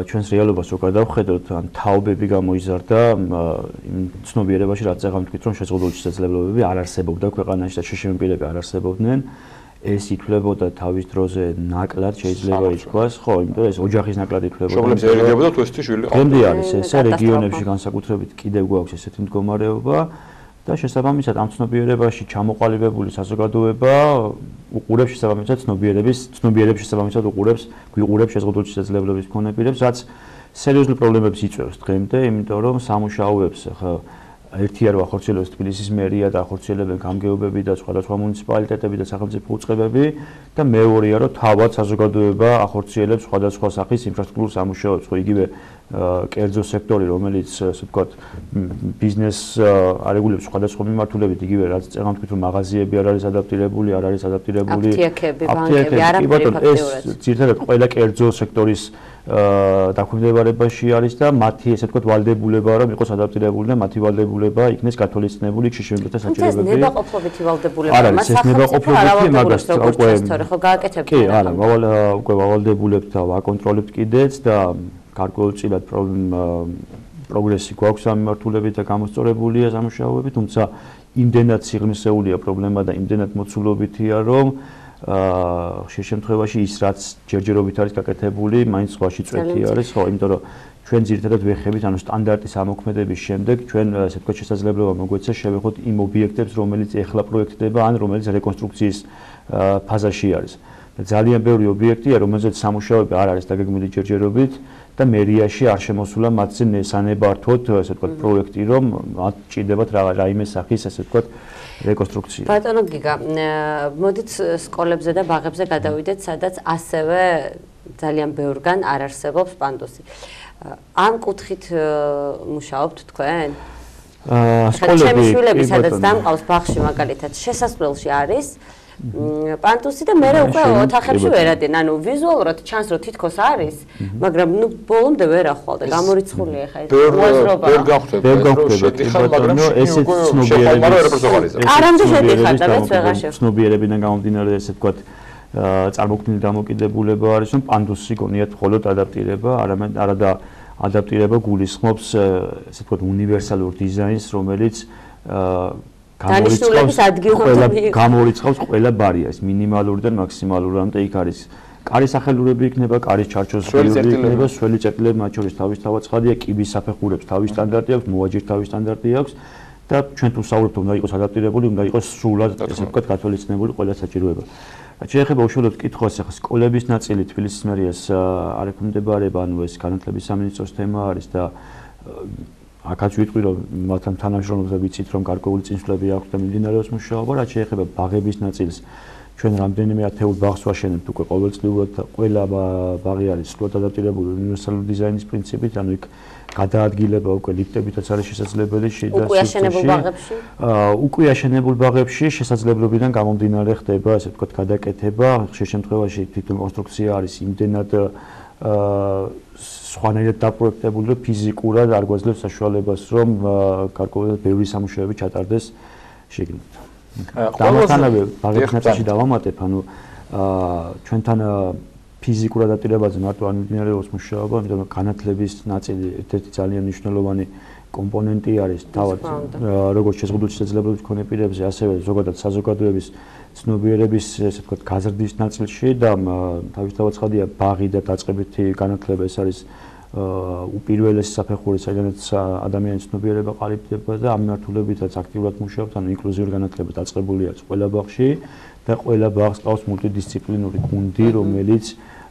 G: ჩვენს რეალობას რო გადავხედოთ, ან თაობები გამოიზარდა იმ ცნობიერებაში, რაც აღარ თქვით, რომ შეზღუდული შესაძლებლობები არ არსებობდა ქვეყანაში და შეშემპირები არ არსებობდნენ. ეს ითვლებოდა თავის დროზე ნაკლად შეიძლება ითქვას, ხო, იმიტომ რომ ეს ოჯახის ნაკლად ითვლებოდა.
B: პრობლემები ერიგებოდა თუ ესეთი შვილი ყავდა.
G: გემდი არის ესე რეგიონებში განსაკუთრებით კიდევ გვაქვს ესეთი მდგომარეობა და შესაბამისად ამ ცნობიერებაში ჩამოყალიბებული საზოგადოება უყურებს შესაბამისად ცნობიერების შესაბამისად გვიყურებს შეზღუდული შესაძლებლობის მქონე პირებს, რაც სერიოზულ პრობლემებს იწვევს დღემდე, იმიტომ რომ სამუშაოებს ხა ერთია რომ ახორციელებს თბილისის მერია და ახორციელებენ გამგეობები და სხვადასხვა მუნიციპალიტეტები და სახელმწიფო უწყებები და მეორეა რომ თავად საზოგადოება ახორციელებს სხვადასხვა სახის ინფრასტრუქტურულ სამუშაოებს, ხო იგივე კერძო სექტორი, რომელიც ასე ვთქვათ ბიზნესს არეგულებს სხვადასხვა მიმართულებით, იგივე რაც წეგან თქვით რომ მაღაზიები არ არის ადაპტირებული, არ არის ადაპტირებული
A: აფთიაქები, ბანკები, არაფერი
G: ფაქტიურად. ეს ძირითადად ყველა კერძო სექტორის დაქვემდებარებაში არის და მათი ესე ვთქვათ ვალდებულება რომ იყოს ადაპტირებული და მათი ვალდებულება იქნეს გათვალისწინებული შიშემეთა საჭიროებები.
A: ეს ნებაყოფლობითი ვალდებულება,
G: მას ნებაყოფლობითი მაგას უკვე
A: ხო გააკეთებთ.
G: კი, არა, უკვე ვალდებულებთ და ვაკონტროლებთ კიდეც და გარკვეულწილად პროგრესი გვაქვს ამ მიმართულებით და გამოსწორებულია სამუშაოები, თუმცა იმდენად სიღრმისეულია პრობლემა და იმდენად მოცულობითია, რომ ხშირ შემთხვევაში ის რაც ჯერჯერობით არის გაკეთებული, მაინც სხვაში წვეთი არის, ხო, იმიტომ რომ ჩვენ ძირითადად ვეხებით, ანუ სტანდარტის ამოქმედების შემდეგ ჩვენ ასე ვთქვათ შესაძლებლობა მოგვეცა შევეხოთ იმ ობიექტებს, რომელიც ეხლა პროექტდება ან რომელიც რეკონსტრუქციის ფაზაში არის. და ძალიან ბევრი ობიექტია, რომელზეც სამუშაოები არ არის დაგეგმილი ჯერჯერობით და მერიაში არ შემოსულა მათზე სანებართვოდ, ასე ვთქვათ, პროექტი, რომ მათ ჭირდებათ რაიმე სახის, ასე ვთქვათ, რეკონსტრუქცია.
A: ბატონო გიგა, მოდით სკოლებზე და ბაღებზე გადავიდეთ, სადაც ასევე ძალიან ბევრგან არ არსებობს პანდუსი. ამ კუთხით მუშაობთ თქვენ? სკოლები, ჩემი შვილები სადაც დამყავს ბაღში მაგალითად შესასვლელში არის პანტუსი და მე უკვე ოთახებში ვერ ადიან. ანუ ვიზუალურად ჩანს რომ თითქოს არის, მაგრამ ნუ ბოლომდე ვერ ახვალ და გამორიცხულია ხა ეს უაზრობა.
B: ვერ გავხდება, მაგრამ
G: ესეც ცნობიერების.
A: არამდე შედიხარ და მეც ვეღარ შევ.
G: ცნობიერებიდან გამომდინარე ესე ვთქვათ წარმოქმნილი დამოკიდებულება არის, რომ პანდუსი გონიათ მხოლოდ ადაპტირება, არადა ადაპტირება გულისხმობს ესე ვთქვათ უნივერსალურ დიზაინს, რომელიც გამორიცხავს ყველა ბარიერს, მინიმალურიდან მაქსიმალურამდე იქ არის. კარის სახელურები იქნება, კარის ჩარჩოსხეულები იქნება, სველი წერტილები მათ შორის თავის თავაცხადია, კიბის საფეხურებს თავის სტანდარტი აქვს, მოაჯირ თავის სტანდარტი აქვს და ჩვენ თუ საუბრობთ, უნდა იყოს ადაპტირებული, უნდა იყოს სრულად, ესე ვთქვათ, გათვალისწინებული ყველა საჭიროება. რაც შეეხება უშუალოდ კითხვას, ახლა სკოლების ნაწილი თბილისის მერიას არ ექვემდებარება, ანუ ეს განათლების სამინისტროს თემა არის და აქაც ვიტყვი რომ მათთან თანამშრომლობთ და ვიცით რომ გარკვეული წინსვლები აქვს და მიმდინარეობს მუშაობა, რაც შეეხება ბაღების ნაწილს. ჩვენ რამდენიმე ათეულ ბაღს ვაშენებთ უკვე ყოველწლიურად, ყველა ბაღი არის სრულად ადაპტირებული უნივერსალური დიზაინის პრინციპით, ანუ იქ გადაადგილება უკვე ლიფტებითაც არის შესაძლებელი შიდა სივრცეში. უკვე აშენებულ ბაღებში შესაძლებლობიდან გამომდინარე ხდება, ასე ვთქვათ, გადაკეთება. ხშირ შემთხვევაში თვითონ კონსტრუქცია არის იმდენად სხვანაირად დაპროექტებული, რომ ფიზიკურად არ გვაძლევს საშუალებას, რომ გარკვეულად ბევრი სამუშაოები ჩატარდეს შიგნით. დამატანავე ბაღების ნაწილში დავამატებ, ანუ ჩვენთან ფიზიკურ ადაპტირებაზე მარტო არ მიმდინარეობს მუშაობა, იმიტომ რომ განათლების ნაწილი ერთ-ერთი ძალიან მნიშვნელოვანი კომპონენტი არის თავად როგორც შეზღუდული შესაძლებლობის მქონე პირებზე, ასევე ზოგადად საზოგადოების ცნობიერების, ესე ვთქვათ, გაზრდის ნაწილში და თავისთავად ცხადია ბაღი და დაწყებითი განათლება ეს არის უპირველესი საფეხური, საიდანაც ადამიანის ცნობიერება ყალიბდება და ამ მიმართულებითაც აქტიურად მუშაობთ, ანუ ინკლუზიური განათლება დაწყებულია ყველა ბაღში და ყველა ბაღს ყავს მულტიდისციპლინური გუნდი, რომელიც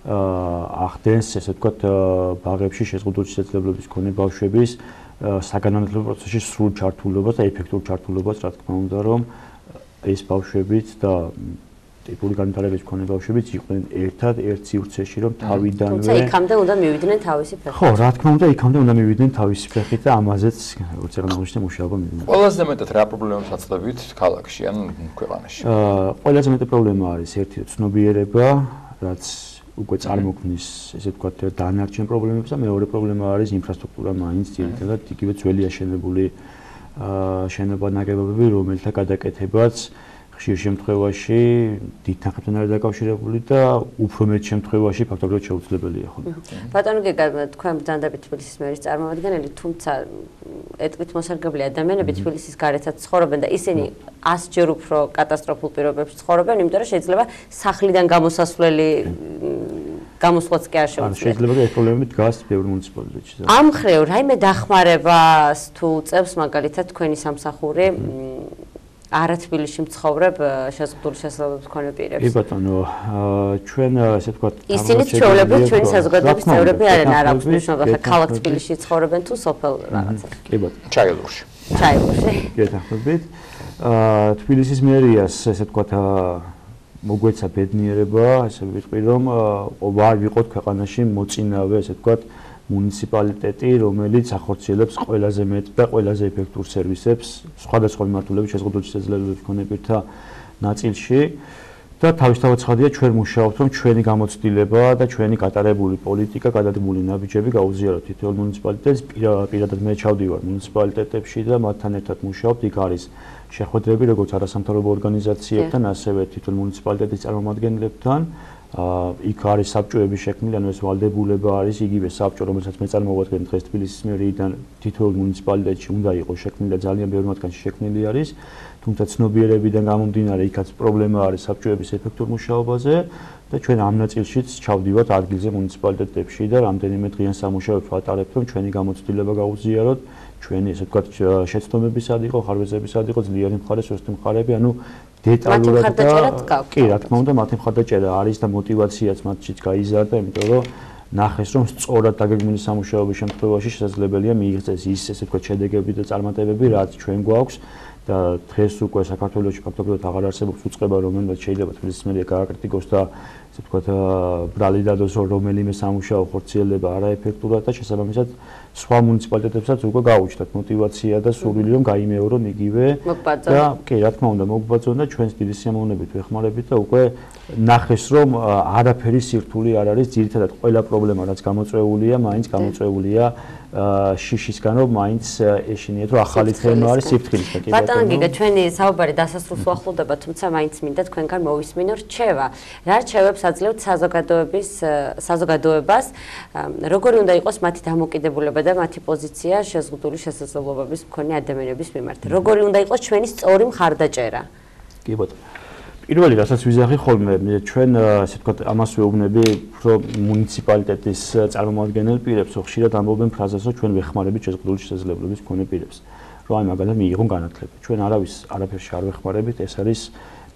G: ახდენს, ესე ვთქვათ, ბაღებში შეზღუდული შესაძლებლობის მქონე ბავშვების საგანმანათლებლო პროცესში სრულ ჩართულობას და ეფექტურ ჩართულობას, რა თქმა უნდა, რომ ეს ბავშვებიც და ტიპური განვითარების მქონე ბავშვებიც იყვნენ ერთად ერთ სივრცეში, რომ თავიდანვე
A: თუმცა იქამდე უნდა მივიდნენ თავისი ფეხით.
G: ხო, რა თქმა უნდა, იქამდე უნდა მივიდნენ თავისი ფეხით და ამაზეც როგორც აღნიშნე მუშაობა მიმდინარეობს.
B: ყველაზე მეტად რა პრობლემებს აწდებით ქალაქში ან ქვეყანაში?
G: ყველაზე მეტი პრობლემა არის ერთი ცნობიერება, რაც უკვე წარმოქმნის, ესე ვთქვათ, დანარჩენ პრობლემებს და მეორე პრობლემა არის ინფრასტრუქტურა მაინც ძირითადად იგივე ძველი აშენებული შენობა-ნაგებობები, რომელთა გადაკეთებაც ხშირ შემთხვევაში დიდ თანხებთან არის დაკავშირებული და უფრო მეტ შემთხვევაში ფაქტობრივად შეუძლებელია ხოლმე.
A: ბატონო გიგა, თქვენ ბრძანდებით თბილისის მერის წარმომადგენელი, თუმცა ეტყვით მოსარგებლე ადამიანები თბილისის გარეთაც ცხოვრობენ და ისინი 100-ჯერ უფრო კატასტროფულ პირობებში ცხოვრობენ, იმიტომ რომ შეიძლება სახლიდან გამოსასვლელი გამოსვლაც კი არ შეუძლია.
G: შეიძლება და ეს პრობლემები დგას ბევრ მუნიციპალიტეტში.
A: ამ ხრივ რაიმე დახმარებას თუ წევს მაგალითად თქვენი სამსახური არა თბილისში მცხოვრებ შეზღუდული შესაძლებლობის მქონე პირებს.
G: კი ბატონო, ჩვენ ესე ვთქვათ,
A: ისინი ჩვეულებრივ ჩვენი საზოგადოების წევრები არიან, არ აქვს მნიშვნელობა, ქალაქ თბილისში ცხოვრობენ თუ სოფელ რაღაცა.
G: კი ბატონო.
B: ჩაილურში.
G: გეთანხმებით. თბილისის მერიას ესე ვთქვათ მოგვეცა ბედნიერება, ასე ვიტყვი, რომ ვარ ვიყოთ ქვეყანაში მოწინავე, ესე ვთქვათ, მუნიციპალიტეტი, რომელიც ახორციელებს ყველაზე მეტ და ყველაზე ეფექტურ სერვისებს სხვადასხვა მიმართულებით შეზღუდული შესაძლებლობის მქონე პირთა ნაწილში და თავისთავად ცხადია ჩვენ მუშაობთ, რომ ჩვენი გამოცდილება და ჩვენი გატარებული პოლიტიკა, გადადგმული ნაბიჯები გაუზიაროთ თითოეულ მუნიციპალიტეტს. პირადად მე ჩავდივარ მუნიციპალიტეტებში და მათთან ერთად მუშაობთ. იქ არის შეხვედრები როგორც არასამთავრობო ორგანიზაციებთან, ასევე თითოეულ მუნიციპალიტეტის წარმომადგენლებთან იქ არის საბჭოები შექმნილი, ანუ ეს ვალდებულება არის იგივე საბჭო, რომელსაც მე წარმოვადგენ დღეს თბილისის მერიიდან თითოეულ მუნიციპალიტეტში უნდა იყოს შექმნილი და ძალიან ბევრ მათგანში შექმნილი არის. თუმცა ცნობიერებიდან გამომდინარე, იქაც პრობლემა არის საბჭოების ეფექტურ მუშაობაზე და ჩვენ ამ ნაწილშიც ჩავდივართ ადგილზე მუნიციპალიტეტებში და რამდენიმე დღიან სამუშაოებს ვატარებთ, რომ ჩვენი გამოცდილება გაუზიაროთ, ჩვენი ესე ვთქვათ შეცდომებისად იყო, ხარვეზებისად იყო, ძლიერი მხარე, სუსტი მხარეები, ანუ დეტალურად და კი, რა თქმა უნდა, მათი მხარდაჭერა არის და мотиваციაც მათშიც გაიზარდა, იმიტომ რომ ნახეს, რომ სწორად დაგეგმილი სამუშაოების შემთხვევაში შესაძლებელია მიიღწეს ის ესე ვთქვათ შედეგები და წარმატებები, რაც ჩვენ გვაქვს და დღეს უკვე საქართველოში ფაქტობრივად აღარ არსებობს უწყება, რომელმაც შეიძლება თბილისის მერია გააკრიტიკოს და ესე ვთქვათ ბრალი დადოს, რომ რომელიმე სამუშაო ხორციელდება არაეფექტურად და შესაბამისად სხვა მუნიციპალიტეტებსაც უკვე გაუჩნდათ мотиваცია და სურვილი, რომ გაიმეორონ იგივე და კი, რა თქმა უნდა, მოგბაძონ და ჩვენს დიდი სიამოვნებით ვეხმარებით და უკვე ნახეს, რომ არაფერი სირთული არ არის, ძირითადად ყველა პრობლემა, რაც გამოწვეულია, მაინც გამოწვეულია შიშისგან, რომ მაინც ეშინიათ, რომ ახალი თემა არის სიფრთხილის და კი
A: ბატონო გიგა, ჩვენი საუბარი დასასრულს უახლოვდება, თუმცა მაინც მინდა თქვენგან მოვისმინო რჩევა. რა რჩევებს აძლევთ საზოგადოებას, როგორი უნდა იყოს მათი დამოკიდებულება და მათი პოზიცია შეზღუდული შესაძლებლობების მქონე ადამიანების მიმართ. როგორი უნდა იყოს ჩვენი სწორი მხარდაჭერა?
G: კი ბატონო. პირველი რასაც ვიზახი ხოლმე, ჩვენ ასე ვთქვათ, ამას ვეუბნები, რომ მუნიციპალიტეტის წარმომადგენელ პირებს ხშირად ამბობენ ფრაზას, რომ ჩვენ ვეხმარებით შეზღუდული შესაძლებლობის მქონე პირებს, რომ აი მაგალითად მიიღონ განათლება. ჩვენ არაფერში არ ვეხმარებით, ეს არის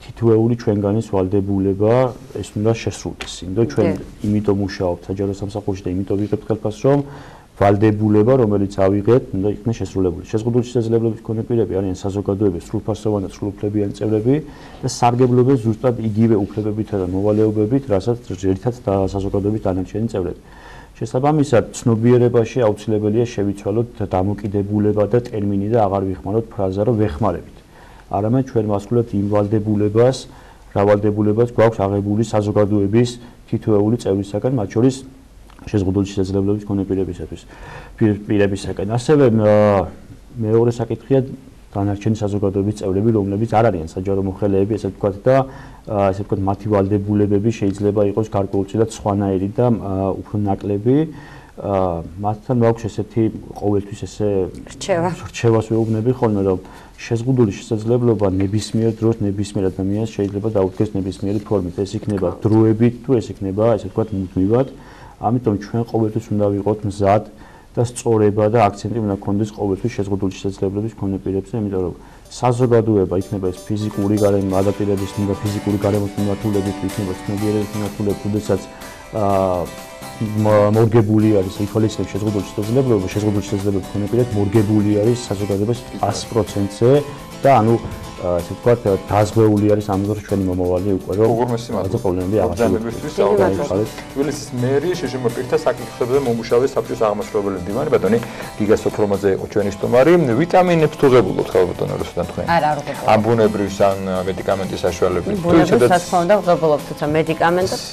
G: თითოეული ჩვენგანის ვალდებულება, ეს უნდა შესრულდეს. იმიტომ ჩვენ იმიტომ მუშაობთ საჯარო სამსახურში და იმიტომ ვიღებთ ხელფასს, რომ ვალდებულება, რომელიც ავიღეთ, უნდა იქნეს შესრულებული. შეზღუდული შესაძლებლობის მქონე პირები არიან საზოგადოების სრულფასოვანი და სრულუფლებიანი წევრები და სარგებლობენ ზუსტად იგივე უფლებებითა და მოვალეობებით, რასაც ერთად საზოგადოების დანარჩენი წევრები. შესაბამისად, ცნობიერებაში აუცილებელია შევიცვალოთ დამოკიდებულება და ტერმინი და აღარ ვიხმაროთ ფრაზა, რომ ვეხმარებით. არამედ ჩვენ ვასრულებთ იმ ვალდებულებას, რა ვალდებულებას გვაქვს აღებული საზოგადოების თითოეული წევრისაგან, მათ შორის შეზღუდული შესაძლებლობის მქონე პირებისაგან. ასევე მეორე საკითხია დანარჩენი საზოგადოების წევრები, რომლებიც არ არიან საჯარო მოხელეები, ესე ვთქვათ და ესე ვთქვათ მათი ვალდებულებები შეიძლება იყოს გარკვეულწილად სხვანაირი და უფრო ნაკლები. მათთან მაქვს ესეთი ყოველთვის ესე რჩევას ვეუბნები ხოლმე, რომ შეზღუდული შესაძლებლობა ნებისმიერ დროს ნებისმიერ ადამიანს შეიძლება დაუდგეს ნებისმიერი ფორმით. ეს იქნება დროებით თუ ეს იქნება ესე ვთქვათ მუდმივად. ამიტომ ჩვენ ყოველთვის უნდა ვიყოთ მზად და სწორება და აქცენტი უნდა გქონდეს ყოველთვის შეზღუდული შესაძლებლობის მქონე პირებზე, იმიტომ რომ საზოგადოება იქნება ეს ფიზიკური გარემო, ადაპტირების უნდა ფიზიკური გარემოს მიმართულებით, იქნება ცნობიერების მიმართულებით, როდესაც მორგებული არის ითვალისწინებს შეზღუდული შესაძლებლობის მქონე პირებს, მორგებული არის საზოგადოების 100%-ზე და ანუ ასე ვთქვათ, დაზღვეული არის ამ დროს ჩვენი მომავალი უკვე რომ
B: უღრმესი პრობლემები აღარ
G: აღარ
B: თბილისის მერი შეშმო პირთა საკითხებზე მომუშავე საბჭოს აღმასრულებელი მდივანი ბატონი გიგა სოფრომაძე იყო ჩვენი სტუმარი. ვიტამინებს თუ ღებულობთ ხალხო ბატონო რუსუდან თქვენ?
A: არა, არ ღებულობ.
B: ამ ბუნებრივს ან მედიკამენტის საშუალებით
A: თუ ისედაც თქონდა ღებულობთ, თუმცა მედიკამენტებს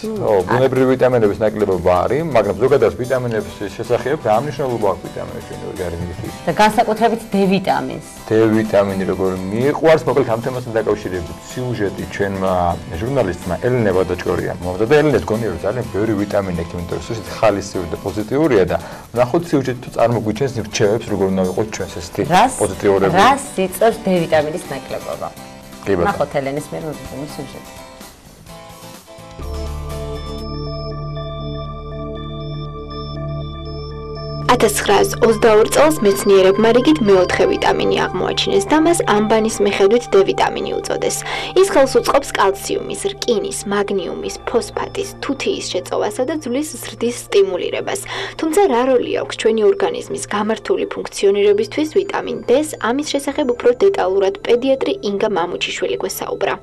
B: ბუნებრივი ვიტამინების ნაკლებობა არის, მაგრამ ზოგადად ვიტამინების შესახებ რა მნიშვნელობა აქვს ვიტამინების ჩვენი ორგანიზმისთვის?
A: და განსაკუთრებით D ვიტამინს.
B: D ვიტამინი როგორ მიყვარს, მოკლედ ამ თემასთან დაკავშირებით სიუჟეტი ჩვენმა ჟურნალისტმა ელენე ვადაჭკორიამ მომდა და ელენეს გონია რომ ძალიან ბევრი ვიტამინი აქვს, იმიტომ რომ სულ ხალისიური და პოზიტიურია და ნახოთ სიუჟეტი თუ წარმოგვიჩენს რჩევებს როგორ უნდა ვიყოთ ჩვენს ესეთი პოზიტიურები.
A: რას იწევს D ვიტამინის ნაკლებობა?
B: კი ბატონო.
A: ნახოთ ელენეს მიერ მოდებული სიუჟეტი.
H: 1922 წელს მეცნიერებმა რიგით მეოთხე ვიტამინი აღმოაჩინეს და მას ამბანის მიხედვით D ვიტამინი უწოდეს. ის ხელს უწყობს კალციუმის, რკინის, მაგნიუმის, ფოსფატის, თუთიის შეწოვასა და ძვლის ზრდის სტიმულირებას. თუმცა რა როლი აქვს ჩვენი ორგანიზმის გამართული ფუნქციონირებისთვის ვიტამინ D-ს, ამის შესახებ უფრო დეტალურად პედიატრი ინგა მამუჩიშვილი გვესაუბრა.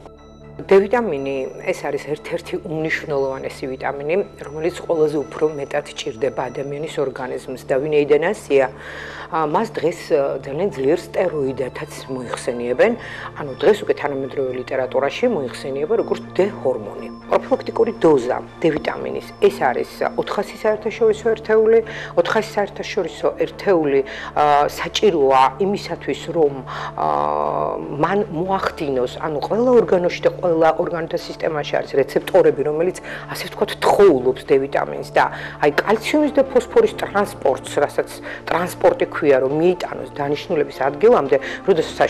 I: D ვიტამინი ეს არის ერთ-ერთი უმნიშვნელოვანესი ვიტამინი, რომელიც ყველაზე უფრო მეტად ჭირდება ადამიანის ორგანიზმს და ვინაიდან ასია, მას დღეს ძალიან ძლიერ სტეროიდათაც მოიხსენიებენ, ანუ დღეს უკვე თანამედროვე ლიტერატურაში მოიხსენიება როგორც D ჰორმონი. პროფილაქტიკური დოზა D ვიტამინის ეს არის 400 საერთაშორისო ერთეული, 400 საერთაშორისო ერთეული საჭიროა იმისათვის, რომ მან მოახდინოს, ანუ ყველა ორგანოში და ყველა ყველა ორგანოთა სისტემაში არის რეცეპტორები, რომელიც ასე ვთქვათ თხოულობს D ვიტამინს და აი კალციუმის და ფოსფორის ტრანსპორტს, რასაც ტრანსპორტი ქვია, რომ მიიტანოს დანიშნულების ადგილამდე, როდესაც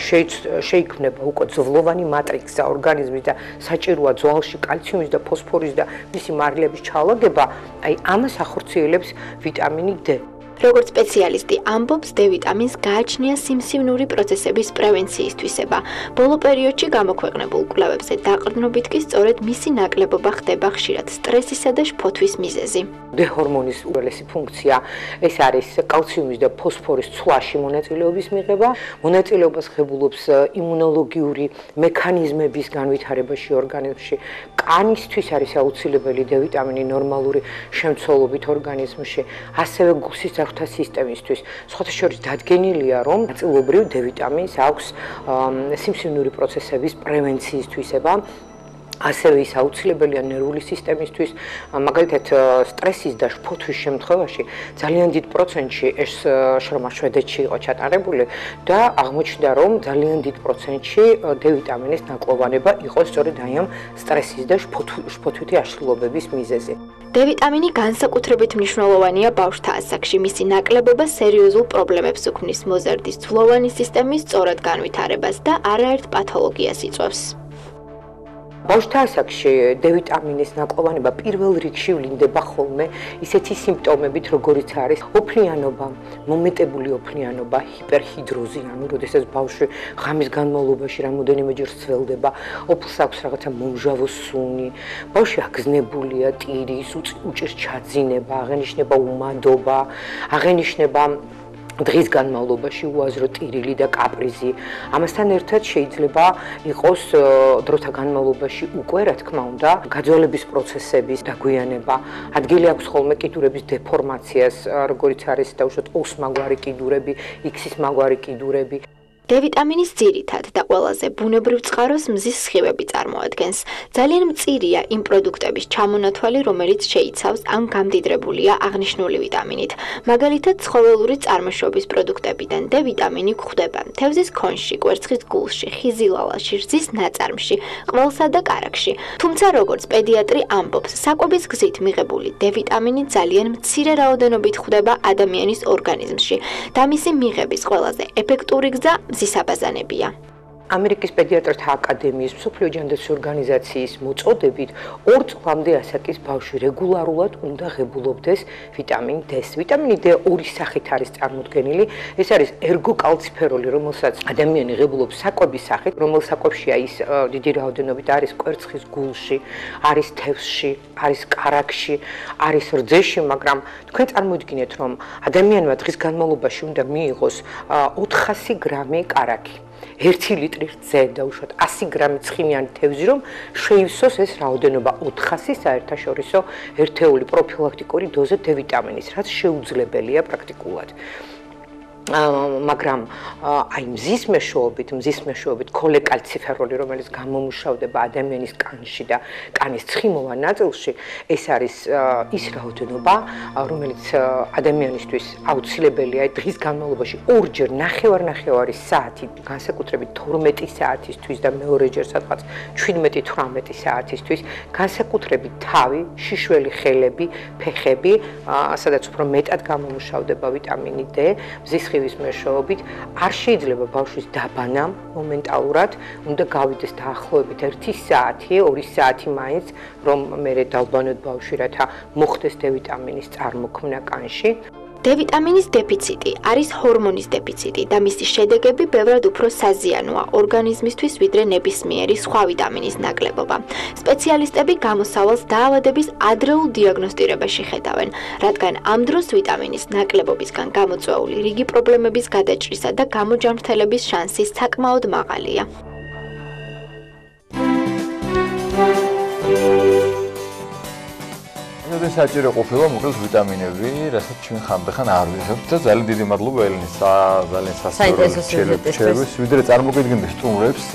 I: შეიქმნება უკვე ძვლოვანი მატრიქსა ორგანიზმის და საჭიროა ძვალში კალციუმის და ფოსფორის და მისი მარილების ჩალაგება, აი ამას ახორციელებს ვიტამინი D.
H: როგორც სპეციალისტი ამბობს, D ვიტამინს გააჩნია სიმსივნური პროცესების პრევენციისთვისება. ბოლო პერიოდში გამოქვეყნებულ კვლევებზე დაყრდნობით კი სწორედ მისი ნაკლებობა ხდება ხშირად სტრესისა და შფოთვის მიზეზი.
I: D ჰორმონის უელესი ფუნქცია ეს არის კალციუმის და ფოსფორის ცვლაში მონაწილეობის მიღება. მონაწილეობას ღებულობს იმუნოლოგიური მექანიზმების განვითარებაში ორგანიზმში. კანისთვის არის აუცილებელი D ვიტამინი ნორმალური შემცველობით ორგანიზმში, ასევე გულსის ძაღლთა სისტემისთვის. სხვათა შორის დადგენილია, რომ ნაწილობრივ D ვიტამინს აქვს სიმსივნური პროცესების პრევენციისთვისება. ასევე ის აუცილებელია ნერვული სისტემისთვის, მაგალითად სტრესის და შფოთვის შემთხვევაში ძალიან დიდ პროცენტში ეს შრომა შვედეთში იყო ჩატარებული და აღმოჩნდა, რომ ძალიან დიდ პროცენტში D ვიტამინის ნაკლოვანება იყო სწორედ აი ამ სტრესის და შფოთვითი აშლილობების მიზეზი.
H: D ვიტამინი განსაკუთრებით მნიშვნელოვანია ბავშვთა ასაკში. მისი ნაკლებობა სერიოზულ პრობლემებს უქმნის მოზარდის ძვლოვანი სისტემის სწორად განვითარებას და არაერთ პათოლოგიას იწვევს.
I: ბავშვთა ასაკში D ვიტამინის ნაკლოვანება პირველ რიგში ვლინდება ხოლმე ისეთი სიმპტომებით, როგორიც არის ოფლიანობა, მომეტებული ოფლიანობა, ჰიპერჰიდროზი, ანუ როდესაც ბავშვი ღამის განმავლობაში რამოდენიმეჯერ სველდება, ოფლს აქვს რაღაცა მომჟავო სუნი, ბავშვი აგზნებულია, ტირის, უჭირს ჩაძინება, აღენიშნება უმადობა, აღენიშნება დღის განმავლობაში უაზრო ტირილი და კაპრიზი. ამასთან ერთად შეიძლება იყოს დროთა განმავლობაში უკვე, რა თქმა უნდა, გაძვალების პროცესების დაგვიანება. ადგილი აქვს ხოლმე კიდურების დეფორმაციას, როგორიც არის დაუშვათ O-ს მაგვარი კიდურები, X-ის მაგვარი კიდურები.
H: D ვიტამინის ძირითად და ყველაზე ბუნებრივ წყაროს მზის სხივები წარმოადგენს. ძალიან მწირია იმ პროდუქტების ჩამონათვალი, რომელიც შეიცავს ან გამდიდრებულია აღნიშნული ვიტამინით. მაგალითად, ცხოველური წარმოშობის პროდუქტებიდან D ვიტამინი გვხვდება თევზის ქონში, კვერცხის გულში, ხიზი ლალაში, რძის ნაწარმში, ყველსა და კარაქში. თუმცა, როგორც პედიატრი ამბობს, საკვების გზით მიღებული D ვიტამინი ძალიან მცირე რაოდენობით გვხვდება ადამიანის ორგანიზმში და მისი მიღების ყველაზე ეფექტური გზა მზის აბაზანებია.
I: ამერიკის პედიატრთა აკადემიის მსოფლიო ჯანდაცვის ორგანიზაციის მოწოდებით 2 წლამდე ასაკის ბავშვი რეგულარულად უნდა ღებულობდეს ვიტამინ D-ს. ვიტამინი D ორი სახით არის წარმოდგენილი. ეს არის ერგოკალციფეროლი, რომელსაც ადამიანი ღებულობს საკვების სახით, რომელ საკვებშია ის დიდი რაოდენობით არის კვერცხის გულში, არის თევზში, არის კარაქში, არის რძეში, მაგრამ თქვენ წარმოიდგინეთ, რომ ადამიანმა დღის განმავლობაში უნდა მიიღოს 400 გრამი კარაქი. 1 ლიტრი რძე და უშუალოდ 100 გრამი ცხიმიანი თევზი, რომ შეივსოს ეს რაოდენობა 400 საერთაშორისო ერთეული პროფილაქტიკური დოზა D ვიტამინის, რაც შეუძლებელია პრაქტიკულად. მაგრამ აი მზის მეშვეობით ქოლეკალციფეროლი, რომელიც გამომუშავდება ადამიანის კანში და კანის ცხიმოვან ნაწილში, ეს არის ის რაოდენობა, რომელიც ადამიანისთვის აუცილებელია დღის განმავლობაში ორჯერ ნახევარი საათი, განსაკუთრებით 12 საათისთვის და მეორეჯერ სადღაც 17-18 საათისთვის, განსაკუთრებით თავი, შიშველი ხელები, ფეხები, სადაც უფრო მეტად გამომუშავდება ვიტამინი D, მზის მეშვეობით არ შეიძლება ბავშვის დაბანა მომენტალურად, უნდა გავიდეს დაახლოებით 1 საათი, 2 საათი მაინც, რომ მერე დავბანოთ ბავშვი, რათა მოხდეს D ვიტამინის წარმოქმნა კანში.
H: D ვიტამინის დეფიციტი არის ჰორმონის დეფიციტი და მისი შედეგები ბევრად უფრო საზიანოა ორგანიზმისთვის, ვიდრე ნებისმიერი სხვა ვიტამინის ნაკლებობა. სპეციალისტები გამოსავალს დაავადების ადრეულ დიაგნოსტირებაში ხედავენ, რადგან ამ დროს ვიტამინის ნაკლებობისგან გამოწვეული რიგი პრობლემების გადაჭრისა და გამოჯანმრთელების შანსი საკმაოდ მაღალია.
B: ეს საჭირო ყოფილა მოკლედ ვიტამინები, რასაც ჩვენ ხანდახან არ ვიღებთ და ძალიან დიდი მადლობა ელენის, ძალიან სასწაულო შეერვის, ვიდრე წარმოგიდგენთ სტუმრებს,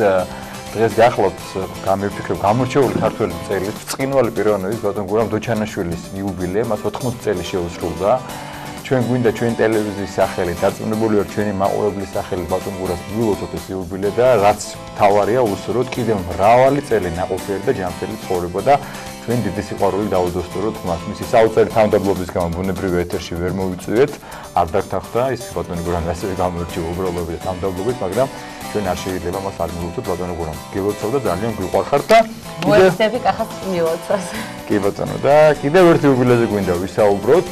B: დღეს გახლავთ გამიფიქრებ გამორჩეული ქართველი მწერლის, ბრწყინვალე პიროვნების ბატონ გურამ დოჩანაშვილის იუბილე, მას 80 წელი შეუსრულდა. ჩვენ გვინდა ჩვენი ტელევიზიის სახელი, დარწმუნებული ვარ ჩვენი მაყურებლის სახელი ბატონ გურას გვილოცოთ ეს იუბილე და რაც თავარია უსურვოთ კიდევ მრავალი წელი ნაყოფიერი და ჯანმრთელი ცხოვრება და ჩვენ დიდი სიყვარული დაუდოსტუროთ მას. მისი საოცარი თანამდებობის გამო ბუნებრივი ეთერში ვერ მოვიწვიეთ, არ დაგთანხმდა ის ბატონი გურამ ასევე გამოირჩევა უბრალოდ თანამდებობით, მაგრამ ჩვენ არ შეიძლება მას არ მივუწოთ ბატონო გურამ. გილოცავ და ძალიან გვიყვარხართ და
A: მოეცდები კახაც მილოცვას.
B: კი ბატონო და კიდევ ერთი იუბილეზე გვინდა ვისაუბროთ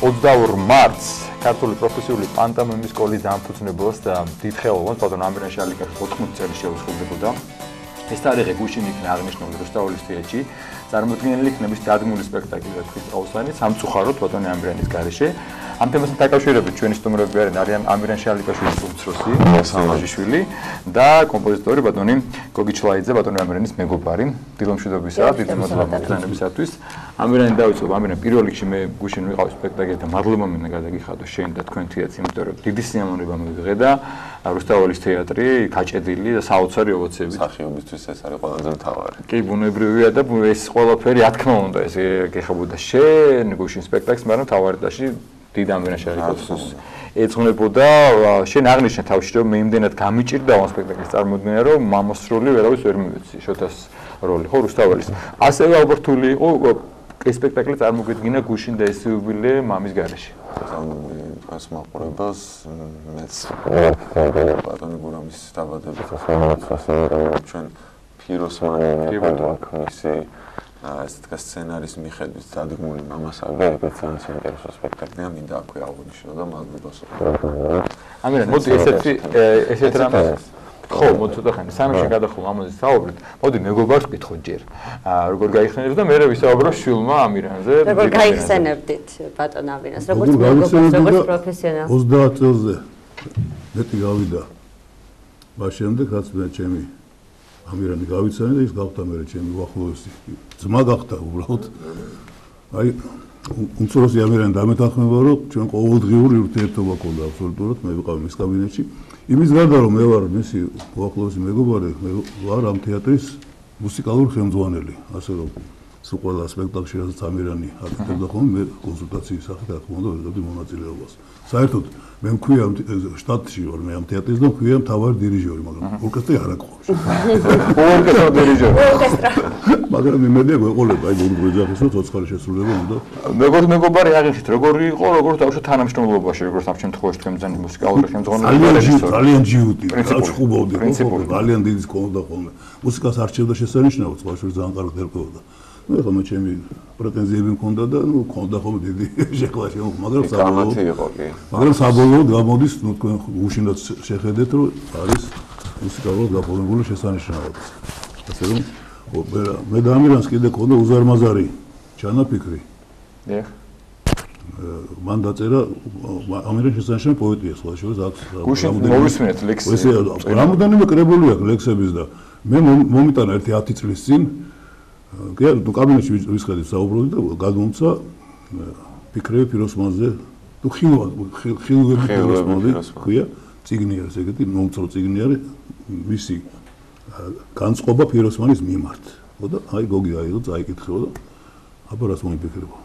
B: 22 მარტს ქართული პროფესიული პანტომიმის სკოლის დამფუძნებელს და დიდ ხელოვანს ბატონ ამირან შალიკაშვილს 80 წელი შეუსრულდებოდა. ეს თარიღი გუშინ იქნა აღნიშნული რუსთაველის თეატრში. წარმოდგენილი იქნება დადგმული სპექტაკლი და თქვის აუსანი სამწუხაროდ ბატონი ამირანის გარეშე. ამ თემასთან დაკავშირებით ჩვენი სტუმრები არიან ამირან შალიკაშვილის უმცროსი სამაჟიშვილი და კომპოზიტორი ბატონი გოგი ჩლაიძე, ბატონი ამირანის მეგობარი. დილომშვიდობისა, დიდი მადლობა მოგზაურობისათვის. ამირანი დავიწყო, ამირან პირველ რიგში მე გუშინ ვიყავი სპექტაკლში და მადლობა მინდა გადაგიხადო შენ და თქვენ თეატრს, იმიტომ რომ დიდი სიამოვნება მივიღე და რუსთაველის თეატრი გაჭედილი და საოცარი ოვაცებით.
J: სახიობისთვის ეს არის ყველაზე მთავარი.
B: კი, ბუნებრივია და ეს ყველაფერი, რა თქმა უნდა, ეს გეხებოდა შენ გუშინ სპექტაკლს, მაგრამ თავარდაში დიდ ამირან შალიკაშვილს ეძღვნებოდა. შენ აღნიშნე თავში რომ მე იმდენად გამიჭირდა ამ სპექტაკლის წარმოდგენა, რომ მამოსროლი ვერავის ვერ მივეცი შოთას როლი, ხო რუსთაველის. ასევე ალბართული იყო ეს სპექტაკლი წარმოგედგინა გუშინ და ეს იუბილე მამის გარეშე.
J: ეს მაყურებელს მეც ბატონი გურამის დაბადებით ჩვენ ფიროსმანი მისი ეს თქვა სცენარის მიხედვით დადგმული მამასავე ეგეც საინტერესო სპექტაკლია, მინდა აქვე აღნიშნო და მადლობას.
B: ამირან, მოდი ესეთ რამეს ხო, მოდი ცოტა ხანი სამში გადახულ ამაზე საუბრით. მოდი მეგობარს ვკითხო ჯერ. როგორ გაიხსენებთ და მე ვისაუბრო შვილმა ამირანზე.
A: როგორ გაიხსენებდით ბატონ ამირანს, როგორც მეგობარს, როგორც პროფესიონალს.
K: 30 წელზე მეტი გავიდა. მას შემდეგ რაც მე ჩემი ამირანი გავიცანე და ის გავხდა მე ჩემი უახლოესი ძმა გახდა უბრალოდ. აი უმცროსი ამირანი დამეთანხმება რომ ჩვენ ყოველდღიური ურთიერთობა გქონდა აბსოლუტურად, მე ვიყავი მის კაბინეტში. იმის გარდა რომ მე ვარ მისი უახლოესი მეგობარი, მე ვარ ამ თეატრის მუსიკალური ხელმძღვანელი, ასე რომ სულ ყველა სპექტაკლში რასაც ამირანი აკეთებდა ხოლმე, მე კონსულტაციის სახით რა თქმა უნდა ვიღებდი მონაწილეობას. საერთოდ მე მქვია შტატში ვარ მე ამ თეატრის და მქვია მთავარი დირიჟორი, მაგრამ ორკესტრი არ აქვს.
B: ორკესტრი დირიჟორი.
K: მაგრამ იმედია გვეყოლება, აი გურგუძახისო ცოცხალი შესრულება უნდა.
B: მეგობარი აღიხსით, როგორი იყო, როგორც თავშე თანამშრომლობაში, როგორც ამ შემთხვევაში თქვენ ძენ მუსიკალური ხელმძღვანელი.
K: ძალიან ჯიუტი, გაჩხუბავდი, ძალიან დიდი ჰქონდა ხოლმე. მუსიკას არჩევდა შესანიშნავად, სხვა შორის ძალიან კარგად ერკვეოდა. ну ეხლა მე ჩემი პრეტენზიები მქონდა და ну მქონდა ხოლმე დიდი შეხლა შემო, მაგრამ საბოლოოდ გამოდის, ну თქვენ უშინდაც შეხედეთ, რომ არის მუსიკალურად გაფორმებული შესანიშნავად. ასე რომ მე და ამირანს კიდე მქონდა უზარმაზარი ჩანაფიქრი.
B: დიახ.
K: მან დაწერა ამირან შესანიშნავი პოეტია, სხვა შორის აქვს
B: გუშინ მოვისმენთ ლექსები.
K: რამოდენიმე კრებული აქვს ლექსების და მე მომიტანა ერთი 10 წლის წინ კი თუ კაბინეტში ვისხედით საუბრობდი და გადმომცა ფიქრები ფიროსმანზე თუ ხილვები ფიროსმანზე ქვია წიგნი არის ეგეთი მომწრო წიგნი არის მისი განწყობა ფიროსმანის მიმართ ხო და აი გოგი აიღო წაიკითხო და აბა რას მომიფიქრებო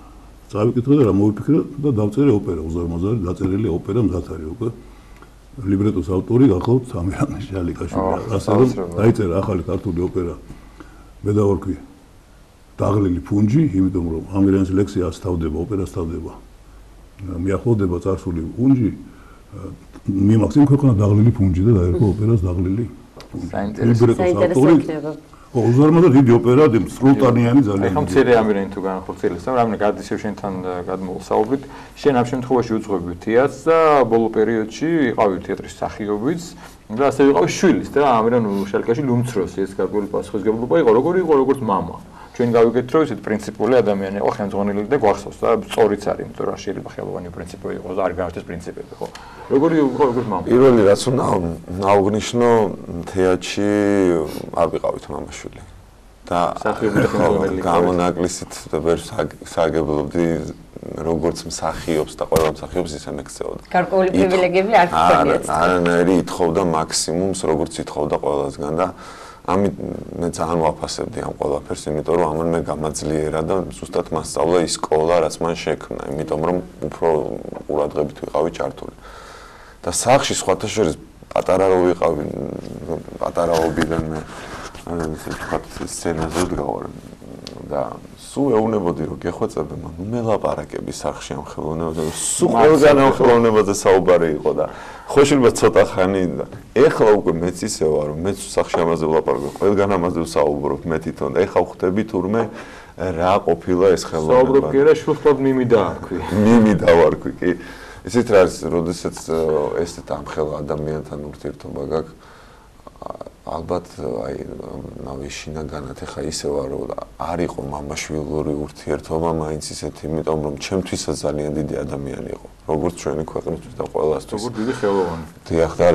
K: წავიკითხე და რა მოვიფიქრე და დავწერე ოპერა უზარმაზარი დაწერილი ოპერა მზად არის უკვე ლიბრეტოს ავტორი გახლავთ ამირან შალიკაშვილი ასე რომ დაიწერა ახალი ქართული ოპერა მე დავარქვი დაღლილი ფუნჯი, იმიტომ რომ ამირანის ლექსია ასთავდება, ოპერას თავდება. მიახლოვდება წარსული ფუნჯი, მიმახსენ ქვეყნა დაღლილი ფუნჯი და დაერქვა ოპერას დაღლილი ფუნჯი.
A: საინტერესო იქნება.
K: ხო, უზარმაზარი დიდი ოპერა, სრულტანიანი ძალიან.
B: ეხლა მცირე ამირანი თუ განხორციელებს, რამე გადისევ შენთან გადმოვსაუბრით, შენ ამ შემთხვევაში უძღვები თეატრს და ბოლო პერიოდში იყავი თეატრის მსახიობიც და ასე ვიყავი შვილის და ამირან შალიკაშვილი უმცროსი ეს გარკვეული პასუხისმგებლობა იყო, როგორი იყო როგორც მამა. ჩვენ გავიგეთ რომ ისეთ პრინციპული ადამიანი იყო ხელმძღვანელი და გვახსოვს და სწორიც არის, იმიტომ რომ შეიძლება ხელოვანი პრინციპი იყოს და არ გამართეს პრინციპები, ხო? როგორი იყო როგორც მამა?
J: პირველი რაც უნდა აღვნიშნო თეატრში არ ვიყავით მამაშვილი. და გამონაკლისით ვერ საგებლობდი როგორც მსახიობს და ყველა მსახიობს ისე მეკცეოდა.
A: გარკვეული პრივილეგიები არ გქონიათ.
J: არანაირი ითხოვდა მაქსიმუმს, როგორც ითხოვდა ყველასგან და ამით მე ძალიან ვაფასებდი ამ ყველაფერს, იმიტომ რომ ამან მე გამაძლიერა და ზუსტად მასწავლა ის სკოლა, რაც მან შექმნა, იმიტომ რომ უფრო ყურადღებით ვიყავი ჩართული. და სახლში სხვათა შორის პატარა რო ვიყავი, პატარაობიდან მე ესე ვთქვათ სცენაზე ვდგავარ და სულ ეუბნებოდი რომ გეხვეწებე, ნუ მელაპარაკები სახლში ამ ხელოვნებაზე, სულ ყველგან ამ ხელოვნებაზე საუბარი იყო და ხოშილობა ცოტა ხანი და ეხლა უკვე მეც ისე ვარ, რომ მეც სახლში ამაზე ვლაპარაკობ, ყველგან ამაზე ვსაუბრობ მე თვითონ და ეხლა ვხვდები თურმე რა ყოფილა ეს ხელოვნება.
B: საუბრობ კი რა შუხლად მიმიდა არქვი.
J: მიმიდა ვარქვი, კი. ისეთ რა არის, როდესაც ესეთ ამ ხელ ადამიანთან ურთიერთობა გაქვს, ალბათ აი ნავიშინა განათეხა ისე ვარ, რომ არ იყო მამაშვილური ურთიერთობა, მაინც ისეთი, იმიტომ რომ ჩემთვისაც ძალიან დიდი ადამიანი იყო, როგორც ჩვენი ქვეყნისთვის და ყველასთვის.
B: როგორც დიდი ხელოვანი.
J: დიახ, და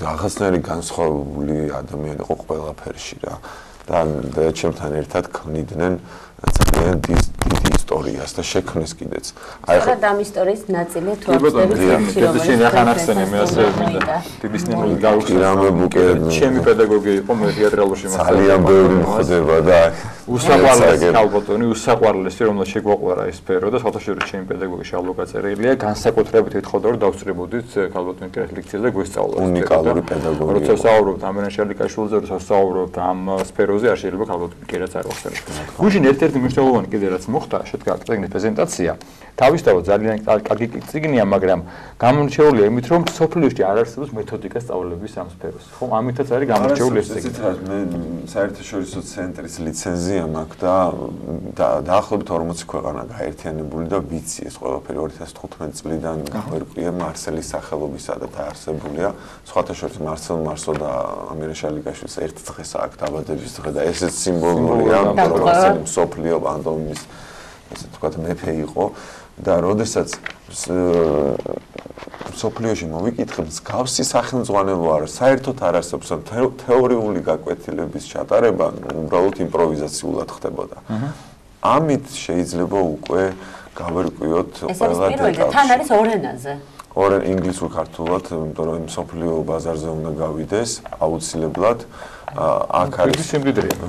J: რაღაცნაირი განსხვავებული ადამიანი იყო ყველაფერში რა. და ჩემთან ერთად ქმნიდნენ ძალიან დიდი ისტორიას და შექმნეს კიდეც.
A: აი ხა ამ ისტორიის ნაწილია თუ აღწერეთ
B: შენ ახან ახსენე მე ასე მინდა. ტიპის ნემული გავუხსნა. ჩემი პედაგოგი იყო მე თეატრალურში მასწავლე.
J: ძალიან ბევრი ხდება და
B: უსაყვარლესი ალბათონი, უსაყვარლესი რომელსაც შეგვაყვარა ეს სფერო და სხვათაშორის ჩემი პედაგოგი შალო გაწერილია, განსაკუთრებით ეთხოვდა რომ დავსწრებოდით ალბათონი ლექციაზე და გვესწავლოთ.
J: უნიკალური პედაგოგი.
B: როცა საუბრობთ ამერან შალიკაშვილზე, როცა საუბრობთ ამ სფეროზე, არ შეიძლება ალბათონი კერაც არ აღწეროთ. გუშინ ერთ-ერთი მნიშვნელოვანი კიდე რაც მოხდა, შედგა წიგნის პრეზენტაცია. თავისთავად ძალიან კარგი წიგნია, მაგრამ გამორჩეულია იმით, რომ სოფლიოში არ არსებობს მეთოდიკა სწავლების ამ სფეროს. ხო, ამითაც არის გამორჩეული ეს წიგნი.
J: მე საერთაშორისო ცენტრის ლიცენზია მაქვს და დაახლოებით 40 ქვეყანა გაერთიანებული და ვიცი ეს ყველაფერი 2015 წლიდან გავერკვია მარსელის სახელობისა და დაარსებულია. სხვათა შორის მარსელ მარსო და ამირა შალიკაშვილის ერთ დღეს აქვს დაბადების დღე და ესეც სიმბოლურია, რომ მარსელი მსოფლიო პანტომიმის ესე ვთქვათ მეფე იყო და როდესაც სოფლიოში მოვიკითხე, მსგავსი სახელმძღვანელო არა, საერთოდ არ არსებობს თეორიული გაკვეთილების ჩატარება, უბრალოდ იმპროვიზაციულად ხდებოდა. ამით შეიძლება უკვე გავერკვიოთ ყველა დეტალს.
A: თან არის ორ ენაზე.
J: ინგლისურ ქართულად, იმიტომ რომ სოფლიო ბაზარზე უნდა გავიდეს აუცილებლად. აქ არის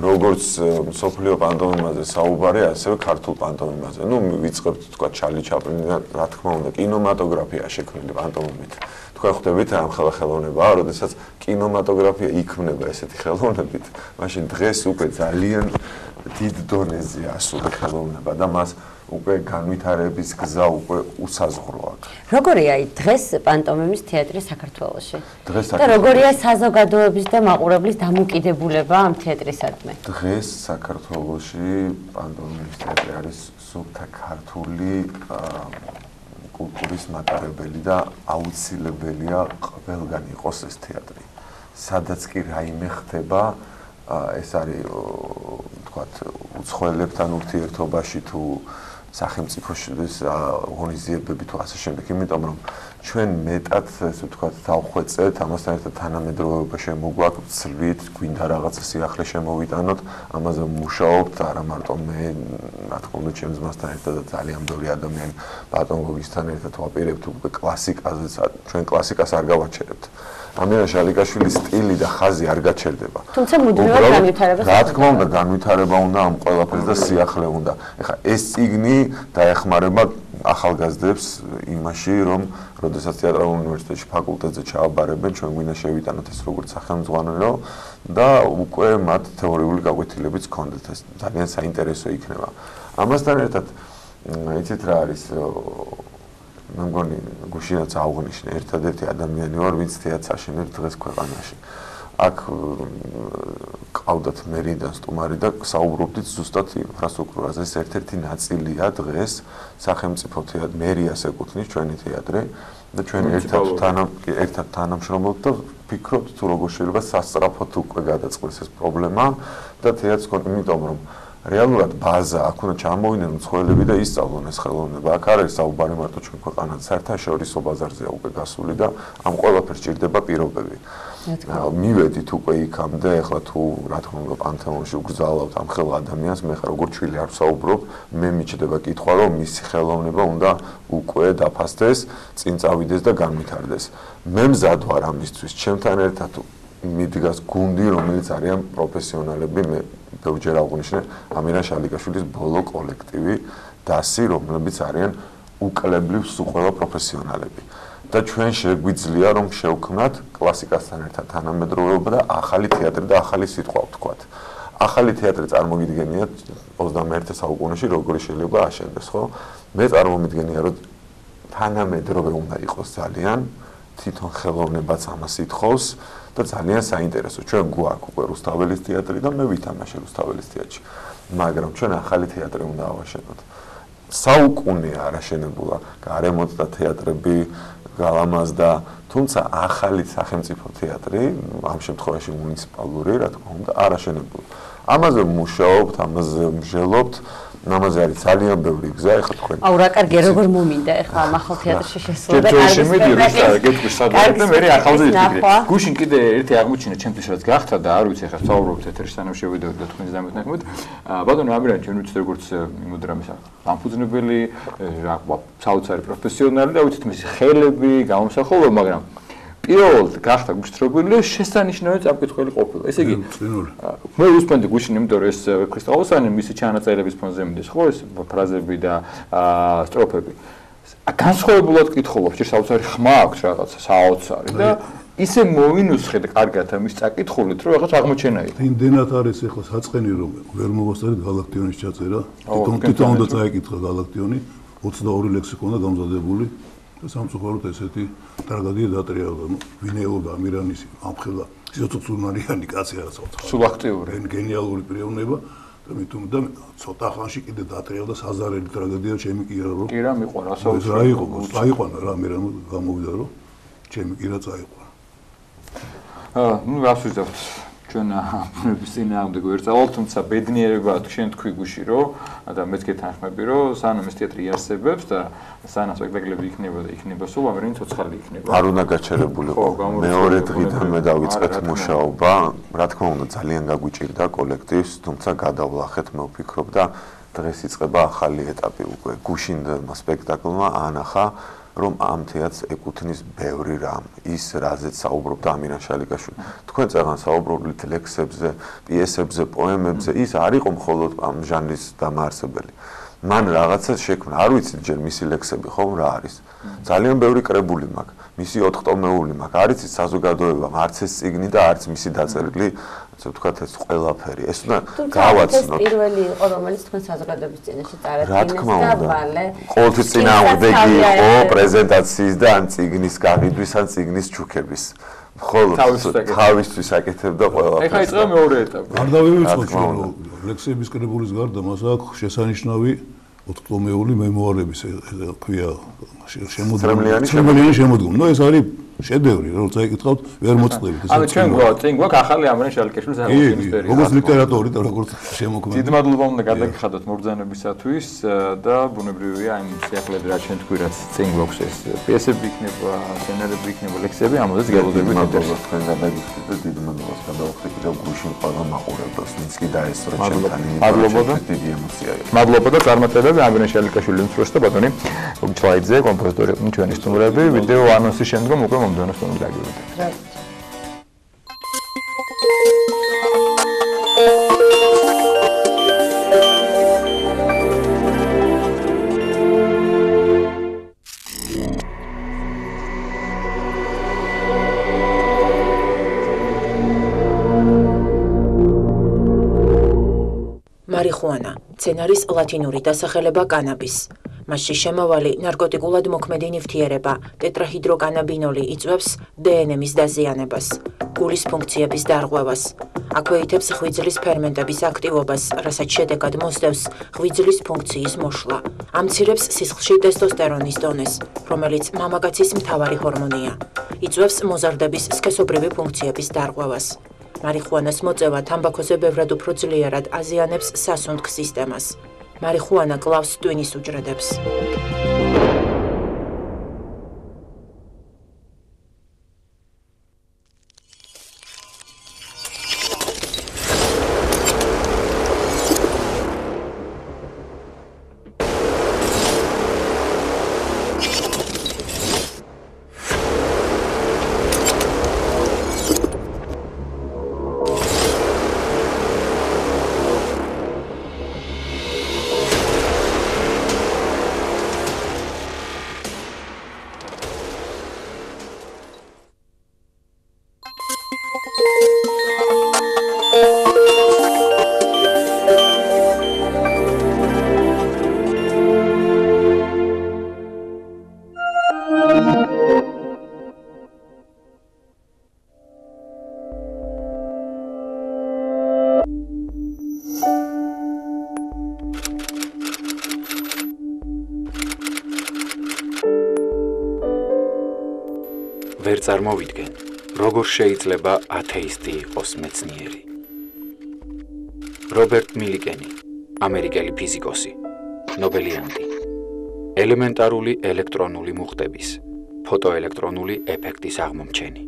J: როგორც სოფლიო პანტომიმაზე საუბარი, ასევე ქართულ პანტომიმაზე. ნუ ვიწყებთ თქვა ჩარლი ჩაპლინიდან, რა თქმა უნდა, კინემატოგრაფია შექმნილი პანტომიმით. თქვენ ხვდებით ამ ხელოვნებაა, როდესაც კინემატოგრაფია იქმნება ესეთი ხელოვნებით, მაშინ დღეს უკვე ძალიან დიდ დონეზე ასული ხელოვნება და მას უკვე განვითარების გზა უკვე უსაზღვრო აქვს.
A: როგორია დღეს პანტომიმის თეატრი საქართველოში? და როგორია საზოგადოების და მაყურებლის დამოკიდებულება ამ თეატრისადმი?
J: დღეს საქართველოში პანტომიმის თეატრი არის სუფთა ქართული კულტურის მატარებელი და აუცილებელია ყველგან იყოს ეს თეატრი. სადაც კი რაიმე ხდება, ეს არის თქვათ უცხოელებთან ურთიერთობაში თუ სახელმწიფოების ორგანიზებები თუ ასე შემდეგ, იმიტომ რომ ჩვენ მეტად ესე ვთქვათ დავხვეწეთ, ამასთან ერთად თანამედროვეობა შემოგვაქვს, ცლით, გვინდა რაღაცა სიახლე შემოვიტანოთ, ამაზე ვმუშაობთ, არა მარტო მე, რა თქმა უნდა, ჩემს მასთან ერთად და ძალიან ბევრი ადამიანი პატონგოგისთან ერთად ვაპირებთ უკვე კლასიკაზე, ჩვენ კლასიკას არ გავაჩერებთ. ამირა შალიკაშვილის სტილი და ხაზი არ გაჩერდება.
A: თუმცა მუდმივად განვითარება.
J: რა თქმა უნდა, განვითარება უნდა ამ ყველაფერს და სიახლე უნდა. ეხლა ეს წიგნი დაეხმარება ახალგაზრდებს იმაში, რომ როდესაც თეატრალურ უნივერსიტეტში ფაკულტეტზე ჩააბარებენ, ჩვენ გვინდა შევიტანოთ ეს როგორც სახელმძღვანელო და უკვე მათ თეორიული გაკვეთილებიც ჰქონდეთ. ეს ძალიან საინტერესო იქნება. ამასთან ერთად, იცით რა არის მე მგონი გუშინაც აღვნიშნე ერთადერთი ადამიანი ვარ, ვინც თეატრს აშენებს დღეს ქვეყანაში. აქ ყავდათ მერიდან სტუმარი და საუბრობდით ზუსტად ინფრასტრუქტურაზე. ეს ერთ-ერთი ნაწილია დღეს სახელმწიფო თეატრი, მერიას ეკუთვნის ჩვენი თეატრი და ჩვენ ერთად თანამშრომლობთ და ვფიქრობთ თუ როგორ შეიძლება სასწრაფოდ უკვე გადაწყდეს ეს პრობლემა და თეატრს იმიტომ რომ რეალურად ბაზა აქ უნდა ჩამოვიდნენ მცხოვრებლები და ისწავლონ ეს ხელოვნება. აქ არ არის საუბარი მარტო ჩვენ ქვეყანაზე, საერთაშორისო ბაზარზეა უკვე გასული და ამ ყველაფერს ჭირდება პირობები. მივედით უკვე იქამდე, ეხლა თუ რა თქმა უნდა პანთეონში უგზავნავთ ამ ხელ ადამიანს, მე ხარ როგორ ჩვილი არ ვსაუბრობ, მე მიჩნდება კითხვა, რომ მისი ხელოვნება უნდა უკვე დაფასდეს, წინ წავიდეს და განვითარდეს. მე მზად ვარ ამისთვის, ჩემთან ერთად მიდგას გუნდი, რომელიც არიან პროფესიონალები, მე ბევრჯერ აღვნიშნე ამირან შალიკაშვილის ბოლო კოლექტივი დასი, რომლებიც არიან უკლებლივ სულ ყველა პროფესიონალები. და ჩვენ შეგვიძლია რომ შევქმნათ კლასიკასთან ერთად თანამედროვეობა და ახალი თეატრი და ახალი სიტყვა ვთქვათ. ახალი თეატრი წარმოგიდგენიათ 21 საუკუნეში როგორი შეიძლება აშენდეს, ხო? მე წარმომიდგენია რომ თანამედროვე უნდა იყოს ძალიან, თვითონ ხელოვნებაც ამას ითხოვს და ძალიან საინტერესო. ჩვენ გვაქვს უკვე რუსთაველის თეატრი და მე ვითამაშე რუსთაველის თეატრში. მაგრამ ჩვენ ახალი თეატრი უნდა ავაშენოთ. საუკუნე არ აშენებულა გარემოც და თეატრები გალამაზდა, თუმცა ახალი სახელმწიფო თეატრი, ამ შემთხვევაში მუნიციპალური, რა თქმა უნდა, არ აშენებულა. ამაზე მუშაობთ, ამაზე მსჯელობთ, ამაზე არის ძალიან ბევრი გზა, ეხლა თქვენ.
A: აუ რა კარგია, როგორ მომინდა ეხლა ახალ თეატრში შესვლა და
B: კარგი გეტყვის სადღაც და მე ახალზე ვიტყვი. გუშინ კიდე ერთი აღმოჩენა ჩემთვის რაც გახდა და არ ვიცი ეხლა ვსაუბრობთ ეთერში სანამ შევიდოდით და თქვენს დამეთანხმებით. ბატონო ამირანი ჩვენ ვიცით როგორც იმოდრამის დამფუძნებელი, რა ვთქვა, საოცარი პროფესიონალი და ვიცით მისი ხელები, გამომსახურება, მაგრამ პირველად გახდა გუშტრობილი შესანიშნავი წამკითხველი ყოფილა. ესე იგი, მე უსმენდი გუშინ, იმიტომ რომ ეს ქრისტალოსანი მისი ჩანაწერების ფონზე მიდის, ხო, ეს ფრაზები და სტროფები. განსხვავებულად კითხულობ, ჯერ საოცარი ხმა აქვს რაღაცა, საოცარი და ისე მოვინუსხეთ კარგად ამის წაკითხულით, რომ რაღაც აღმოჩენა იყო.
K: იმდენად არის ახლა საწყენი რომ ვერ მოვასწრეთ გალაქტიონის ჩაწერა. თვითონ უნდა წაიკითხა გალაქტიონი, 22 ლექსიკონა გამზადებული. სამწუხაროდ ესეთი ტრაგედია დატრიალდა, ვინ ელოდა ამირანის ამხელა სიცოცხლიანი კაცი არა საოცარი.
B: სულ აქტიური,
K: გენიალური პიროვნება და მithum და ცოტა ხანში კიდე დატრიალდა საზარელი ტრაგედია ჩემი კი არა რომ.
B: კი რა მიყვარა,
K: რა იყო, წაიყვანა რა ამირან გამოვიდა რომ ჩემი კი რა წაიყვანა.
B: ნუ რას ვიზავთ? ჩვენ ამბების წინააღმდეგ ვერ წავალ, თუმცა ბედნიერება თქვენ თქვი გუში რომ და მეც გეთანხმები რომ სანამ ეს თეატრი იარსებებს და სანამ სპექტაკლები იქნება და იქნება სულ ამერინი ცოცხალი იქნება.
J: არ უნდა გაჩერებულიყო. მეორე დღიდან მე დავიწყეთ მუშაობა, რა თქმა უნდა ძალიან გაგვიჭირდა კოლექტივს, თუმცა გადავლახეთ მე ვფიქრობ და დღეს იწყება ახალი ეტაპი უკვე. გუშინმა სპექტაკლმა ანახა რომ ამ თეატრს ეკუთვნის ბევრი რამ, ის რაზეც საუბრობდა ამირან შალიკაშვილი. თქვენ წაღან საუბრობთ ლექსებზე, პიესებზე, პოემებზე, ის არ იყო მხოლოდ ამ ჟანრის დამაარსებელი. მან რაღაცა შექმნა, არ ვიცით ჯერ მისი ლექსები ხომ რა არის. ძალიან ბევრი კრებული მაქვს, მისი 4 ტომეული მაქვს, არ იცით საზოგადოება, არც ეს წიგნი და არც მისი დაწერილი, ასე ვთქვათ, ეს ყველაფერი. ეს უნდა გავაცნოთ.
A: ეს პირველი იყო, რომელიც თქვენ საზოგადოების წინაშე წარადგინეს და ვალე.
J: ყოველთვის წინააღმდეგი იყო პრეზენტაციის და ან წიგნის გაყიდვის, ან წიგნის ჩუქების. მხოლოდ თავისთვის აკეთებდა ყველაფერს.
B: ეხლა იწყება მეორე ეტაპი.
K: არ დავივიწყოთ რომ ლექსების კრებულის გარდა მას აქვს შესანიშნავი 4 ტომეული მემუარების, ქვია შემოდგომი. ნუ ეს არის შედევრი, როცა იკითხავთ, ვერ მოწყდებით.
B: ანუ ჩვენ გვაქვს ახალი ამირან შალიკაშვილის აღმოჩენის პერიოდი.
K: როგორც ლიტერატორი და როგორც შემოქმედი.
B: დიდ მადლობა უნდა გადაგიხადოთ მობრძანებისათვის და ბუნებრივია იმ სიახლეები რა ჩვენ თქვი რაც წინ გვაქვს ეს პიესები იქნება, სცენარები იქნება, ლექსები, ამოდაც გელოდებით
J: ინტერესს თქვენ გადაგიხდით და დიდ მადლობას გადავხდით და გუშინ ყველა მაყურებელს ვინც კი დაესწრო ჩვენთან
B: მადლობა დიდი ემოცია იყო. მადლობა და წარმატებები ამირან შალიკაშვილის დროს და ბატონი ჩლაიძე კომპოზიტორი ჩვენი სტუმრები ვიდეო ანონსის შემდგომ უკვე მომდევნო სტუმრად დაგივიდნენ.
C: მარიხუანა, სცენარის ლათინური დასახელება კანაბის. მასში შემავალი ნარკოტიკულად მოქმედი ნივთიერება, ტეტრაჰიდროკანაბინოლი იწვევს დნმ-ის დაზიანებას, გულის ფუნქციების დარღვევას. აქვეითებს ღვიძლის ფერმენტების აქტივობას, რასაც შედეგად მოსდევს ღვიძლის ფუნქციის მოშლა. ამცირებს სისხლში ტესტოსტერონის დონეს, რომელიც მამაკაცის მთავარი ჰორმონია. იწვევს მოზარდების სქესობრივი ფუნქციების დარღვევას. მარიხუანას მოწევა თამბაქოზე ბევრად უფრო ძლიერად აზიანებს სასუნთქ სისტემას. მარიხუანა კლავს ტვინის უჯრედებს.
L: ვერ წარმოვიდგენ, როგორ შეიძლება ათეისტი იყოს მეცნიერი. რობერტ მილიგენი, ამერიკელი ფიზიკოსი, ნობელიანტი. ელემენტარული ელექტრონული მუხტების, ფოტოელექტრონული ეფექტის აღმომჩენი.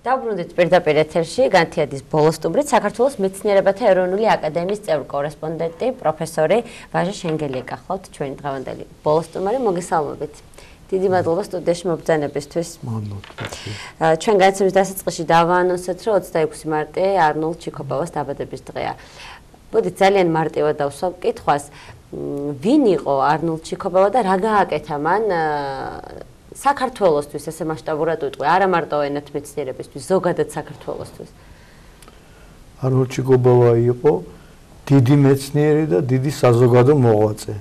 A: დავბრუნდით პირდაპირ ეთერში, განთიადის ბოლო სტუმრით საქართველოს მეცნიერებათა ეროვნული აკადემიის წევრი კორესპონდენტი, პროფესორი ვაჟა შენგელია გახლავთ ჩვენი დღევანდელი ბოლო სტუმარი, მოგესალმებით. დიდი მადლობა სტუდიაში მობრძანებისთვის. ჩვენ განაცემის დასაწყისში დავაანონსეთ, რომ 26 მარტი არნოლდ ჩიქობავას დაბადების დღეა. მოდით ძალიან მარტივად დავსვამ კითხვას, ვინ იყო არნოლდ ჩიქობავა და რა გააკეთა მან საქართველოსთვის ესე მასშტაბურად ვიტყვი, არა მარტო ენათმეცნიერებისთვის, ზოგადად საქართველოსთვის.
M: არნოლდ ჩიქობავა იყო დიდი მეცნიერი და დიდი საზოგადო მოღვაწე.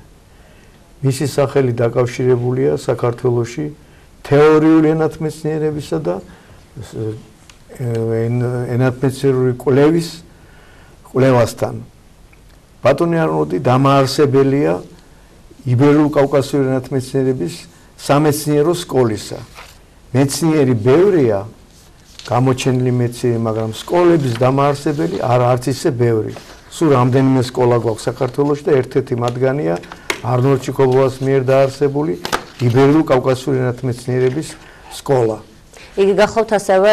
M: მისი სახელი დაკავშირებულია საქართველოში თეორიული ენათმეცნიერებისა და ენათმეცნიერული კვლევასთან. ბატონი არნოლდი დამაარსებელია იბერულ-კავკასიური ენათმეცნიერების სამეცნიერო სკოლისა. მეცნიერი ბევრია, გამოჩენილი მეცნიერი, მაგრამ სკოლების დამაარსებელი არც ისე ბევრი. სულ რამდენიმე სკოლა გვაქვს საქართველოში და ერთ-ერთი მათგანია არნოლდ ჩიქობავას მიერ დაარსებული იბერულ-კავკასიური ენათმეცნიერების სკოლა.
A: იგი გახლავთ ასევე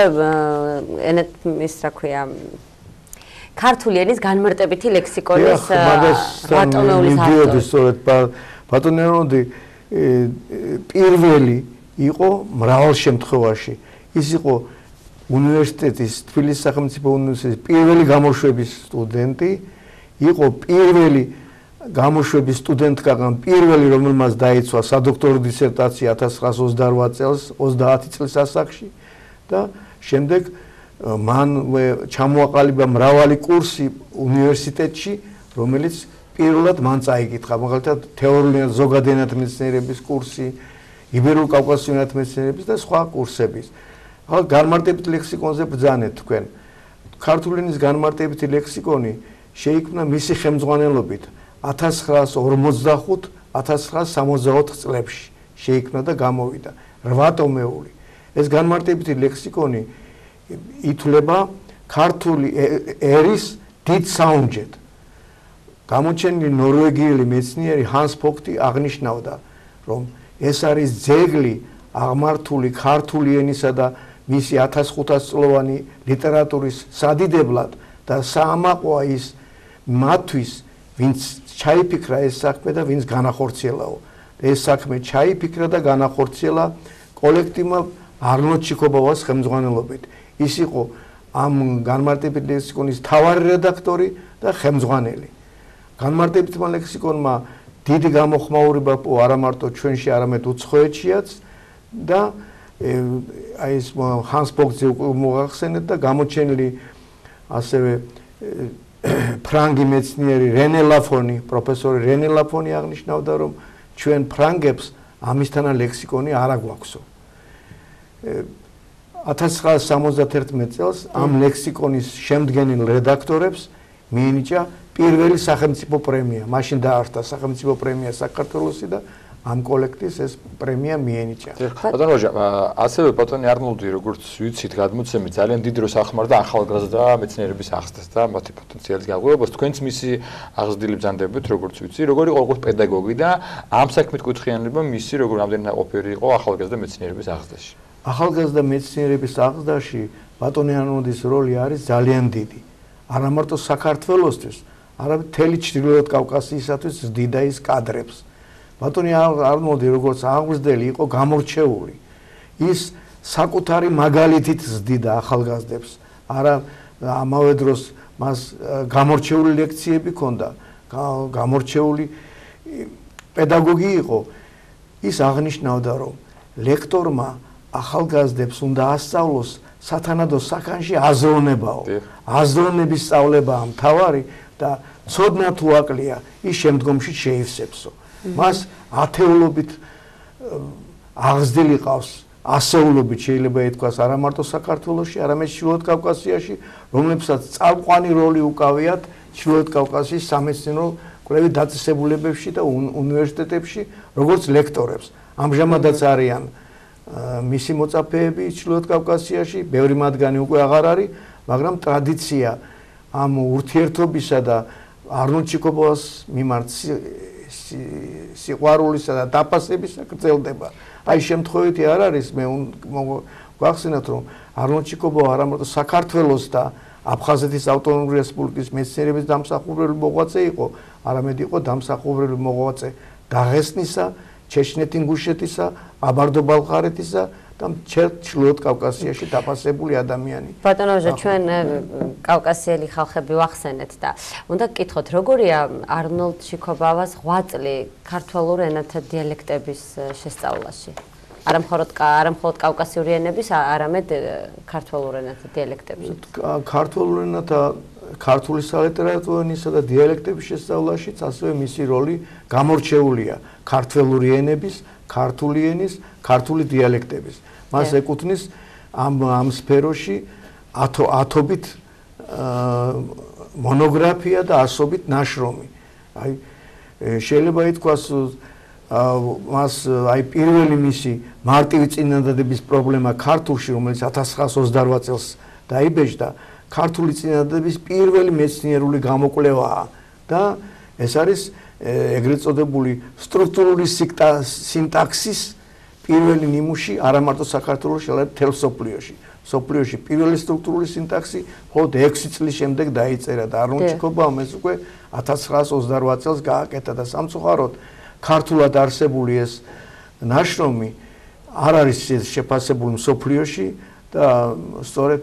A: ქართული ენის განმარტებითი ლექსიკონის ბატონეულის ავტორი.
M: ბატონი არნოლდი პირველი იყო მრავალ შემთხვევაში. ის იყო უნივერსიტეტის, თბილისის სახელმწიფო უნივერსიტეტის პირველი გამოშვების სტუდენტი, იყო პირველი გამოშვების სტუდენტგან პირველი, რომელმაც დაიცვა სადოქტორო დისერტაცია 1928 წელს 30 წლის ასაკში და შემდეგ მან ჩამოაყალიბა მრავალი კურსი უნივერსიტეტში, რომელიც პირველად მან წაიკითხა, მაგალითად თეორიული ზოგადი ენათმეცნიერების კურსი, იბერულ-კავკასიური ენათმეცნიერების და სხვა კურსების. ახლა განმარტებითი ლექსიკონზე ბრძანეთ თქვენ. ქართული ენის განმარტებითი ლექსიკონი შეიქმნა მისი ხელმძღვანელობით 1945-1964 წლებში შეიქმნა და გამოვიდა 8 ტომეული. ეს განმარტებითი ლექსიკონი ითვლება ქართული ერის დიდ საუნჯედ. გამოჩენილი ნორვეგიელი მეცნიერი ჰანს ფოქტი აღნიშნავდა, რომ ეს არის ძეგლი აღმართული ქართული ენისა და მისი 1500 წლოვანი ლიტერატურის სადიდებლად და საამაყოა ის მათთვის, ვინც ჩაიფიქრა ეს საქმე და ვინც განახორციელაო. ეს საქმე ჩაიფიქრა და განახორციელა კოლექტივმა არნოლდ ჩიქობავას ხელმძღვანელობით. ის იყო ამ განმარტებითი ლექსიკონის მთავარი რედაქტორი და ხელმძღვანელი. განმარტებითმა ლექსიკონმა დიდი გამოხმაურება არა მარტო ჩვენში, არამედ უცხოეთშიაც და აი ეს ჰანს ფოქტზე მოახსენეთ და გამოჩენილი ასევე ფრანგი მეცნიერი რენე ლაფონი, პროფესორი რენე ლაფონი აღნიშნავდა, რომ ჩვენ ფრანგებს ამისთანა ლექსიკონი არ აგვაქვსო. 1971 წელს ამ ლექსიკონის შემდგენილ რედაქტორებს მიენიჭა პირველი სახელმწიფო პრემია. მაშინ დაარსდა სახელმწიფო პრემია საქართველოსი და ამ კოლექტივს ეს პრემია მიენიჭა.
B: ბატონო ვაჟა, ასევე ბატონი არნოლდი, როგორც ვიცით, გადმოცემით ძალიან დიდ დროს ახმარდა ახალგაზრდა მეცნიერების აღზრდას და მათი პოტენციალის გაღვივებას. თქვენც მისი აღზრდილი ბრძანდებით, როგორც ვიცი, როგორი იყო როგორც პედაგოგი და ამ საქმით კუთხიანობა მისი როგორ რამდენი ყოფილი იყო ახალგაზრდა მეცნიერების აღზრდაში.
M: ახალგაზრდა მეცნიერების აღზრდაში ბატონი არნოლდის როლი არის ძალიან დიდი. არა მარტო საქართველოსთვის, არამედ მთელი ჩრდილოეთ კავკასიისათვის ზრდიდა ის კადრებს. ბატონი არნოლდი როგორც აღმზრდელი იყო გამორჩეული. ის საკუთარი მაგალითით ზრდიდა ახალგაზრდებს. არა ამავე დროს მას გამორჩეული ლექციები ჰქონდა, გამორჩეული პედაგოგი იყო. ის აღნიშნავდა, რომ ლექტორმა ახალგაზრდებს უნდა ასწავლოს სათანადო საქანში აზროვნებაო. აზროვნების სწავლებაა მთავარი და ცოდნა თუ აკლია, ის შემდგომში შეივსებსო. მას ათეულობით აღზრდილი ყავს ასეულობით შეიძლება ითქვას არა მარტო საქართველოში, არამედ ჩრდილოეთ კავკასიაში, რომლებსაც წამყვანი როლი უკავიათ ჩრდილოეთ კავკასიის სამეცნიერო კვლევით დაწესებულებებში და უნივერსიტეტებში, როგორც ლექტორებს. ამჟამადაც არიან მისი მოწაფეები ჩრდილოეთ კავკასიაში, ბევრი მათგანი უკვე აღარ არის, მაგრამ ტრადიცია ამ ურთიერთობისა და არნოლდ ჩიკობოვას მიმართ სიყვარულისა და დაფასებისა გრძელდება. აი შემთხვევითი არ არის, მე გვახსენოთ, რომ არნოლდ ჩიკობოვა არა მარტო საქართველოს და აფხაზეთის ავტონომიური რესპუბლიკის მეცნიერების დამსახურებული მოღვაწე იყო, არამედ იყო დამსახურებული მოღვაწე დაღესტნისა, ჩეჩნეთ-ინგუშეთისა, აბარდო-ბალყარეთისა და ჩრდილოეთ კავკასიაში დაფასებული ადამიანი.
A: ბატონო, ჩვენ კავკასიელი ხალხები ვახსენეთ და უნდა გკითხოთ, როგორია არნოლდ ჩიკობოვას ღვაწლი ქართველურ ენათა დიალექტების შესწავლაში? არა მხოლოდ კავკასიური ენების, არამედ ქართველურ ენათა დიალექტებში.
M: ქართველურ ენათა ქართული სალიტერატურო ენისა და დიალექტების შესწავლაშიც ასევე მისი როლი გამორჩეულია ქართველური ენების, ქართული ენის, ქართული დიალექტების. მას ეკუთვნის ამ სფეროში ათობით მონოგრაფია და ასობით ნაშრომი. აი შეიძლება ითქვას მას აი პირველი მისი მარტივი წინადადების პრობლემა ქართულში, რომელიც 1928 წელს დაიბეჭდა, ქართული წინადადების პირველი მეცნიერული გამოკვლევაა და ეს არის ეგრეთ წოდებული სტრუქტურული სინტაქსის პირველი ნიმუში არა მარტო საქართველოში, არამედ მთელ მსოფლიოში. მსოფლიოში პირველი სტრუქტურული სინტაქსი მხოლოდ 6 წლის შემდეგ დაიწერა და არნოლდ ჩიკობოვამ ეს უკვე 1928 წელს გააკეთა და სამწუხაროდ ქართულად არსებული ეს ნაშრომი არ არის შეფასებული მსოფლიოში და სწორედ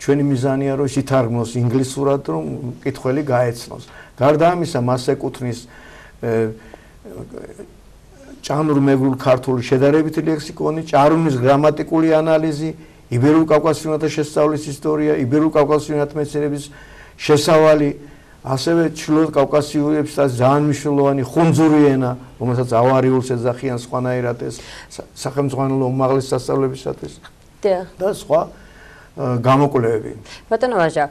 M: ჩვენი მიზანია რომ ითარგმნოს ინგლისურად, რომ მკითხველი გაეცნოს. გარდა ამისა, მას ეკუთვნის ჭანურ-მეგრულ ქართული შედარებითი ლექსიკონი, ჭარუნის გრამატიკული ანალიზი, იბერულ-კავკასიური ენათა შესწავლის ისტორია, იბერულ-კავკასიური ენათა მეცნიერების შესავალი, ასევე ჩრდილოეთ კავკასიურებსაც ძალიან მნიშვნელოვანი ხუნძური ენა, რომელსაც ავარიულს ეძახიან სხვანაირად ეს სახელმძღვანელო უმაღლეს სასწავლებისათვის და სხვა გამოკვლევები.
A: ბატონო ვაჟა,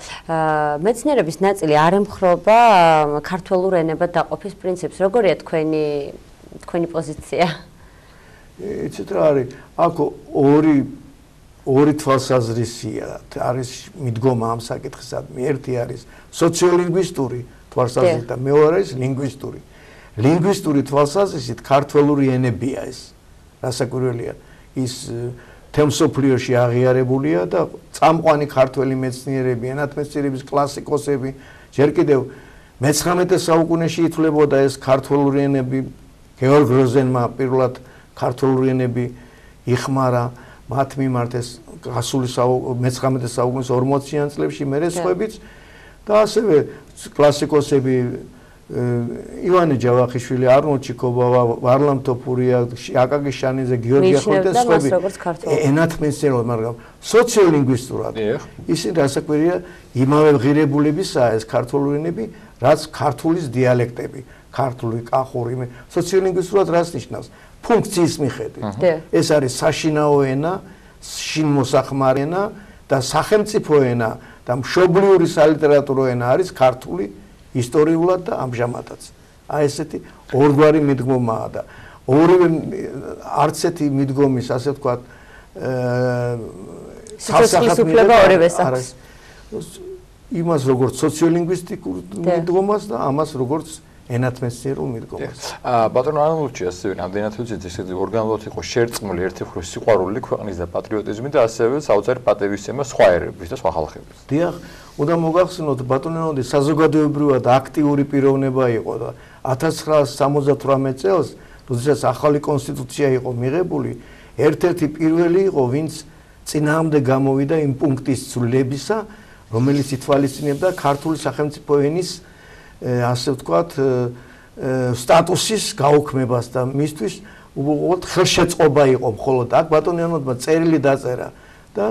A: მეცნიერების ნაწილი არ ემხრობა ქართულ ენებად დაყოფის პრინციპს. როგორია თქვენი პოზიცია?
M: იცით რა არის? აქ ორი თვალსაზრისია არის მიდგომა ამ საკითხისადმი. ერთი არის სოციოლინგვისტური თვალსაზრისით და მეორე არის ლინგვისტური. ლინგვისტური თვალსაზრისით ქართველური ენებია ეს. რასაკვირველია, ის თემსოფლიოში აღიარებულია და წამყვანი ქართველი მეცნიერები, ენათმეცნიერების კლასიკოსები, ჯერ კიდევ მე-19 საუკუნეში ითვლებოდა ეს ქართველური ენები, გეორგ როზენმა პირველად ქართველური ენები იხმარა მათ მიმართ ეს გასული მე-19 საუკუნის 40-იან წლებში, მერე სხვაებიც და ასევე კლასიკოსები ივანე ჯავახიშვილი, არნოლდ ჩიკობოვა, ვარლამ თოფურია, აკაკი შანიძე, გიორგი ახალი და სხვაები ენათმეცნიერულად, მაგრამ სოციოლინგვისტურად ისინი რასაკვირია იმავე ღირებულებისაა ეს ქართული ენები, რაც ქართულის დიალექტები, ქართული, კახური, სოციოლინგვისტურად რას ნიშნავს? ფუნქციის მიხედვით. ეს არის საშინაო ენა, შინმოსახმარი ენა და სახელმწიფო ენა და მშობლიური სალიტერატურო ენა არის ქართული ისტორიულად და ამჟამადაც. აი ესეთი ორგვარი მიდგომაა და ორივე არც ერთი მიდგომის, ასე ვთქვათ,
A: სახელმწიფო ორივეს აქვს.
M: იმას როგორც სოციოლინგვისტიკურ მიდგომას და ამას როგორც ენათმეცნიერულ მიდგომას.
B: ბატონო ანულჩი ასევე რამდენად ვიცით, ესეთი ორგანულად იყო შერწყმული ერთი მხრივ სიყვარული ქვეყნის და პატრიოტიზმი და ასევე საოცარი პატივისცემა სხვა ერების და სხვა ხალხების.
M: დიახ, უნდა მოგახსენოთ ბატონო საზოგადოებრივად აქტიური პიროვნება იყო და 1978 წელს, როდესაც ახალი კონსტიტუცია იყო მიღებული, ერთ-ერთი პირველი იყო, ვინც წინააღმდეგ გამოვიდა იმ პუნქტის ცვლილებისა, რომელიც ითვალისწინებდა ქართული სახელმწიფო ენის ასე ვთქვათ, სტატუსის გაუქმებას და მისთვის უბრალოდ ხელშეწყობა იყო მხოლოდ აქ ბატონიანმა წერილი დაწერა და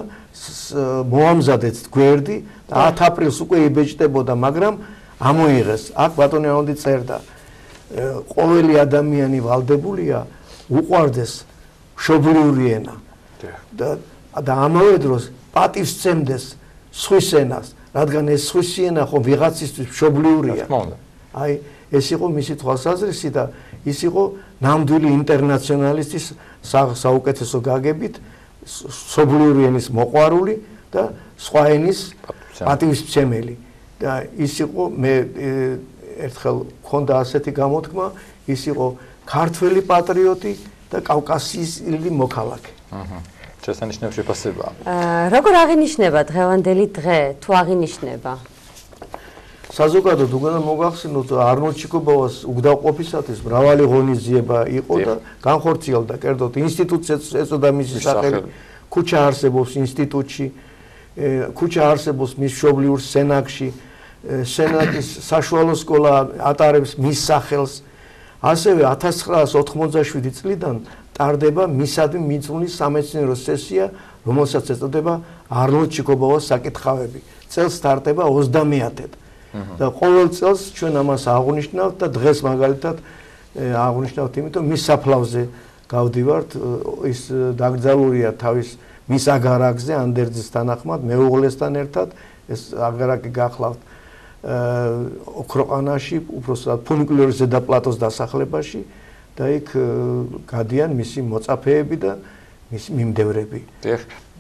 M: მოამზადეთ გვერდი და 10 აპრილს უკვე იბეჭდებოდა, მაგრამ ამოიღეს. აქ ბატონიანი წერდა, ყოველი ადამიანი ვალდებულია უყვარდეს მშობლიური ენა და ამავე დროს პატივს სცემდეს სხვის ენას, რადგან ეს სხვისი ენა ხო ვიღაცისთვის მშობლიურია. აი, ეს იყო მისი თვალსაზრისი და ის იყო ნამდვილი ინტერნაციონალისტის საუკეთესო გაგებით, მშობლიური ენის მოყვარული და სხვა ენის პატივისმცემელი. და ის იყო მე ერთხელ მქონდა ასეთი გამოთქმა, ის იყო ქართველი პატრიოტი და კავკასიელი მოქალაქე.
B: შესანიშნავი შეფასებაა.
A: როგორ აღინიშნება დღევანდელი დღე, თუ აღინიშნება?
M: საზოგადოდ უკვე მოგახსენოთ არნოლდ ჩიკობოვას უგდავყოფისათვის მრავალი ღონისძიება იყო და განხორციელდა კერძოდ ინსტიტუტს ეწოდა მისი სახელი, ქუჩა არსებობს ინსტიტუტში, ქუჩა არსებობს მის მშობლიურ სენაკში, სენაკის საშუალო სკოლა ატარებს მის სახელს. ასევე 1987 წლიდან ტარდება მისადმი მიწვნის სამეცნიერო სესია, რომელსაც ეწოდება არნოლდ ჩიკობოვას საკითხავები. წელს სტარტება 30-ად. და ყოველ წელს ჩვენ ამას აღვნიშნავთ და დღეს მაგალითად აღვნიშნავთ, იმიტომ მის საფლავზე გავდივართ, ის დაკრძალულია თავის მის აგარაკზე ანდერძის თანახმად მეუღლესთან ერთად, ეს აგარაკი გახლავთ ოქროყანაში, უბრალოდ ფუნიკულიორის ზედაპლატოს დასახლებაში და იქ გადიან მისი მოწაფეები და მისი მიმდევრები.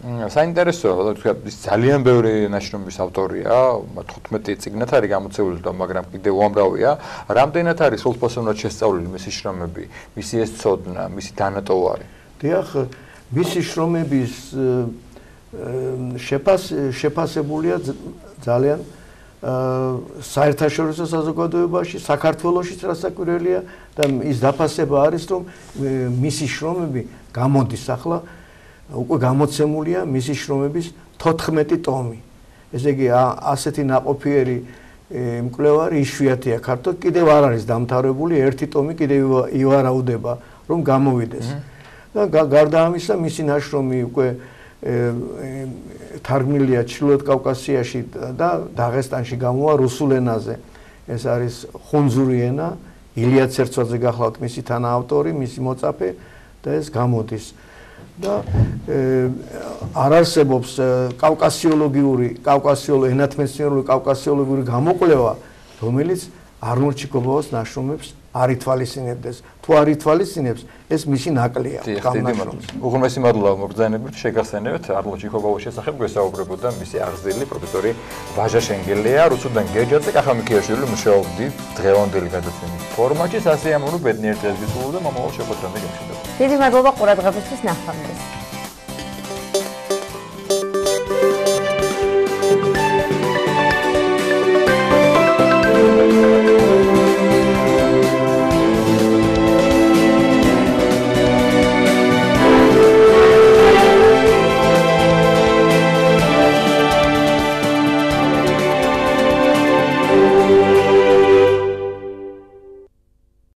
B: საინტერესოა, ის ძალიან ბევრი ნაშრომის ავტორია, 15 წიგნად არის გამოცემული, მაგრამ კიდევ უამრავია. რამდენად არის სრულფასოვნად შესწავლილი მისი შრომები, მისი ეს ცოდნა, მისი დანატოვარი?
M: დიახ, მისი შრომების შეფასებულია ძალიან საერთაშორისო საზოგადოებაში, საქართველოშიც რასაკვირველია და ის დაფასება არის, რომ მისი შრომები გამოდის ახლა უკვე გამოცემულია მისი შრომების 14 ტომი. ესე იგი ასეთი ნაყოფიერი მკვლევარი იშვიათია ქართულად, კიდევ არ არის დამთავრებული, ერთი ტომი კიდევ ივარაუდება რომ გამოვიდეს. და გარდა ამისა მისი ნაშრომი უკვე თარგმნილია ჩრდილოეთ კავკასიაში და დაღესტანში გამოვა რუსულ ენაზე. ეს არის ხუნძური ენა, ილია ცერცვაძე გახლავთ მისი თანაავტორი, მისი მოწაფე და ეს გამოდის. და არ არსებობს ენათმეცნიერული კავკასიოლოგიური გამოკვლევა, რომელიც არნოლდ ჩიკობოვას ნაშრომებს არ ითვალისწინებდეს. თუ არ ითვალისწინებს, ეს მისი ნაკლია.
B: უღრმესი მადლობა მოგზაინებთ, შეგახსენებთ არნოლდ ჩიკობოვას შესახებ გვესაუბრებოდა მისი აღზრდილი პროფესორი ვაჟა შენგელია, რუსუდან გერჯაძე, კახა მიქიაშვილი მუშაობდი დღევანდელი გადაცემის ფორმატში, სასიამოვნო ბედნიერ დღეს გისურვებთ და მომავალ შეხვედრამდე გემშვიდობთ.
A: დიდი მადლობა ყურადღებისთვის, ნახვამდის.